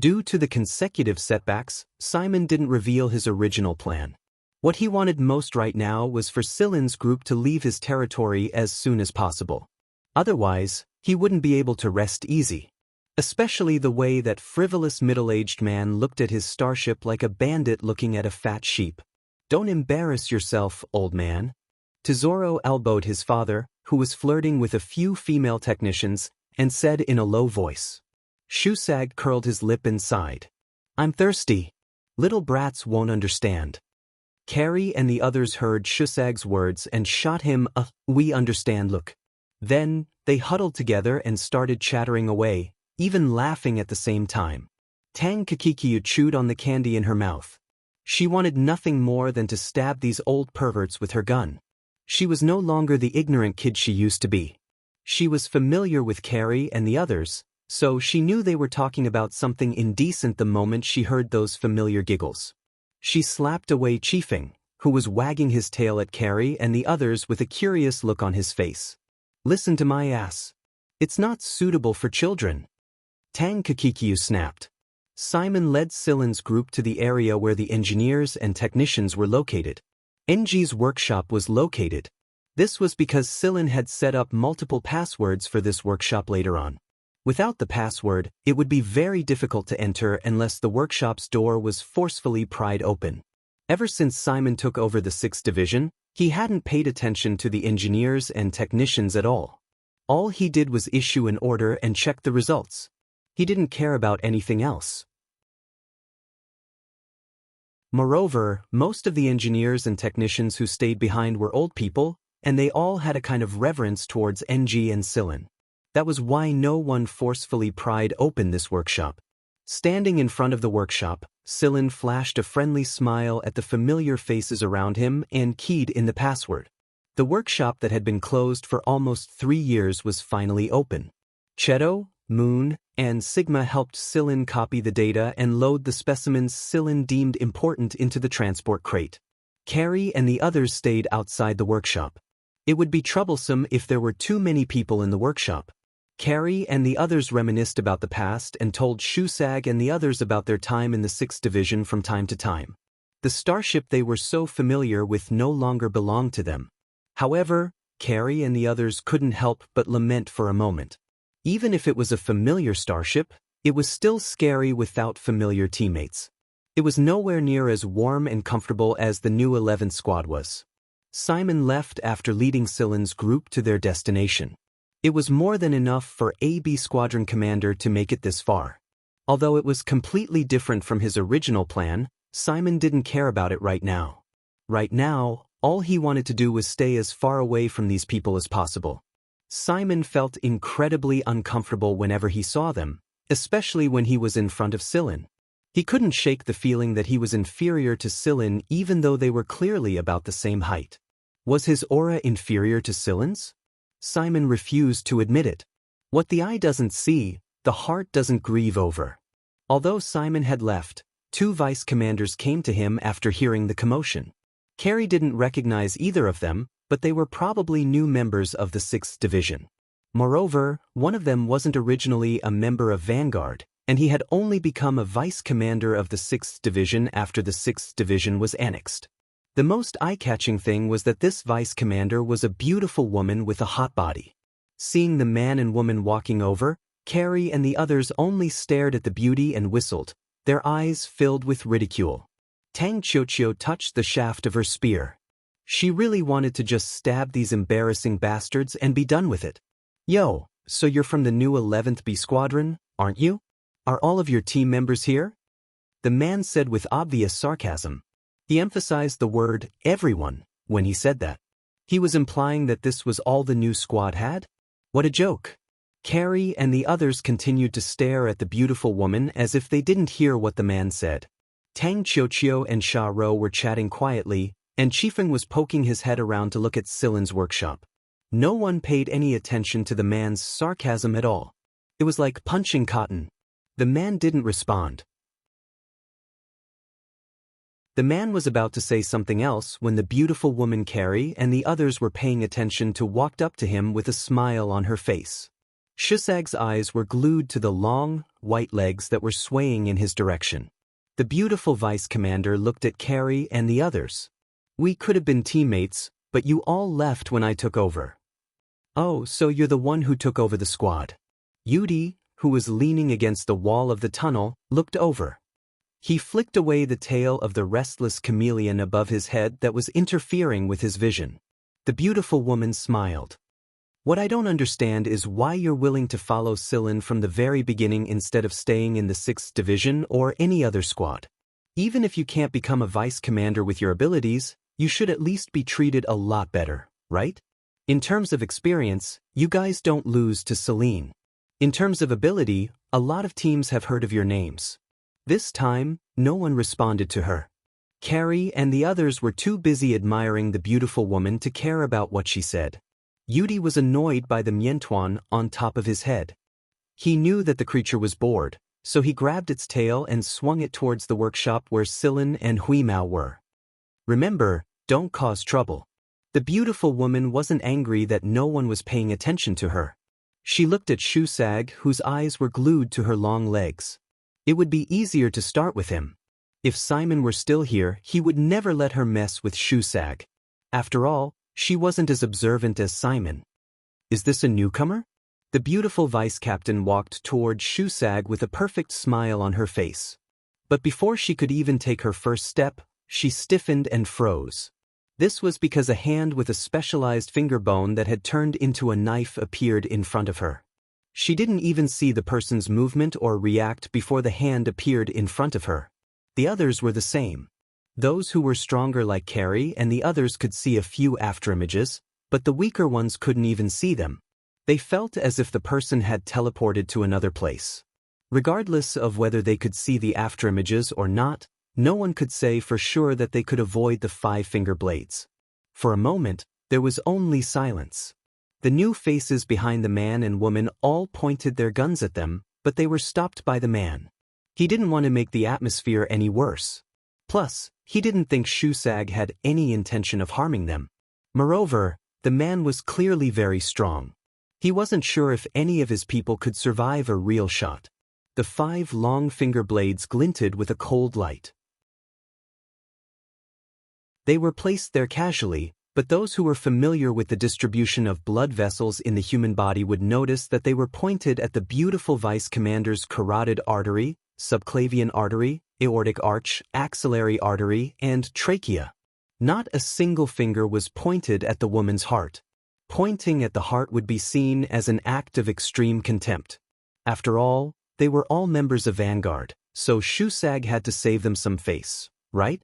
Due to the consecutive setbacks, Simon didn't reveal his original plan. What he wanted most right now was for Sillin's group to leave his territory as soon as possible. Otherwise, he wouldn't be able to rest easy. Especially the way that frivolous middle-aged man looked at his starship like a bandit looking at a fat sheep. "Don't embarrass yourself, old man." Tesoro elbowed his father, who was flirting with a few female technicians, and said in a low voice. Shusag curled his lip and sighed. "I'm thirsty. Little brats won't understand." Carrie and the others heard Shusag's words and shot him a "we understand" look. Then, they huddled together and started chattering away, even laughing at the same time. Tang Kakikiyu chewed on the candy in her mouth. She wanted nothing more than to stab these old perverts with her gun. She was no longer the ignorant kid she used to be. She was familiar with Carrie and the others, so she knew they were talking about something indecent the moment she heard those familiar giggles. She slapped away Chiefing, who was wagging his tail at Carrie and the others with a curious look on his face. "Listen to my ass. It's not suitable for children." Tang Kakikiyu snapped. Simon led Sillin's group to the area where the engineers and technicians were located. NG's workshop was located. This was because Sillin had set up multiple passwords for this workshop later on. Without the password, it would be very difficult to enter unless the workshop's door was forcefully pried open. Ever since Simon took over the 6th Division, he hadn't paid attention to the engineers and technicians at all. All he did was issue an order and check the results. He didn't care about anything else. Moreover, most of the engineers and technicians who stayed behind were old people, and they all had a kind of reverence towards NG and Sillin. That was why no one forcefully pried open this workshop. Standing in front of the workshop, Sillin flashed a friendly smile at the familiar faces around him and keyed in the password. The workshop that had been closed for almost 3 years was finally open. Cheto, Moon, and Sigma helped Sillin copy the data and load the specimens Sillin deemed important into the transport crate. Carrie and the others stayed outside the workshop. It would be troublesome if there were too many people in the workshop. Carrie and the others reminisced about the past and told Shusag and the others about their time in the 6th Division from time to time. The starship they were so familiar with no longer belonged to them. However, Carrie and the others couldn't help but lament for a moment. Even if it was a familiar starship, it was still scary without familiar teammates. It was nowhere near as warm and comfortable as the new 11th Squad was. Simon left after leading Sillin's group to their destination. It was more than enough for AB Squadron Commander to make it this far. Although it was completely different from his original plan, Simon didn't care about it right now. Right now, all he wanted to do was stay as far away from these people as possible. Simon felt incredibly uncomfortable whenever he saw them, especially when he was in front of Sillin. He couldn't shake the feeling that he was inferior to Sillin even though they were clearly about the same height. Was his aura inferior to Sillin's? Simon refused to admit it. What the eye doesn't see, the heart doesn't grieve over. Although Simon had left, 2 vice commanders came to him after hearing the commotion. Carrie didn't recognize either of them, but they were probably new members of the 6th Division. Moreover, one of them wasn't originally a member of Vanguard, and he had only become a vice commander of the 6th Division after the 6th Division was annexed. The most eye-catching thing was that this vice commander was a beautiful woman with a hot body. Seeing the man and woman walking over, Carrie and the others only stared at the beauty and whistled, their eyes filled with ridicule. Tang Qiuqiu touched the shaft of her spear. She really wanted to just stab these embarrassing bastards and be done with it. Yo, so you're from the new 11th B Squadron, aren't you? Are all of your team members here? The man said with obvious sarcasm. He emphasized the word everyone when he said that. He was implying that this was all the new squad had? What a joke. Carrie and the others continued to stare at the beautiful woman as if they didn't hear what the man said. Tang Qiuqiu and Sha Rou were chatting quietly, and Qifeng was poking his head around to look at Silin's workshop. No one paid any attention to the man's sarcasm at all. It was like punching cotton. The man didn't respond. The man was about to say something else when the beautiful woman Carrie and the others were paying attention to walked up to him with a smile on her face. Shusag's eyes were glued to the long, white legs that were swaying in his direction. The beautiful vice commander looked at Carrie and the others. We could have been teammates, but you all left when I took over. Oh, so you're the one who took over the squad. Yudi, who was leaning against the wall of the tunnel, looked over. He flicked away the tail of the restless chameleon above his head that was interfering with his vision. The beautiful woman smiled. What I don't understand is why you're willing to follow Silin from the very beginning instead of staying in the 6th Division or any other squad. Even if you can't become a vice commander with your abilities, you should at least be treated a lot better, right? In terms of experience, you guys don't lose to Celine. In terms of ability, a lot of teams have heard of your names. This time, no one responded to her. Carrie and the others were too busy admiring the beautiful woman to care about what she said. Yudi was annoyed by the miantuan on top of his head. He knew that the creature was bored, so he grabbed its tail and swung it towards the workshop where Silin and Huimao were. Remember, don't cause trouble. The beautiful woman wasn't angry that no one was paying attention to her. She looked at Shusag, whose eyes were glued to her long legs. It would be easier to start with him. If Simon were still here, he would never let her mess with Shusag. After all, she wasn't as observant as Simon. Is this a newcomer? The beautiful vice captain walked toward Shusag with a perfect smile on her face. But before she could even take her first step, she stiffened and froze. This was because a hand with a specialized finger bone that had turned into a knife appeared in front of her. She didn't even see the person's movement or react before the hand appeared in front of her. The others were the same. Those who were stronger like Carrie and the others could see a few afterimages, but the weaker ones couldn't even see them. They felt as if the person had teleported to another place. Regardless of whether they could see the afterimages or not, no one could say for sure that they could avoid the 5-finger blades. For a moment, there was only silence. The new faces behind the man and woman all pointed their guns at them, but they were stopped by the man. He didn't want to make the atmosphere any worse. Plus, he didn't think Shusag had any intention of harming them. Moreover, the man was clearly very strong. He wasn't sure if any of his people could survive a real shot. The 5 long finger blades glinted with a cold light. They were placed there casually, but those who were familiar with the distribution of blood vessels in the human body would notice that they were pointed at the beautiful vice commander's carotid artery, subclavian artery, aortic arch, axillary artery, and trachea. Not a single finger was pointed at the woman's heart. Pointing at the heart would be seen as an act of extreme contempt. After all, they were all members of Vanguard, so Shusag had to save them some face, right?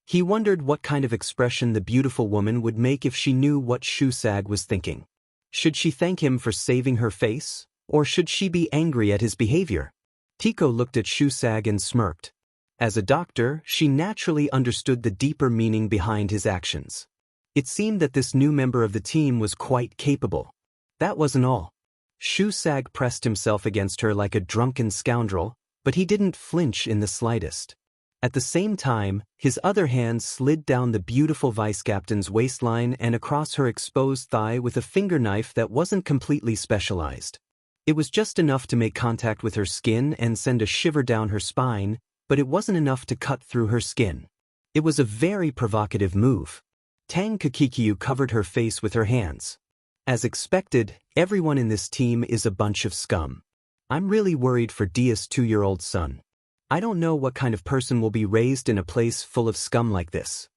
He wondered what kind of expression the beautiful woman would make if she knew what Shusag was thinking. Should she thank him for saving her face, or should she be angry at his behavior? Tico looked at Shusag and smirked. As a doctor, she naturally understood the deeper meaning behind his actions. It seemed that this new member of the team was quite capable. That wasn't all. Shusag pressed himself against her like a drunken scoundrel, but he didn't flinch in the slightest. At the same time, his other hand slid down the beautiful vice captain's waistline and across her exposed thigh with a finger knife that wasn't completely specialized. It was just enough to make contact with her skin and send a shiver down her spine, but it wasn't enough to cut through her skin. It was a very provocative move. Tang Kakikyu covered her face with her hands. As expected, everyone in this team is a bunch of scum. I'm really worried for Dia's 2-year-old son. I don't know what kind of person will be raised in a place full of scum like this.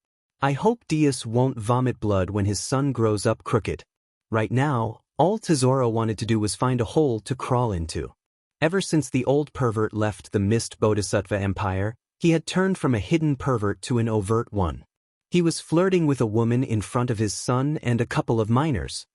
I hope Diaz won't vomit blood when his son grows up crooked. Right now, all Tesoro wanted to do was find a hole to crawl into. Ever since the old pervert left the Mist Bodhisattva Empire, he had turned from a hidden pervert to an overt one. He was flirting with a woman in front of his son and a couple of minors.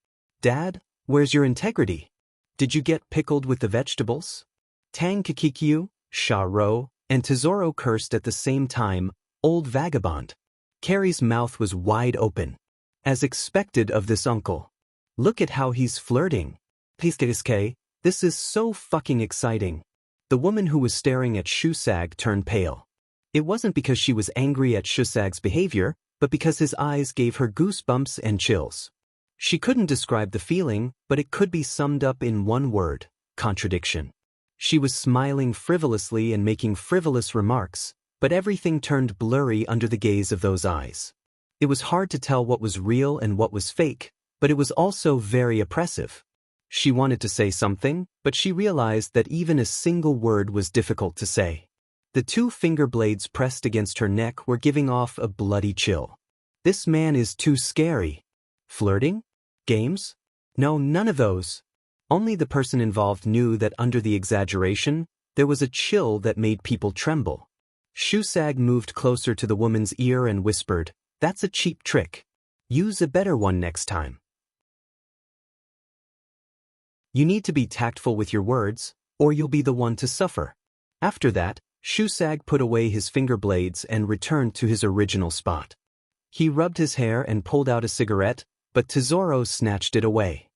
Dad, where's your integrity? Did you get pickled with the vegetables? Tang Kakikyu, Sha Ro, and Tesoro cursed at the same time, old vagabond. Carrie's mouth was wide open. As expected of this uncle. Look at how he's flirting. Piske, this is so fucking exciting. The woman who was staring at Shusag turned pale. It wasn't because she was angry at Shusag's behavior, but because his eyes gave her goosebumps and chills. She couldn't describe the feeling, but it could be summed up in one word: contradiction. She was smiling frivolously and making frivolous remarks, but everything turned blurry under the gaze of those eyes. It was hard to tell what was real and what was fake, but it was also very oppressive. She wanted to say something, but she realized that even a single word was difficult to say. The 2 finger blades pressed against her neck were giving off a bloody chill. This man is too scary. Flirting? Games? No, none of those. Only the person involved knew that under the exaggeration, there was a chill that made people tremble. Shusag moved closer to the woman's ear and whispered, "That's a cheap trick. Use a better one next time. You need to be tactful with your words, or you'll be the one to suffer." After that, Shusag put away his finger blades and returned to his original spot. He rubbed his hair and pulled out a cigarette, but Tesoro snatched it away.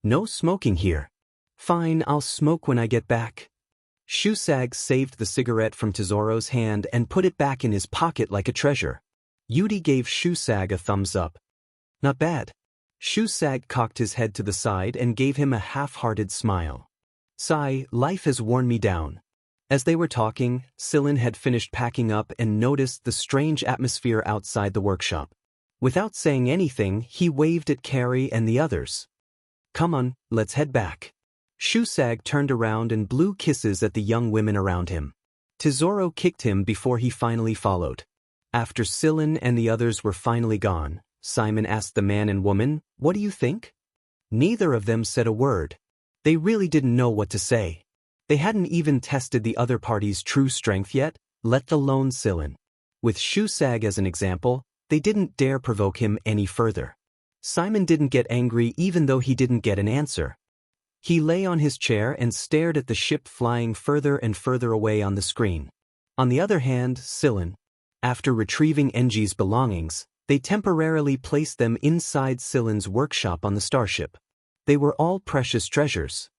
"No smoking here." "Fine, I'll smoke when I get back." Shusag saved the cigarette from Tesoro's hand and put it back in his pocket like a treasure. Yudi gave Shusag a thumbs up. "Not bad." Shusag cocked his head to the side and gave him a half-hearted smile. "Sigh, life has worn me down." As they were talking, Sillin had finished packing up and noticed the strange atmosphere outside the workshop. Without saying anything, he waved at Carrie and the others. "Come on, let's head back." Shusag turned around and blew kisses at the young women around him. Tesoro kicked him before he finally followed. After Sillin and the others were finally gone, Simon asked the man and woman, "What do you think?" Neither of them said a word. They really didn't know what to say. They hadn't even tested the other party's true strength yet, let alone Sillin. With Shusag as an example, they didn't dare provoke him any further. Simon didn't get angry even though he didn't get an answer. He lay on his chair and stared at the ship flying further and further away on the screen. On the other hand, Sillin. After retrieving Enji's belongings, they temporarily placed them inside Sillin's workshop on the starship. They were all precious treasures.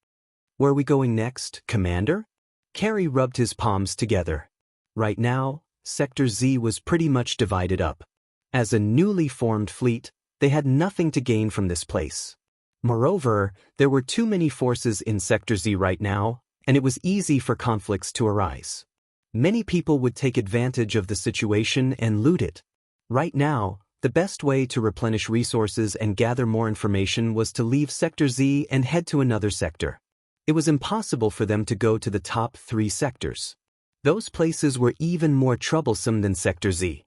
"Where are we going next, Commander?" Carrie rubbed his palms together. Right now, Sector Z was pretty much divided up. As a newly formed fleet, they had nothing to gain from this place. Moreover, there were too many forces in Sector Z right now, and it was easy for conflicts to arise. Many people would take advantage of the situation and loot it. Right now, the best way to replenish resources and gather more information was to leave Sector Z and head to another sector. It was impossible for them to go to the top 3 sectors. Those places were even more troublesome than Sector Z.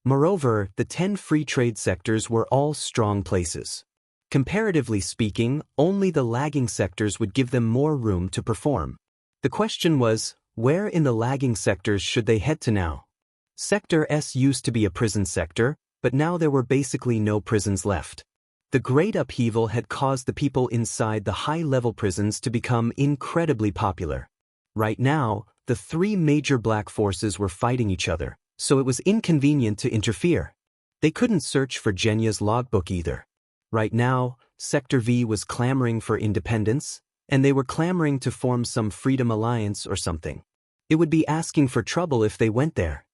Moreover, the 10 free trade sectors were all strong places. Comparatively speaking, only the lagging sectors would give them more room to perform. The question was, where in the lagging sectors should they head to now? Sector S used to be a prison sector, but now there were basically no prisons left. The great upheaval had caused the people inside the high-level prisons to become incredibly popular. Right now, the 3 major black forces were fighting each other, so it was inconvenient to interfere. They couldn't search for Jenya's logbook either. Right now, Sector V was clamoring for independence, and they were clamoring to form some freedom alliance or something. It would be asking for trouble if they went there.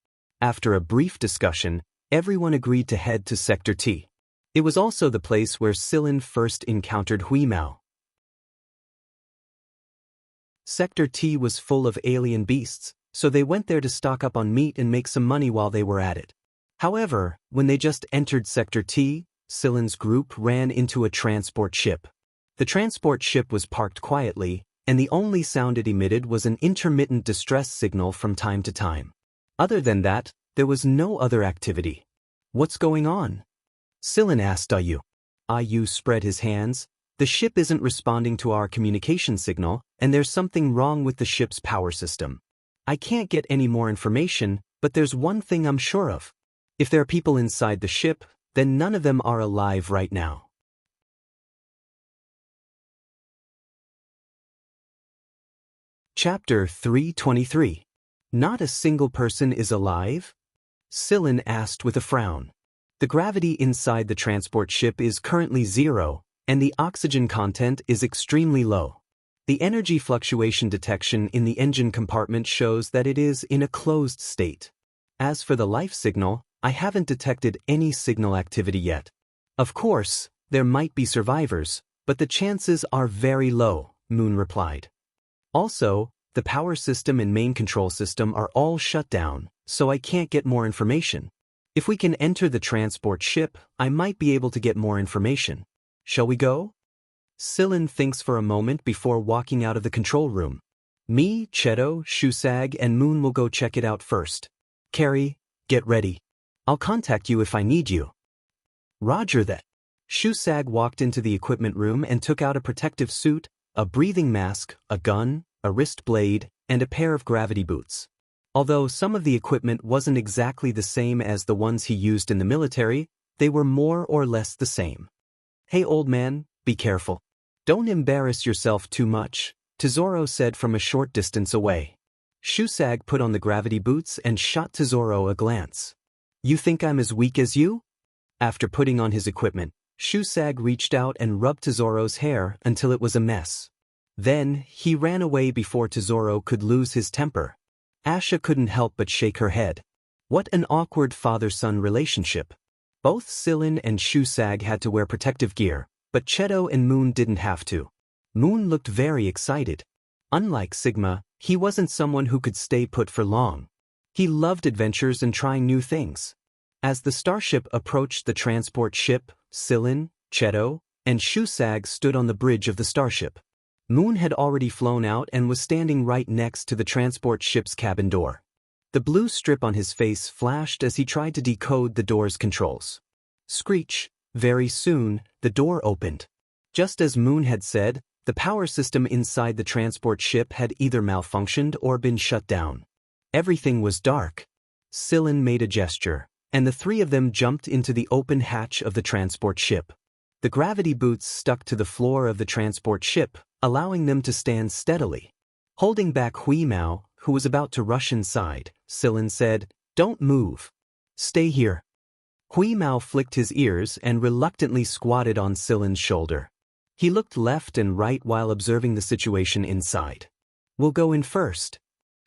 After a brief discussion, everyone agreed to head to Sector T. It was also the place where Sillin first encountered Huimao. Sector T was full of alien beasts, so they went there to stock up on meat and make some money while they were at it. However, when they just entered Sector T, Silin's group ran into a transport ship. The transport ship was parked quietly, and the only sound it emitted was an intermittent distress signal from time to time. Other than that, there was no other activity. What's going on? Silin asked Ayu spread his hands. The ship isn't responding to our communication signal, and there's something wrong with the ship's power system. I can't get any more information, but there's one thing I'm sure of. If there are people inside the ship, then none of them are alive right now. Chapter 323. Not a single person is alive? Silin asked with a frown. The gravity inside the transport ship is currently 0, and the oxygen content is extremely low. The energy fluctuation detection in the engine compartment shows that it is in a closed state. As for the life signal, I haven't detected any signal activity yet. Of course, there might be survivors, but the chances are very low, Moon replied. Also, the power system and main control system are all shut down, so I can't get more information. If we can enter the transport ship, I might be able to get more information. Shall we go? Silin thinks for a moment before walking out of the control room. Me, Cheto, Shusag, and Moon will go check it out first. Carrie, get ready. I'll contact you if I need you. Roger that. Shusag walked into the equipment room and took out a protective suit, a breathing mask, a gun, a wrist blade, and a pair of gravity boots. Although some of the equipment wasn't exactly the same as the ones he used in the military, they were more or less the same. Hey old man, be careful. Don't embarrass yourself too much, Tesoro said from a short distance away. Shusag put on the gravity boots and shot Tesoro a glance. You think I'm as weak as you? After putting on his equipment, Shusag reached out and rubbed Tesoro's hair until it was a mess. Then, he ran away before Tesoro could lose his temper. Asha couldn't help but shake her head. What an awkward father-son relationship. Both Silin and Shusag had to wear protective gear, but Cheto and Moon didn't have to. Moon looked very excited. Unlike Sigma, he wasn't someone who could stay put for long. He loved adventures and trying new things. As the starship approached the transport ship, Silin, Cheto, and Shusag stood on the bridge of the starship. Moon had already flown out and was standing right next to the transport ship's cabin door. The blue strip on his face flashed as he tried to decode the door's controls. Screech. Very soon, the door opened. Just as Moon had said, the power system inside the transport ship had either malfunctioned or been shut down. Everything was dark. Silin made a gesture, and the three of them jumped into the open hatch of the transport ship. The gravity boots stuck to the floor of the transport ship, allowing them to stand steadily. Holding back Huimao, who was about to rush inside, Silin said, "Don't move. Stay here." Huimao flicked his ears and reluctantly squatted on Silin's shoulder. He looked left and right while observing the situation inside. "We'll go in first,"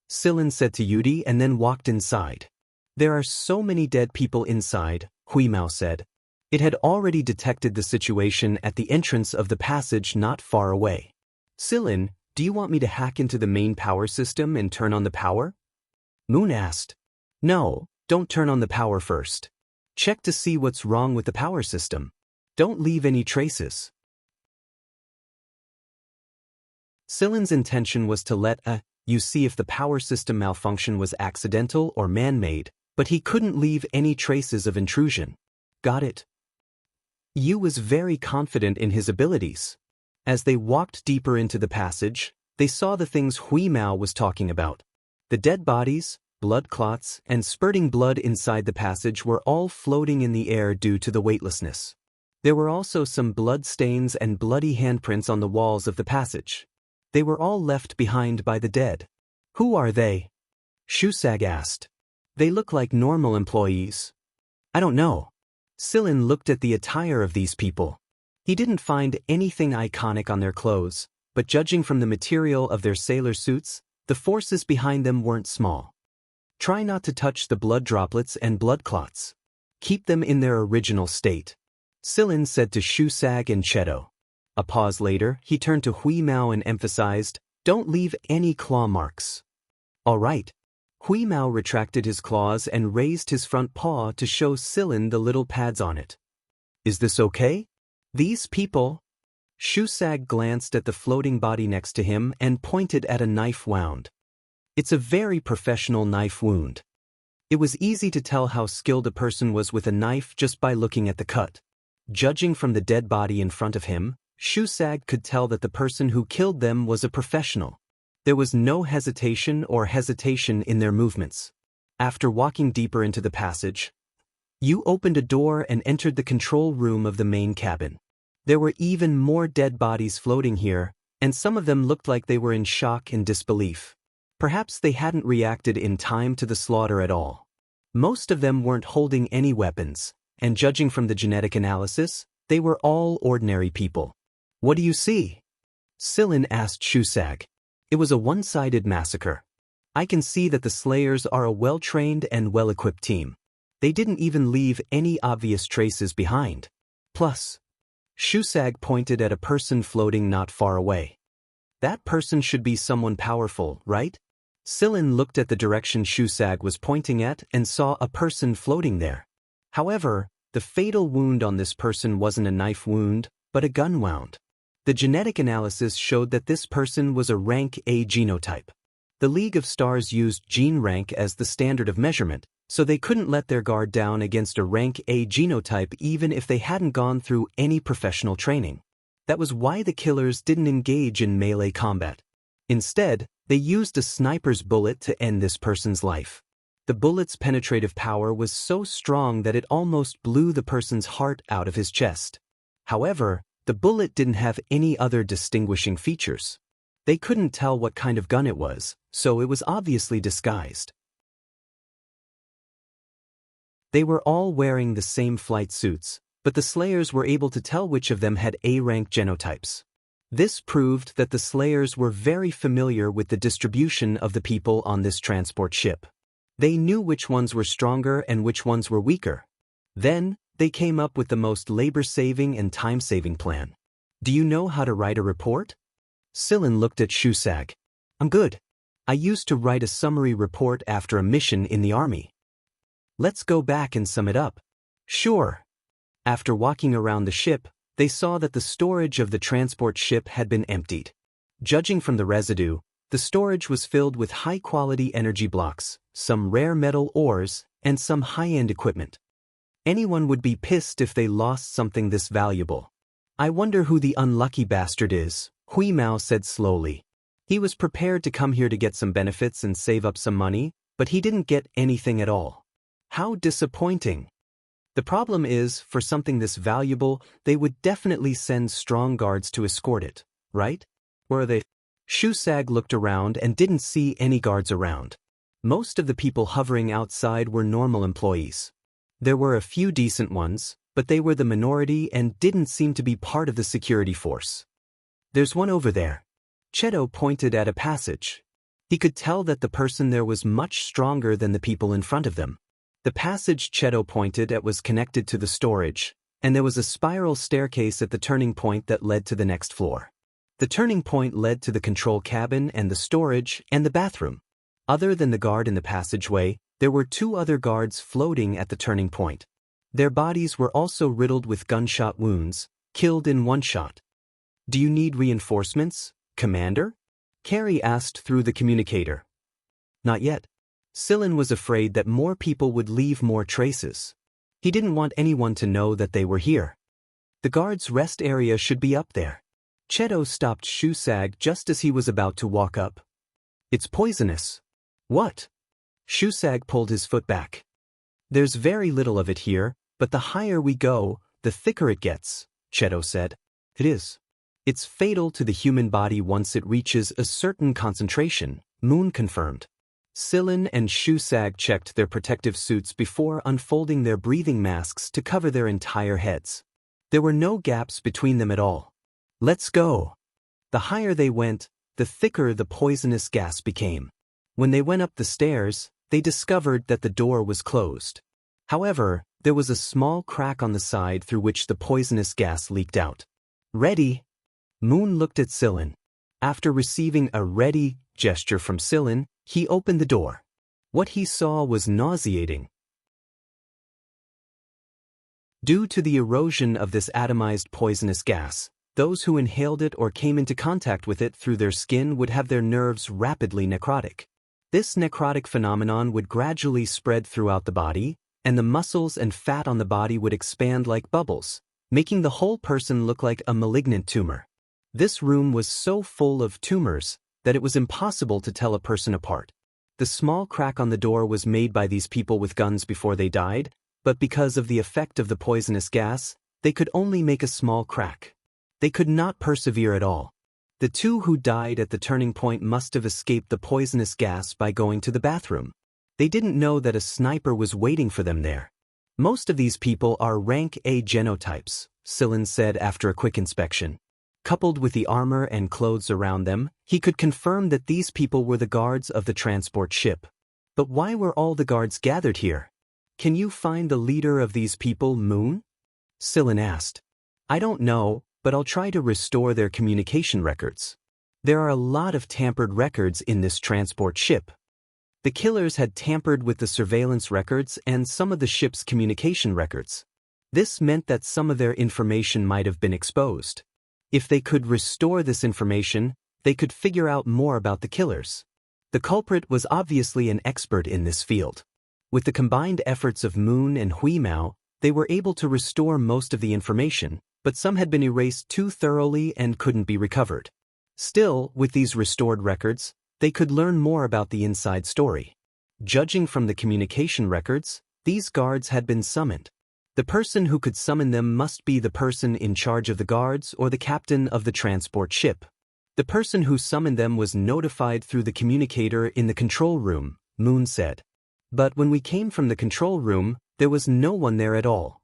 Silin said to Yudi and then walked inside. "There are so many dead people inside," Huimao said. It had already detected the situation at the entrance of the passage not far away. "Silin, do you want me to hack into the main power system and turn on the power?" Moon asked. "No, don't turn on the power first. Check to see what's wrong with the power system. Don't leave any traces." Silin's intention was to let you see if the power system malfunction was accidental or man-made, but he couldn't leave any traces of intrusion. Got it? Yu was very confident in his abilities. As they walked deeper into the passage, they saw the things Huimao was talking about. The dead bodies, blood clots, and spurting blood inside the passage were all floating in the air due to the weightlessness. There were also some blood stains and bloody handprints on the walls of the passage. They were all left behind by the dead. "Who are they?" Shusag asked. "They look like normal employees." "I don't know." Silin looked at the attire of these people. He didn't find anything iconic on their clothes, but judging from the material of their sailor suits, the forces behind them weren't small. Try not to touch the blood droplets and blood clots. Keep them in their original state, Silin said to Shusag and Cheto. A pause later, he turned to Huimao and emphasized, "Don't leave any claw marks." "All right." Hui Mao retracted his claws and raised his front paw to show Silin the little pads on it. Is this okay? These people? Shusag glanced at the floating body next to him and pointed at a knife wound. It's a very professional knife wound. It was easy to tell how skilled a person was with a knife just by looking at the cut. Judging from the dead body in front of him, Shusag could tell that the person who killed them was a professional. There was no hesitation in their movements. After walking deeper into the passage, Yu opened a door and entered the control room of the main cabin. There were even more dead bodies floating here, and some of them looked like they were in shock and disbelief. Perhaps they hadn't reacted in time to the slaughter at all. Most of them weren't holding any weapons, and judging from the genetic analysis, they were all ordinary people. What do you see? Silin asked Shusag. It was a one-sided massacre. I can see that the Slayers are a well-trained and well-equipped team. They didn't even leave any obvious traces behind. Plus, Shusag pointed at a person floating not far away. That person should be someone powerful, right? Silin looked at the direction Shusag was pointing at and saw a person floating there. However, the fatal wound on this person wasn't a knife wound, but a gun wound. The genetic analysis showed that this person was a rank A genotype. The League of Stars used gene rank as the standard of measurement, so they couldn't let their guard down against a rank A genotype even if they hadn't gone through any professional training. That was why the killers didn't engage in melee combat. Instead, they used a sniper's bullet to end this person's life. The bullet's penetrative power was so strong that it almost blew the person's heart out of his chest. However, the bullet didn't have any other distinguishing features. They couldn't tell what kind of gun it was, so it was obviously disguised. They were all wearing the same flight suits, but the Slayers were able to tell which of them had A-rank genotypes. This proved that the Slayers were very familiar with the distribution of the people on this transport ship. They knew which ones were stronger and which ones were weaker. Then, they came up with the most labor-saving and time-saving plan. Do you know how to write a report? Silin looked at Shusag. I'm good. I used to write a summary report after a mission in the army. Let's go back and sum it up. Sure. After walking around the ship, they saw that the storage of the transport ship had been emptied. Judging from the residue, the storage was filled with high-quality energy blocks, some rare metal ores, and some high-end equipment. Anyone would be pissed if they lost something this valuable. I wonder who the unlucky bastard is, Hui Mao said slowly. He was prepared to come here to get some benefits and save up some money, but he didn't get anything at all. How disappointing. The problem is, for something this valuable, they would definitely send strong guards to escort it, right? Where are they? Shusag looked around and didn't see any guards around. Most of the people hovering outside were normal employees. There were a few decent ones, but they were the minority and didn't seem to be part of the security force. There's one over there. Cheto pointed at a passage. He could tell that the person there was much stronger than the people in front of them. The passage Cheto pointed at was connected to the storage, and there was a spiral staircase at the turning point that led to the next floor. The turning point led to the control cabin and the storage and the bathroom. Other than the guard in the passageway, there were two other guards floating at the turning point. Their bodies were also riddled with gunshot wounds, killed in one shot. Do you need reinforcements, Commander? Carrie asked through the communicator. Not yet. Silin was afraid that more people would leave more traces. He didn't want anyone to know that they were here. The guard's rest area should be up there. Cheto stopped Shusag just as he was about to walk up. It's poisonous. What? Shusag pulled his foot back. There's very little of it here, but the higher we go, the thicker it gets, Cheto said. It is. It's fatal to the human body once it reaches a certain concentration, Moon confirmed. Silin and Shusag checked their protective suits before unfolding their breathing masks to cover their entire heads. There were no gaps between them at all. Let's go. The higher they went, the thicker the poisonous gas became. When they went up the stairs, they discovered that the door was closed. However, there was a small crack on the side through which the poisonous gas leaked out. Ready? Moon looked at Silin. After receiving a ready gesture from Silin, he opened the door. What he saw was nauseating. Due to the erosion of this atomized poisonous gas, those who inhaled it or came into contact with it through their skin would have their nerves rapidly necrotic. This necrotic phenomenon would gradually spread throughout the body, and the muscles and fat on the body would expand like bubbles, making the whole person look like a malignant tumor. This room was so full of tumors that it was impossible to tell a person apart. The small crack on the door was made by these people with guns before they died, but because of the effect of the poisonous gas, they could only make a small crack. They could not persevere at all. The two who died at the turning point must have escaped the poisonous gas by going to the bathroom. They didn't know that a sniper was waiting for them there. Most of these people are rank A genotypes, Sillin said after a quick inspection. Coupled with the armor and clothes around them, he could confirm that these people were the guards of the transport ship. But why were all the guards gathered here? Can you find the leader of these people, Moon? Sillin asked. I don't know, but I'll try to restore their communication records. There are a lot of tampered records in this transport ship. The killers had tampered with the surveillance records and some of the ship's communication records. This meant that some of their information might have been exposed. If they could restore this information, they could figure out more about the killers. The culprit was obviously an expert in this field. With the combined efforts of Moon and Hui Mao, they were able to restore most of the information, but some had been erased too thoroughly and couldn't be recovered. Still, with these restored records, they could learn more about the inside story. Judging from the communication records, these guards had been summoned. The person who could summon them must be the person in charge of the guards or the captain of the transport ship. The person who summoned them was notified through the communicator in the control room, Moon said. But when we came from the control room, there was no one there at all.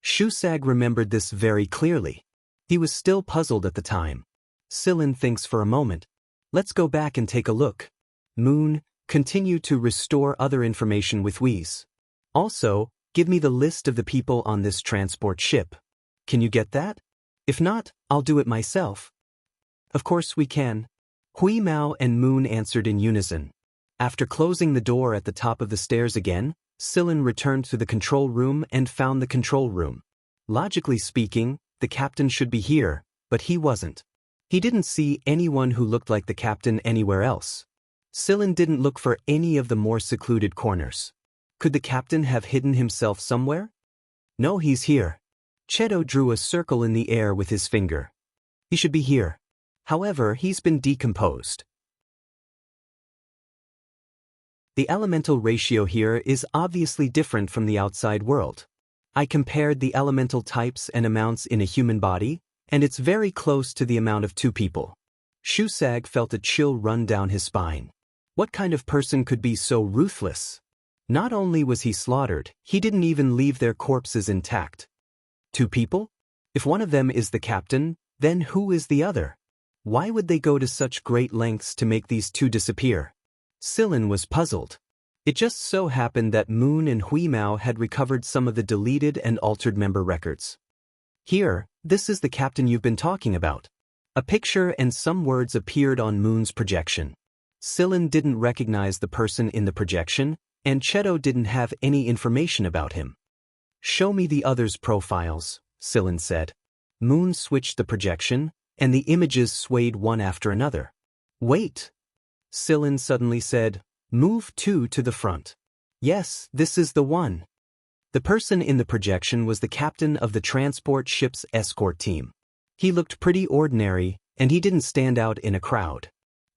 Shusag remembered this very clearly. He was still puzzled at the time. Sillin thinks for a moment. Let's go back and take a look. Moon, continue to restore other information with Wheeze. Also, give me the list of the people on this transport ship. Can you get that? If not, I'll do it myself. Of course we can. Hui Mao and Moon answered in unison. After closing the door at the top of the stairs again, Sillin returned to the control room and found the control room. Logically speaking, the captain should be here, but he wasn't. He didn't see anyone who looked like the captain anywhere else. Sillin didn't look for any of the more secluded corners. Could the captain have hidden himself somewhere? No, he's here. Cheto drew a circle in the air with his finger. He should be here. However, he's been decomposed. The elemental ratio here is obviously different from the outside world. I compared the elemental types and amounts in a human body, and it's very close to the amount of 2 people. Shusag felt a chill run down his spine. What kind of person could be so ruthless? Not only was he slaughtered, he didn't even leave their corpses intact. 2 people? If one of them is the captain, then who is the other? Why would they go to such great lengths to make these 2 disappear? Sillin was puzzled. It just so happened that Moon and Hui Mao had recovered some of the deleted and altered member records. Here, this is the captain you've been talking about. A picture and some words appeared on Moon's projection. Sillin didn't recognize the person in the projection, and Cheto didn't have any information about him. Show me the others' profiles, Sillin said. Moon switched the projection, and the images swayed one after another. Wait! Sillin suddenly said, move 2 to the front. Yes, this is the one. The person in the projection was the captain of the transport ship's escort team. He looked pretty ordinary, and he didn't stand out in a crowd.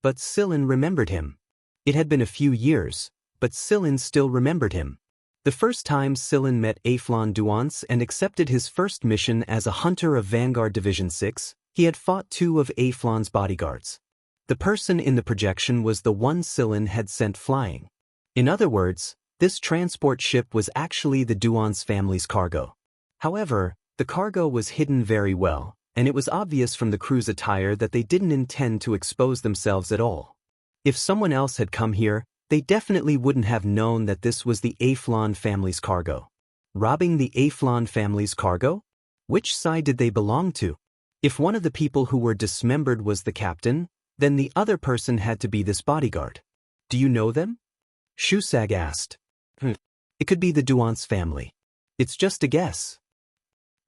But Sillin remembered him. It had been a few years, but Sillin still remembered him. The first time Sillin met Aflon Duance and accepted his first mission as a hunter of Vanguard Division 6, he had fought 2 of Aflon's bodyguards. The person in the projection was the one Sillin had sent flying. In other words, this transport ship was actually the Duance family's cargo. However, the cargo was hidden very well, and it was obvious from the crew's attire that they didn't intend to expose themselves at all. If someone else had come here, they definitely wouldn't have known that this was the Aflon family's cargo. Robbing the Aflon family's cargo? Which side did they belong to? If one of the people who were dismembered was the captain, then the other person had to be this bodyguard. Do you know them? Shusag asked. It could be the Duance family. It's just a guess.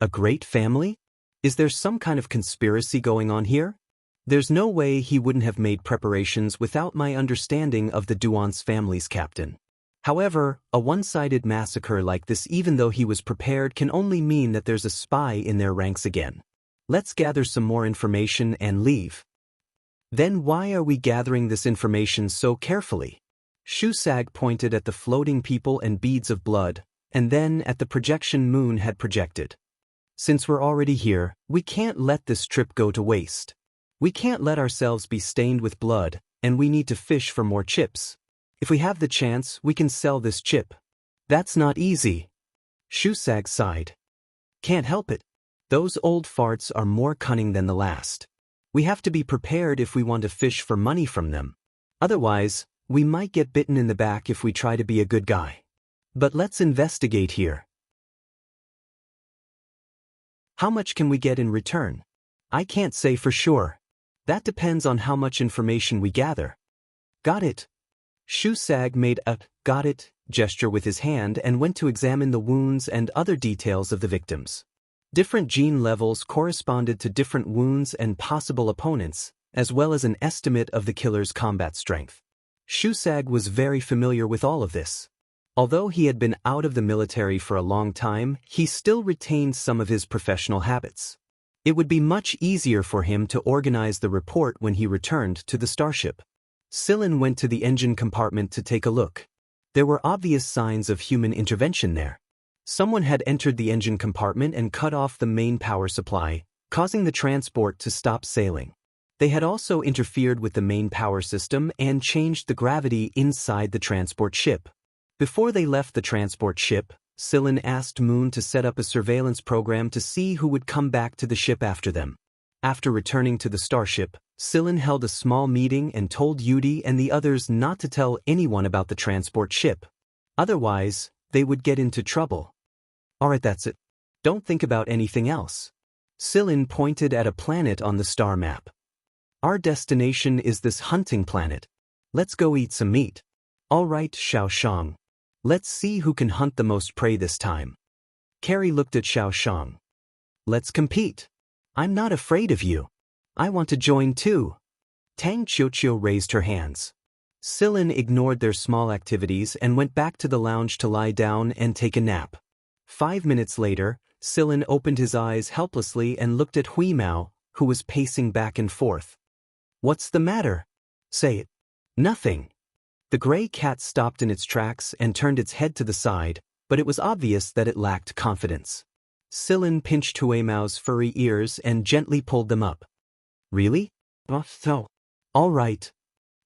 A great family? Is there some kind of conspiracy going on here? There's no way he wouldn't have made preparations without my understanding of the Duance family's captain. However, a one-sided massacre like this, even though he was prepared, can only mean that there's a spy in their ranks again. Let's gather some more information and leave. Then why are we gathering this information so carefully? Shusag pointed at the floating people and beads of blood, and then at the projection Moon had projected. Since we're already here, we can't let this trip go to waste. We can't let ourselves be stained with blood, and we need to fish for more chips. If we have the chance, we can sell this chip. That's not easy. Shusag sighed. Can't help it. Those old farts are more cunning than the last. We have to be prepared if we want to fish for money from them. Otherwise, we might get bitten in the back if we try to be a good guy. But let's investigate here. How much can we get in return? I can't say for sure. That depends on how much information we gather. Got it. Shusag made a got it gesture with his hand and went to examine the wounds and other details of the victims. Different gene levels corresponded to different wounds and possible opponents, as well as an estimate of the killer's combat strength. Shusag was very familiar with all of this. Although he had been out of the military for a long time, he still retained some of his professional habits. It would be much easier for him to organize the report when he returned to the starship. Sillin went to the engine compartment to take a look. There were obvious signs of human intervention there. Someone had entered the engine compartment and cut off the main power supply, causing the transport to stop sailing. They had also interfered with the main power system and changed the gravity inside the transport ship. Before they left the transport ship, Sillin asked Moon to set up a surveillance program to see who would come back to the ship after them. After returning to the starship, Sillin held a small meeting and told Yudi and the others not to tell anyone about the transport ship. Otherwise, they would get into trouble. Alright, that's it. Don't think about anything else. Sillin pointed at a planet on the star map. Our destination is this hunting planet. Let's go eat some meat. Alright, Xiaoshang. Let's see who can hunt the most prey this time. Carrie looked at Xiaoshang. Let's compete. I'm not afraid of you. I want to join too. Tang Qiuqiu raised her hands. Sillin ignored their small activities and went back to the lounge to lie down and take a nap. 5 minutes later, Sillin opened his eyes helplessly and looked at Huimao, who was pacing back and forth. What's the matter? Say it. Nothing. The gray cat stopped in its tracks and turned its head to the side, but it was obvious that it lacked confidence. Sillin pinched Huimao's furry ears and gently pulled them up. Really? No. All right.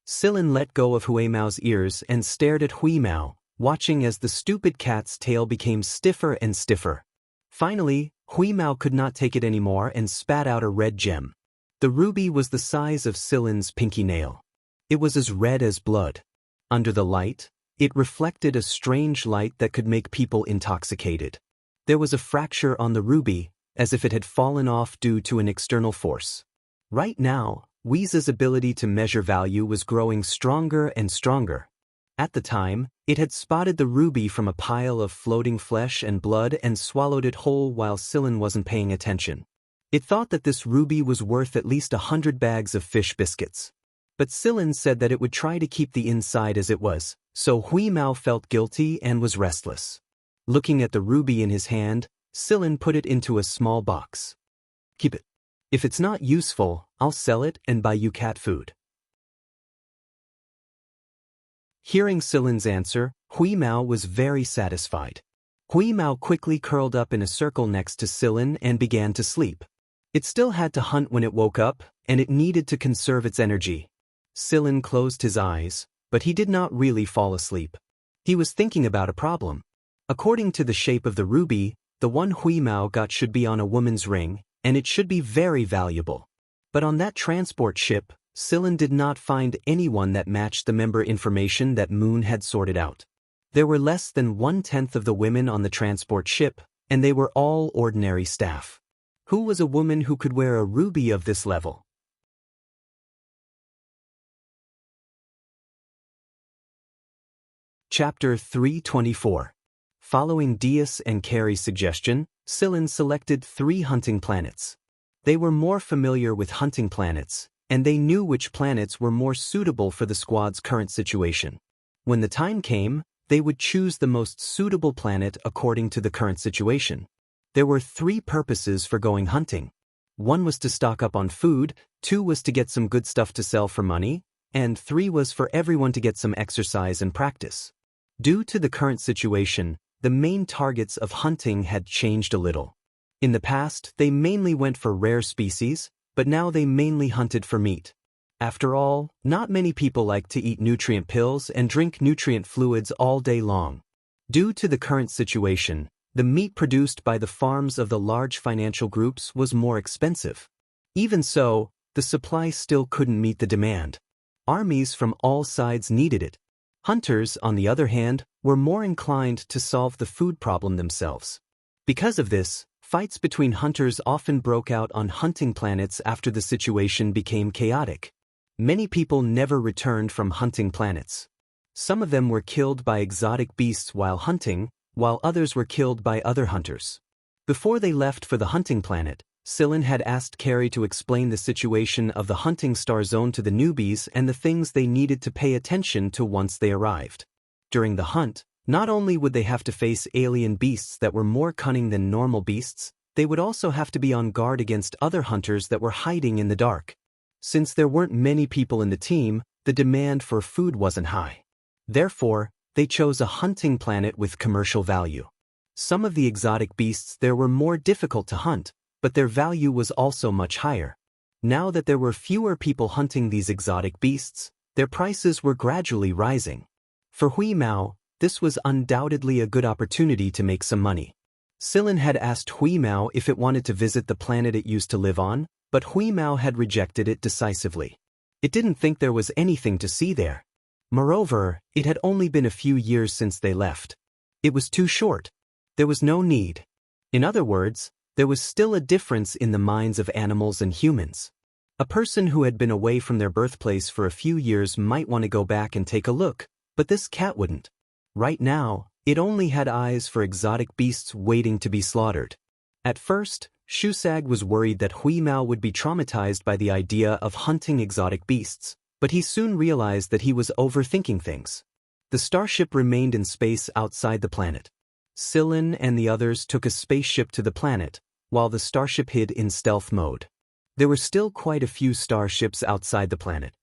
Sillin let go of Huimao's ears and stared at Huimao, watching as the stupid cat's tail became stiffer and stiffer. Finally, Huimao could not take it anymore and spat out a red gem. The ruby was the size of Sillin's pinky nail. It was as red as blood. Under the light, it reflected a strange light that could make people intoxicated. There was a fracture on the ruby, as if it had fallen off due to an external force. Right now, Weeza's ability to measure value was growing stronger and stronger. At the time, it had spotted the ruby from a pile of floating flesh and blood and swallowed it whole while Sillin wasn't paying attention. It thought that this ruby was worth at least 100 bags of fish biscuits. But Sillin said that it would try to keep the inside as it was, so Huimao felt guilty and was restless. Looking at the ruby in his hand, Sillin put it into a small box. Keep it. If it's not useful, I'll sell it and buy you cat food. Hearing Sillin's answer, Huimao was very satisfied. Huimao quickly curled up in a circle next to Sillin and began to sleep. It still had to hunt when it woke up, and it needed to conserve its energy. Sillin closed his eyes, but he did not really fall asleep. He was thinking about a problem. According to the shape of the ruby, the one Huimao got should be on a woman's ring, and it should be very valuable. But on that transport ship, Sillin did not find anyone that matched the member information that Moon had sorted out. There were less than 1/10 of the women on the transport ship, and they were all ordinary staff. Who was a woman who could wear a ruby of this level? Chapter 324. Following Dias and Carey's suggestion, Sillin selected 3 hunting planets. They were more familiar with hunting planets, and they knew which planets were more suitable for the squad's current situation. When the time came, they would choose the most suitable planet according to the current situation. There were 3 purposes for going hunting. 1 was to stock up on food, 2 was to get some good stuff to sell for money, and 3 was for everyone to get some exercise and practice. Due to the current situation, the main targets of hunting had changed a little. In the past, they mainly went for rare species, but now they mainly hunted for meat. After all, not many people like to eat nutrient pills and drink nutrient fluids all day long. Due to the current situation, the meat produced by the farms of the large financial groups was more expensive. Even so, the supply still couldn't meet the demand. Armies from all sides needed it. Hunters, on the other hand, were more inclined to solve the food problem themselves. Because of this, fights between hunters often broke out on hunting planets after the situation became chaotic. Many people never returned from hunting planets. Some of them were killed by exotic beasts while hunting, while others were killed by other hunters. Before they left for the hunting planet, Sillin had asked Carey to explain the situation of the hunting star zone to the newbies and the things they needed to pay attention to once they arrived. During the hunt, not only would they have to face alien beasts that were more cunning than normal beasts, they would also have to be on guard against other hunters that were hiding in the dark. Since there weren't many people in the team, the demand for food wasn't high. Therefore, they chose a hunting planet with commercial value. Some of the exotic beasts there were more difficult to hunt, but their value was also much higher. Now that there were fewer people hunting these exotic beasts, their prices were gradually rising. For Hui Mao, this was undoubtedly a good opportunity to make some money. Sillin had asked Hui Mao if it wanted to visit the planet it used to live on, but Hui Mao had rejected it decisively. It didn't think there was anything to see there. Moreover, it had only been a few years since they left. It was too short. There was no need. In other words, there was still a difference in the minds of animals and humans. A person who had been away from their birthplace for a few years might want to go back and take a look, but this cat wouldn't. Right now, it only had eyes for exotic beasts waiting to be slaughtered. At first, Shusag was worried that Hui Mao would be traumatized by the idea of hunting exotic beasts, but he soon realized that he was overthinking things. The starship remained in space outside the planet. Sillin and the others took a spaceship to the planet, while the starship hid in stealth mode. There were still quite a few starships outside the planet.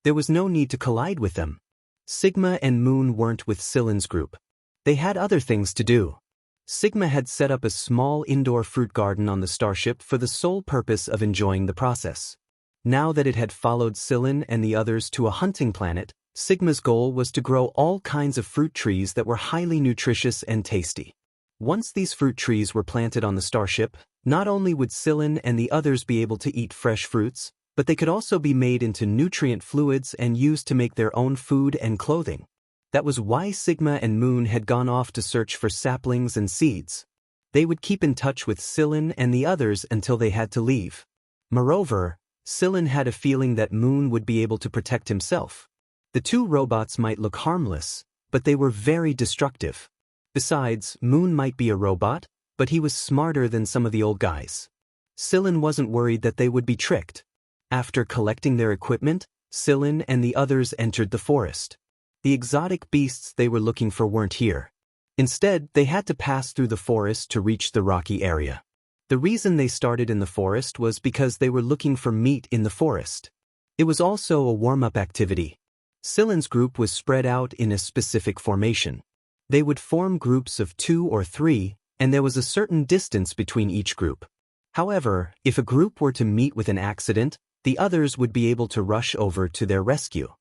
There was no need to collide with them. Sigma and Moon weren't with Sillin's group. They had other things to do. Sigma had set up a small indoor fruit garden on the starship for the sole purpose of enjoying the process. Now that it had followed Sillin and the others to a hunting planet, Sigma's goal was to grow all kinds of fruit trees that were highly nutritious and tasty. Once these fruit trees were planted on the starship, not only would Sillin and the others be able to eat fresh fruits, but they could also be made into nutrient fluids and used to make their own food and clothing. That was why Sigma and Moon had gone off to search for saplings and seeds. They would keep in touch with Sillin and the others until they had to leave. Moreover, Sillin had a feeling that Moon would be able to protect himself. The 2 robots might look harmless, but they were very destructive. Besides, Moon might be a robot, but he was smarter than some of the old guys. Sillin wasn't worried that they would be tricked. After collecting their equipment, Sillin and the others entered the forest. The exotic beasts they were looking for weren't here. Instead, they had to pass through the forest to reach the rocky area. The reason they started in the forest was because they were looking for meat in the forest. It was also a warm-up activity. Sillin's group was spread out in a specific formation. They would form groups of 2 or 3, and there was a certain distance between each group. However, if a group were to meet with an accident, the others would be able to rush over to their rescue.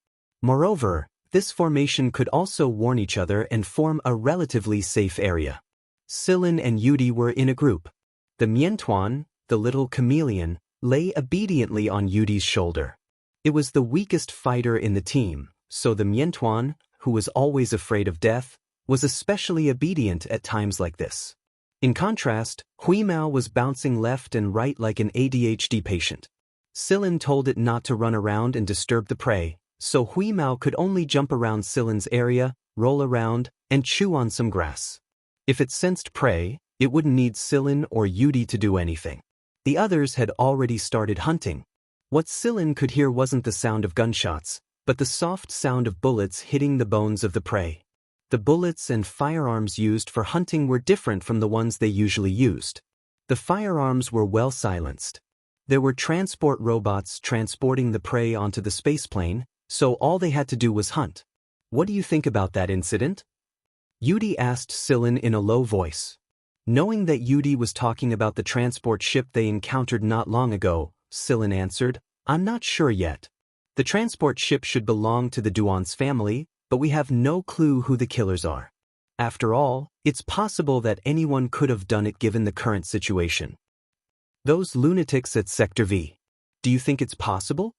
Moreover, this formation could also warn each other and form a relatively safe area. Sillin and Yudi were in a group. The Miantuan, the little chameleon, lay obediently on Yudi's shoulder. It was the weakest fighter in the team, so the Miantuan, who was always afraid of death, was especially obedient at times like this. In contrast, Hui Mao was bouncing left and right like an ADHD patient. Sillin told it not to run around and disturb the prey, so Hui Mao could only jump around Silin's area, roll around, and chew on some grass. If it sensed prey, it wouldn't need Silin or Yudi to do anything. The others had already started hunting. What Silin could hear wasn't the sound of gunshots, but the soft sound of bullets hitting the bones of the prey. The bullets and firearms used for hunting were different from the ones they usually used. The firearms were well silenced. There were transport robots transporting the prey onto the spaceplane, so all they had to do was hunt. What do you think about that incident? Yudi asked Silin in a low voice. Knowing that Yudi was talking about the transport ship they encountered not long ago, Silin answered, I'm not sure yet. The transport ship should belong to the Duans family, but we have no clue who the killers are. After all, it's possible that anyone could have done it given the current situation. Those lunatics at Sector V. Do you think it's possible?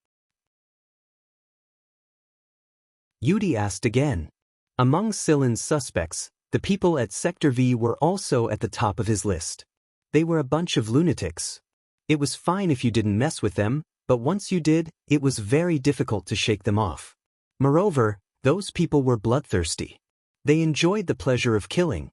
Yudi asked again. Among Silin's suspects, the people at Sector V were also at the top of his list. They were a bunch of lunatics. It was fine if you didn't mess with them, but once you did, it was very difficult to shake them off. Moreover, those people were bloodthirsty. They enjoyed the pleasure of killing.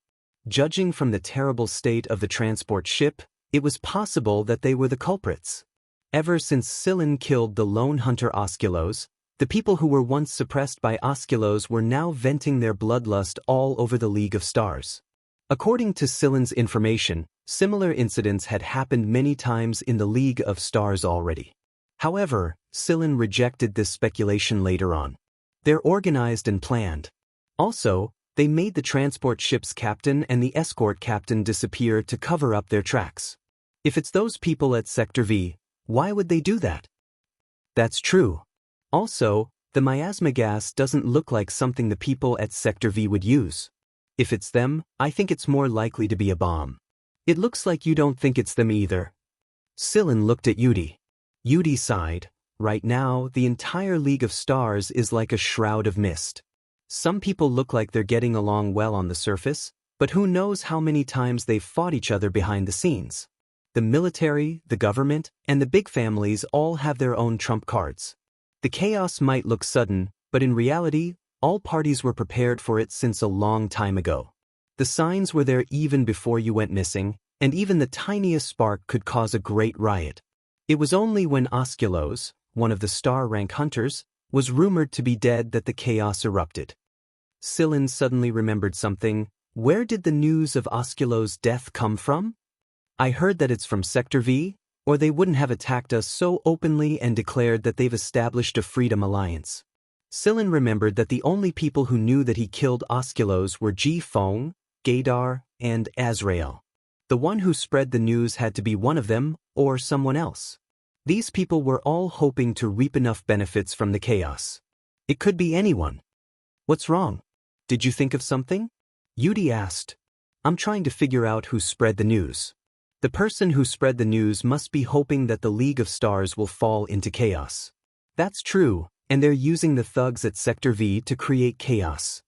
Judging from the terrible state of the transport ship, it was possible that they were the culprits. Ever since Silin killed the lone hunter Osculos, the people who were once suppressed by Osculos were now venting their bloodlust all over the League of Stars. According to Silin's information, similar incidents had happened many times in the League of Stars already. However, Silin rejected this speculation later on. They're organized and planned. Also, they made the transport ship's captain and the escort captain disappear to cover up their tracks. If it's those people at Sector V, why would they do that? That's true. Also, the miasma gas doesn't look like something the people at Sector V would use. If it's them, I think it's more likely to be a bomb. It looks like you don't think it's them either. Silin looked at Yudi. Yudi sighed. Right now, the entire League of Stars is like a shroud of mist. Some people look like they're getting along well on the surface, but who knows how many times they've fought each other behind the scenes. The military, the government, and the big families all have their own trump cards. The chaos might look sudden, but in reality, all parties were prepared for it since a long time ago. The signs were there even before you went missing, and even the tiniest spark could cause a great riot. It was only when Osculos, one of the star-rank hunters, was rumored to be dead that the chaos erupted. Silin suddenly remembered something. Where did the news of Osculos' death come from? I heard that it's from Sector V, or they wouldn't have attacked us so openly and declared that they've established a freedom alliance. Silin remembered that the only people who knew that he killed Osculos were Ji Feng, Gaydar, and Azrael. The one who spread the news had to be one of them, or someone else. These people were all hoping to reap enough benefits from the chaos. It could be anyone. What's wrong? Did you think of something? Yudi asked. I'm trying to figure out who spread the news. The person who spread the news must be hoping that the League of Stars will fall into chaos. That's true, and they're using the thugs at Sector V to create chaos.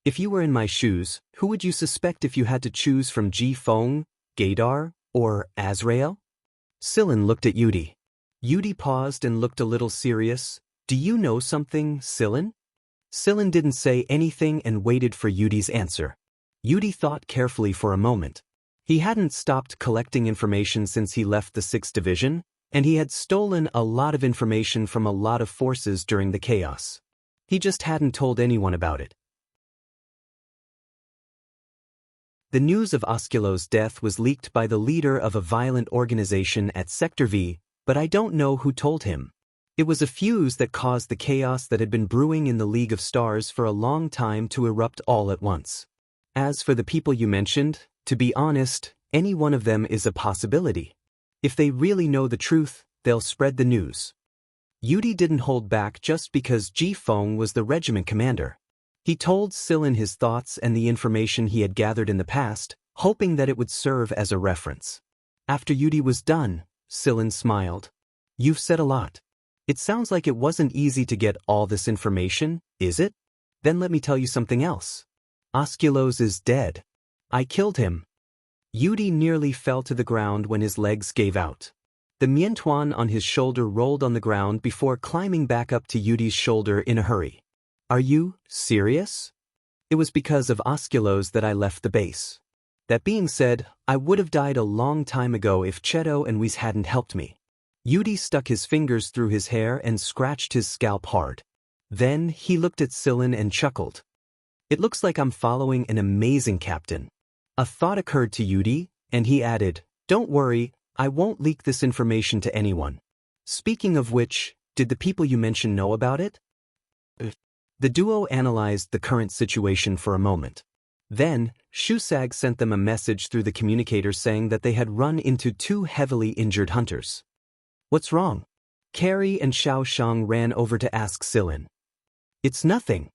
If you were in my shoes, who would you suspect if you had to choose from Ji Feng, Gaydar, or Azrael? Silin looked at Yudi. Yudi paused and looked a little serious. Do you know something, Silin? Silin didn't say anything and waited for Yudi's answer. Yudi thought carefully for a moment. He hadn't stopped collecting information since he left the 6th Division, and he had stolen a lot of information from a lot of forces during the chaos. He just hadn't told anyone about it. The news of Osculos' death was leaked by the leader of a violent organization at Sector V, but I don't know who told him. It was a fuse that caused the chaos that had been brewing in the League of Stars for a long time to erupt all at once. As for the people you mentioned, to be honest, any one of them is a possibility. If they really know the truth, they'll spread the news. Yudi didn't hold back just because Ji Feng was the regiment commander. He told Silin his thoughts and the information he had gathered in the past, hoping that it would serve as a reference. After Yudi was done, Silin smiled. You've said a lot. It sounds like it wasn't easy to get all this information, is it? Then let me tell you something else. Osculos is dead. I killed him. Yudi nearly fell to the ground when his legs gave out. The Miantuan on his shoulder rolled on the ground before climbing back up to Yudi's shoulder in a hurry. Are you serious? It was because of Osculos that I left the base. That being said, I would have died a long time ago if Cheto and Whis hadn't helped me. Yudi stuck his fingers through his hair and scratched his scalp hard. Then he looked at Sillin and chuckled. It looks like I'm following an amazing captain. A thought occurred to Yudi, and he added, don't worry, I won't leak this information to anyone. Speaking of which, did the people you mentioned know about it? The duo analyzed the current situation for a moment. Then, Shusag sent them a message through the communicator saying that they had run into 2 heavily injured hunters. What's wrong? Carrie and Xiaoshang ran over to ask Sillin. It's nothing.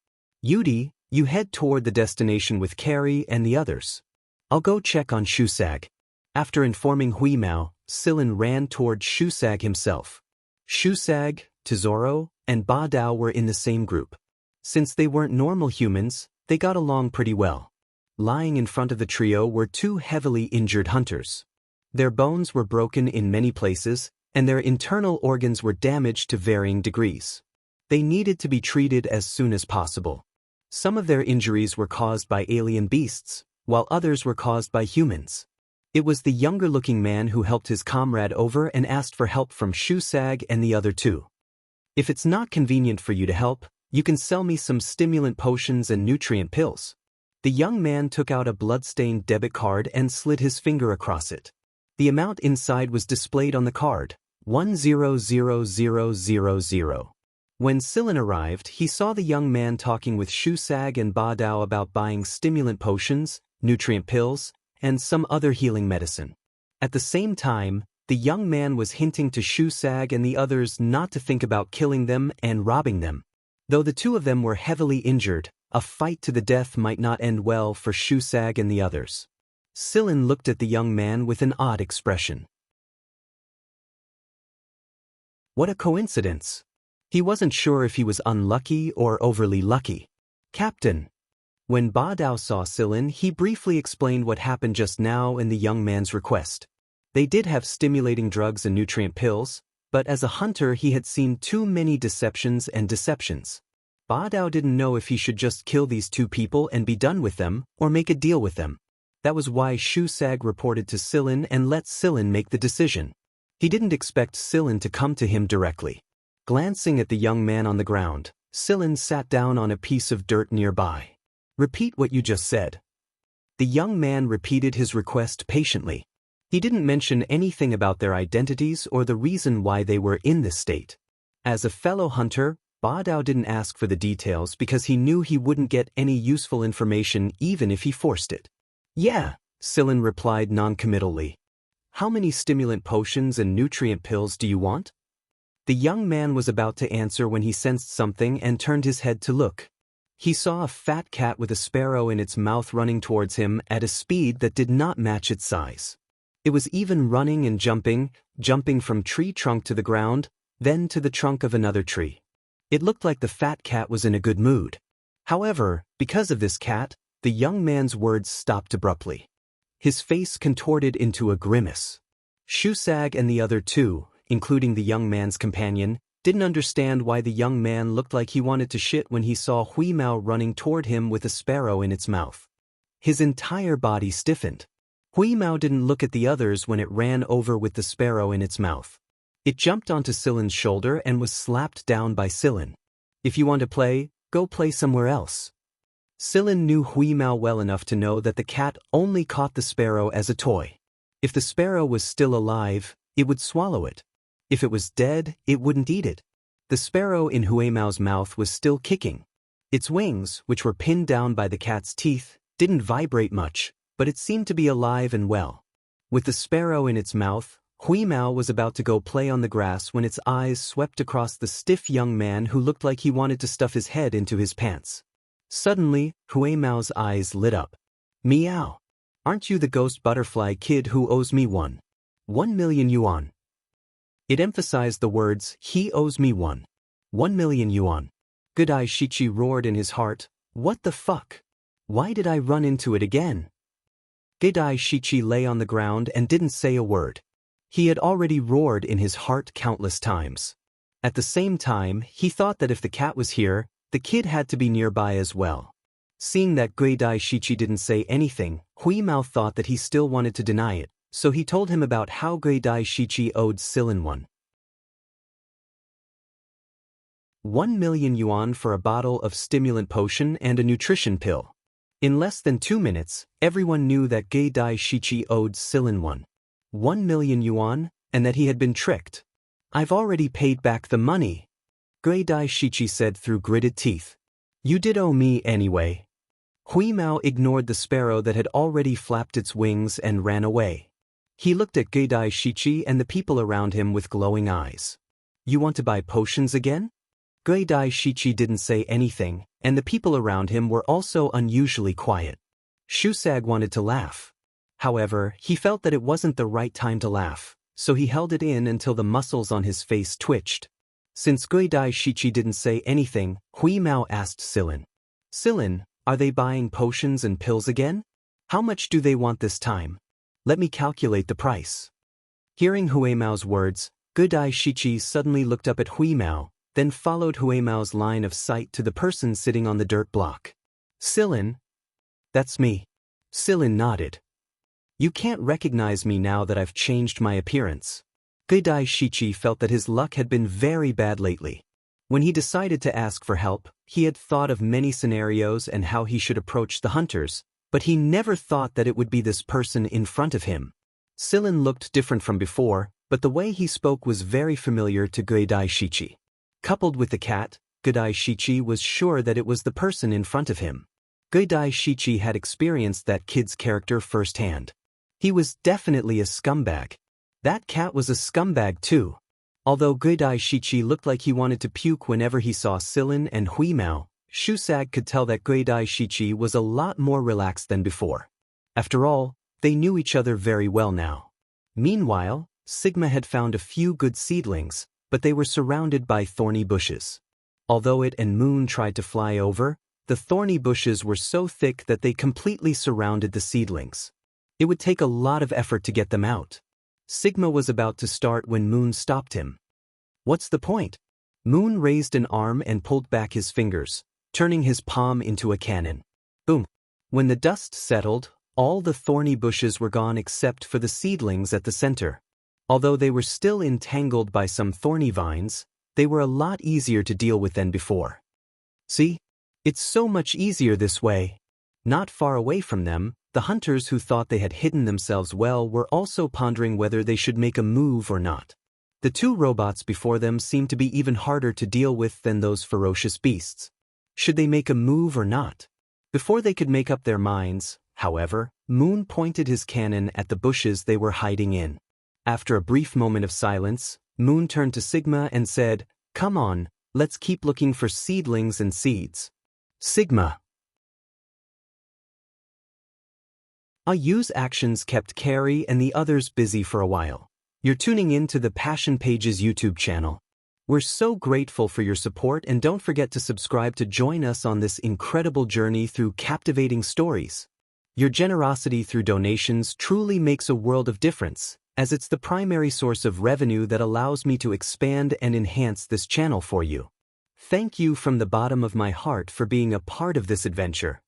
Yudi, you head toward the destination with Carrie and the others. I'll go check on Shusag. After informing Huimao, Sillin ran toward Shusag himself. Shusag, Tesoro, and Ba Dao were in the same group. Since they weren't normal humans, they got along pretty well. Lying in front of the trio were 2 heavily injured hunters. Their bones were broken in many places, and their internal organs were damaged to varying degrees. They needed to be treated as soon as possible. Some of their injuries were caused by alien beasts, while others were caused by humans. It was the younger-looking man who helped his comrade over and asked for help from Shusag and the other 2. If it's not convenient for you to help, you can sell me some stimulant potions and nutrient pills. The young man took out a blood-stained debit card and slid his finger across it. The amount inside was displayed on the card, 100000. When Sillin arrived, he saw the young man talking with Shusag and Ba Dao about buying stimulant potions, nutrient pills, and some other healing medicine. At the same time, the young man was hinting to Shusag and the others not to think about killing them and robbing them. Though the 2 of them were heavily injured, a fight to the death might not end well for Shusag and the others. Sillin looked at the young man with an odd expression. What a coincidence. He wasn't sure if he was unlucky or overly lucky. Captain. When Ba Dao saw Sillin, he briefly explained what happened just now and the young man's request. They did have stimulating drugs and nutrient pills, but as a hunter he had seen too many deceptions and deceptions. Ba Dao didn't know if he should just kill these 2 people and be done with them, or make a deal with them. That was why Shusag reported to Sillin and let Sillin make the decision. He didn't expect Sillin to come to him directly. Glancing at the young man on the ground, Sillin sat down on a piece of dirt nearby. Repeat what you just said. The young man repeated his request patiently. He didn't mention anything about their identities or the reason why they were in this state. As a fellow hunter, Ba Dao didn't ask for the details because he knew he wouldn't get any useful information even if he forced it. Yeah, Sillin replied non-committally. How many stimulant potions and nutrient pills do you want? The young man was about to answer when he sensed something and turned his head to look. He saw a fat cat with a sparrow in its mouth running towards him at a speed that did not match its size. It was even running and jumping from tree trunk to the ground, then to the trunk of another tree. It looked like the fat cat was in a good mood. However, because of this cat, the young man's words stopped abruptly. His face contorted into a grimace. Shusag and the other 2, including the young man's companion, didn't understand why the young man looked like he wanted to shit when he saw Huimao running toward him with a sparrow in its mouth. His entire body stiffened. Huimao didn't look at the others when it ran over with the sparrow in its mouth. It jumped onto Sillin's shoulder and was slapped down by Sillin. If you want to play, go play somewhere else. Sillin knew Huimao well enough to know that the cat only caught the sparrow as a toy. If the sparrow was still alive, it would swallow it. If it was dead, it wouldn't eat it. The sparrow in Huimao's mouth was still kicking. Its wings, which were pinned down by the cat's teeth, didn't vibrate much, but it seemed to be alive and well. With the sparrow in its mouth, Huimao was about to go play on the grass when its eyes swept across the stiff young man who looked like he wanted to stuff his head into his pants. Suddenly, Huimao's eyes lit up. Meow. Aren't you the ghost butterfly kid who owes me 1,000,000 yuan? It emphasized the words, he owes me 1,000,000 yuan. Good-Eye Shichi roared in his heart, what the fuck? Why did I run into it again? Good-Eye Shichi lay on the ground and didn't say a word. He had already roared in his heart countless times. At the same time, he thought that if the cat was here, the kid had to be nearby as well. Seeing that Gui Dai Shichi didn't say anything, Hui Mao thought that he still wanted to deny it, so he told him about how Gui Dai Shichi owed Silin 1 million yuan for a bottle of stimulant potion and a nutrition pill. In less than 2 minutes, everyone knew that Gui Dai Shichi owed Silin 1 million yuan, and that he had been tricked. "I've already paid back the money," Gui Dai Shichi said through gritted teeth. "You did owe me anyway." Hui Mao ignored the sparrow that had already flapped its wings and ran away. He looked at Gui Dai Shichi and the people around him with glowing eyes. "You want to buy potions again?" Gui Dai Shichi didn't say anything, and the people around him were also unusually quiet. Shusag wanted to laugh. However, he felt that it wasn't the right time to laugh, so he held it in until the muscles on his face twitched. Since Gui Dai Shichi didn't say anything, Hui Mao asked Silin. "Silin, are they buying potions and pills again? How much do they want this time? Let me calculate the price." Hearing Hui Mao's words, Gui Dai Shichi suddenly looked up at Hui Mao, then followed Hui Mao's line of sight to the person sitting on the dirt block. "Silin?" "That's me." Silin nodded. "You can't recognize me now that I've changed my appearance." Gui Dai Shichi felt that his luck had been very bad lately. When he decided to ask for help, he had thought of many scenarios and how he should approach the hunters, but he never thought that it would be this person in front of him. Silin looked different from before, but the way he spoke was very familiar to Gui Dai Shichi. Coupled with the cat, Gui Dai Shichi was sure that it was the person in front of him. Gui Dai Shichi had experienced that kid's character firsthand. He was definitely a scumbag. That cat was a scumbag too. Although Gui Dai Shichi looked like he wanted to puke whenever he saw Silin and Hui Mao, Shusag could tell that Gui Dai Shichi was a lot more relaxed than before. After all, they knew each other very well now. Meanwhile, Sigma had found a few good seedlings, but they were surrounded by thorny bushes. Although it and Moon tried to fly over, the thorny bushes were so thick that they completely surrounded the seedlings. It would take a lot of effort to get them out. Sigma was about to start when Moon stopped him. "What's the point?" Moon raised an arm and pulled back his fingers, turning his palm into a cannon. Boom! When the dust settled, all the thorny bushes were gone except for the seedlings at the center. Although they were still entangled by some thorny vines, they were a lot easier to deal with than before. "See? It's so much easier this way." Not far away from them, the hunters who thought they had hidden themselves well were also pondering whether they should make a move or not. The two robots before them seemed to be even harder to deal with than those ferocious beasts. Should they make a move or not? Before they could make up their minds, however, Moon pointed his cannon at the bushes they were hiding in. After a brief moment of silence, Moon turned to Sigma and said, "Come on, let's keep looking for seedlings and seeds." Sigma. Yu's actions kept Carrie and the others busy for a while. You're tuning in to the Passion Pages YouTube channel. We're so grateful for your support, and don't forget to subscribe to join us on this incredible journey through captivating stories. Your generosity through donations truly makes a world of difference, as it's the primary source of revenue that allows me to expand and enhance this channel for you. Thank you from the bottom of my heart for being a part of this adventure.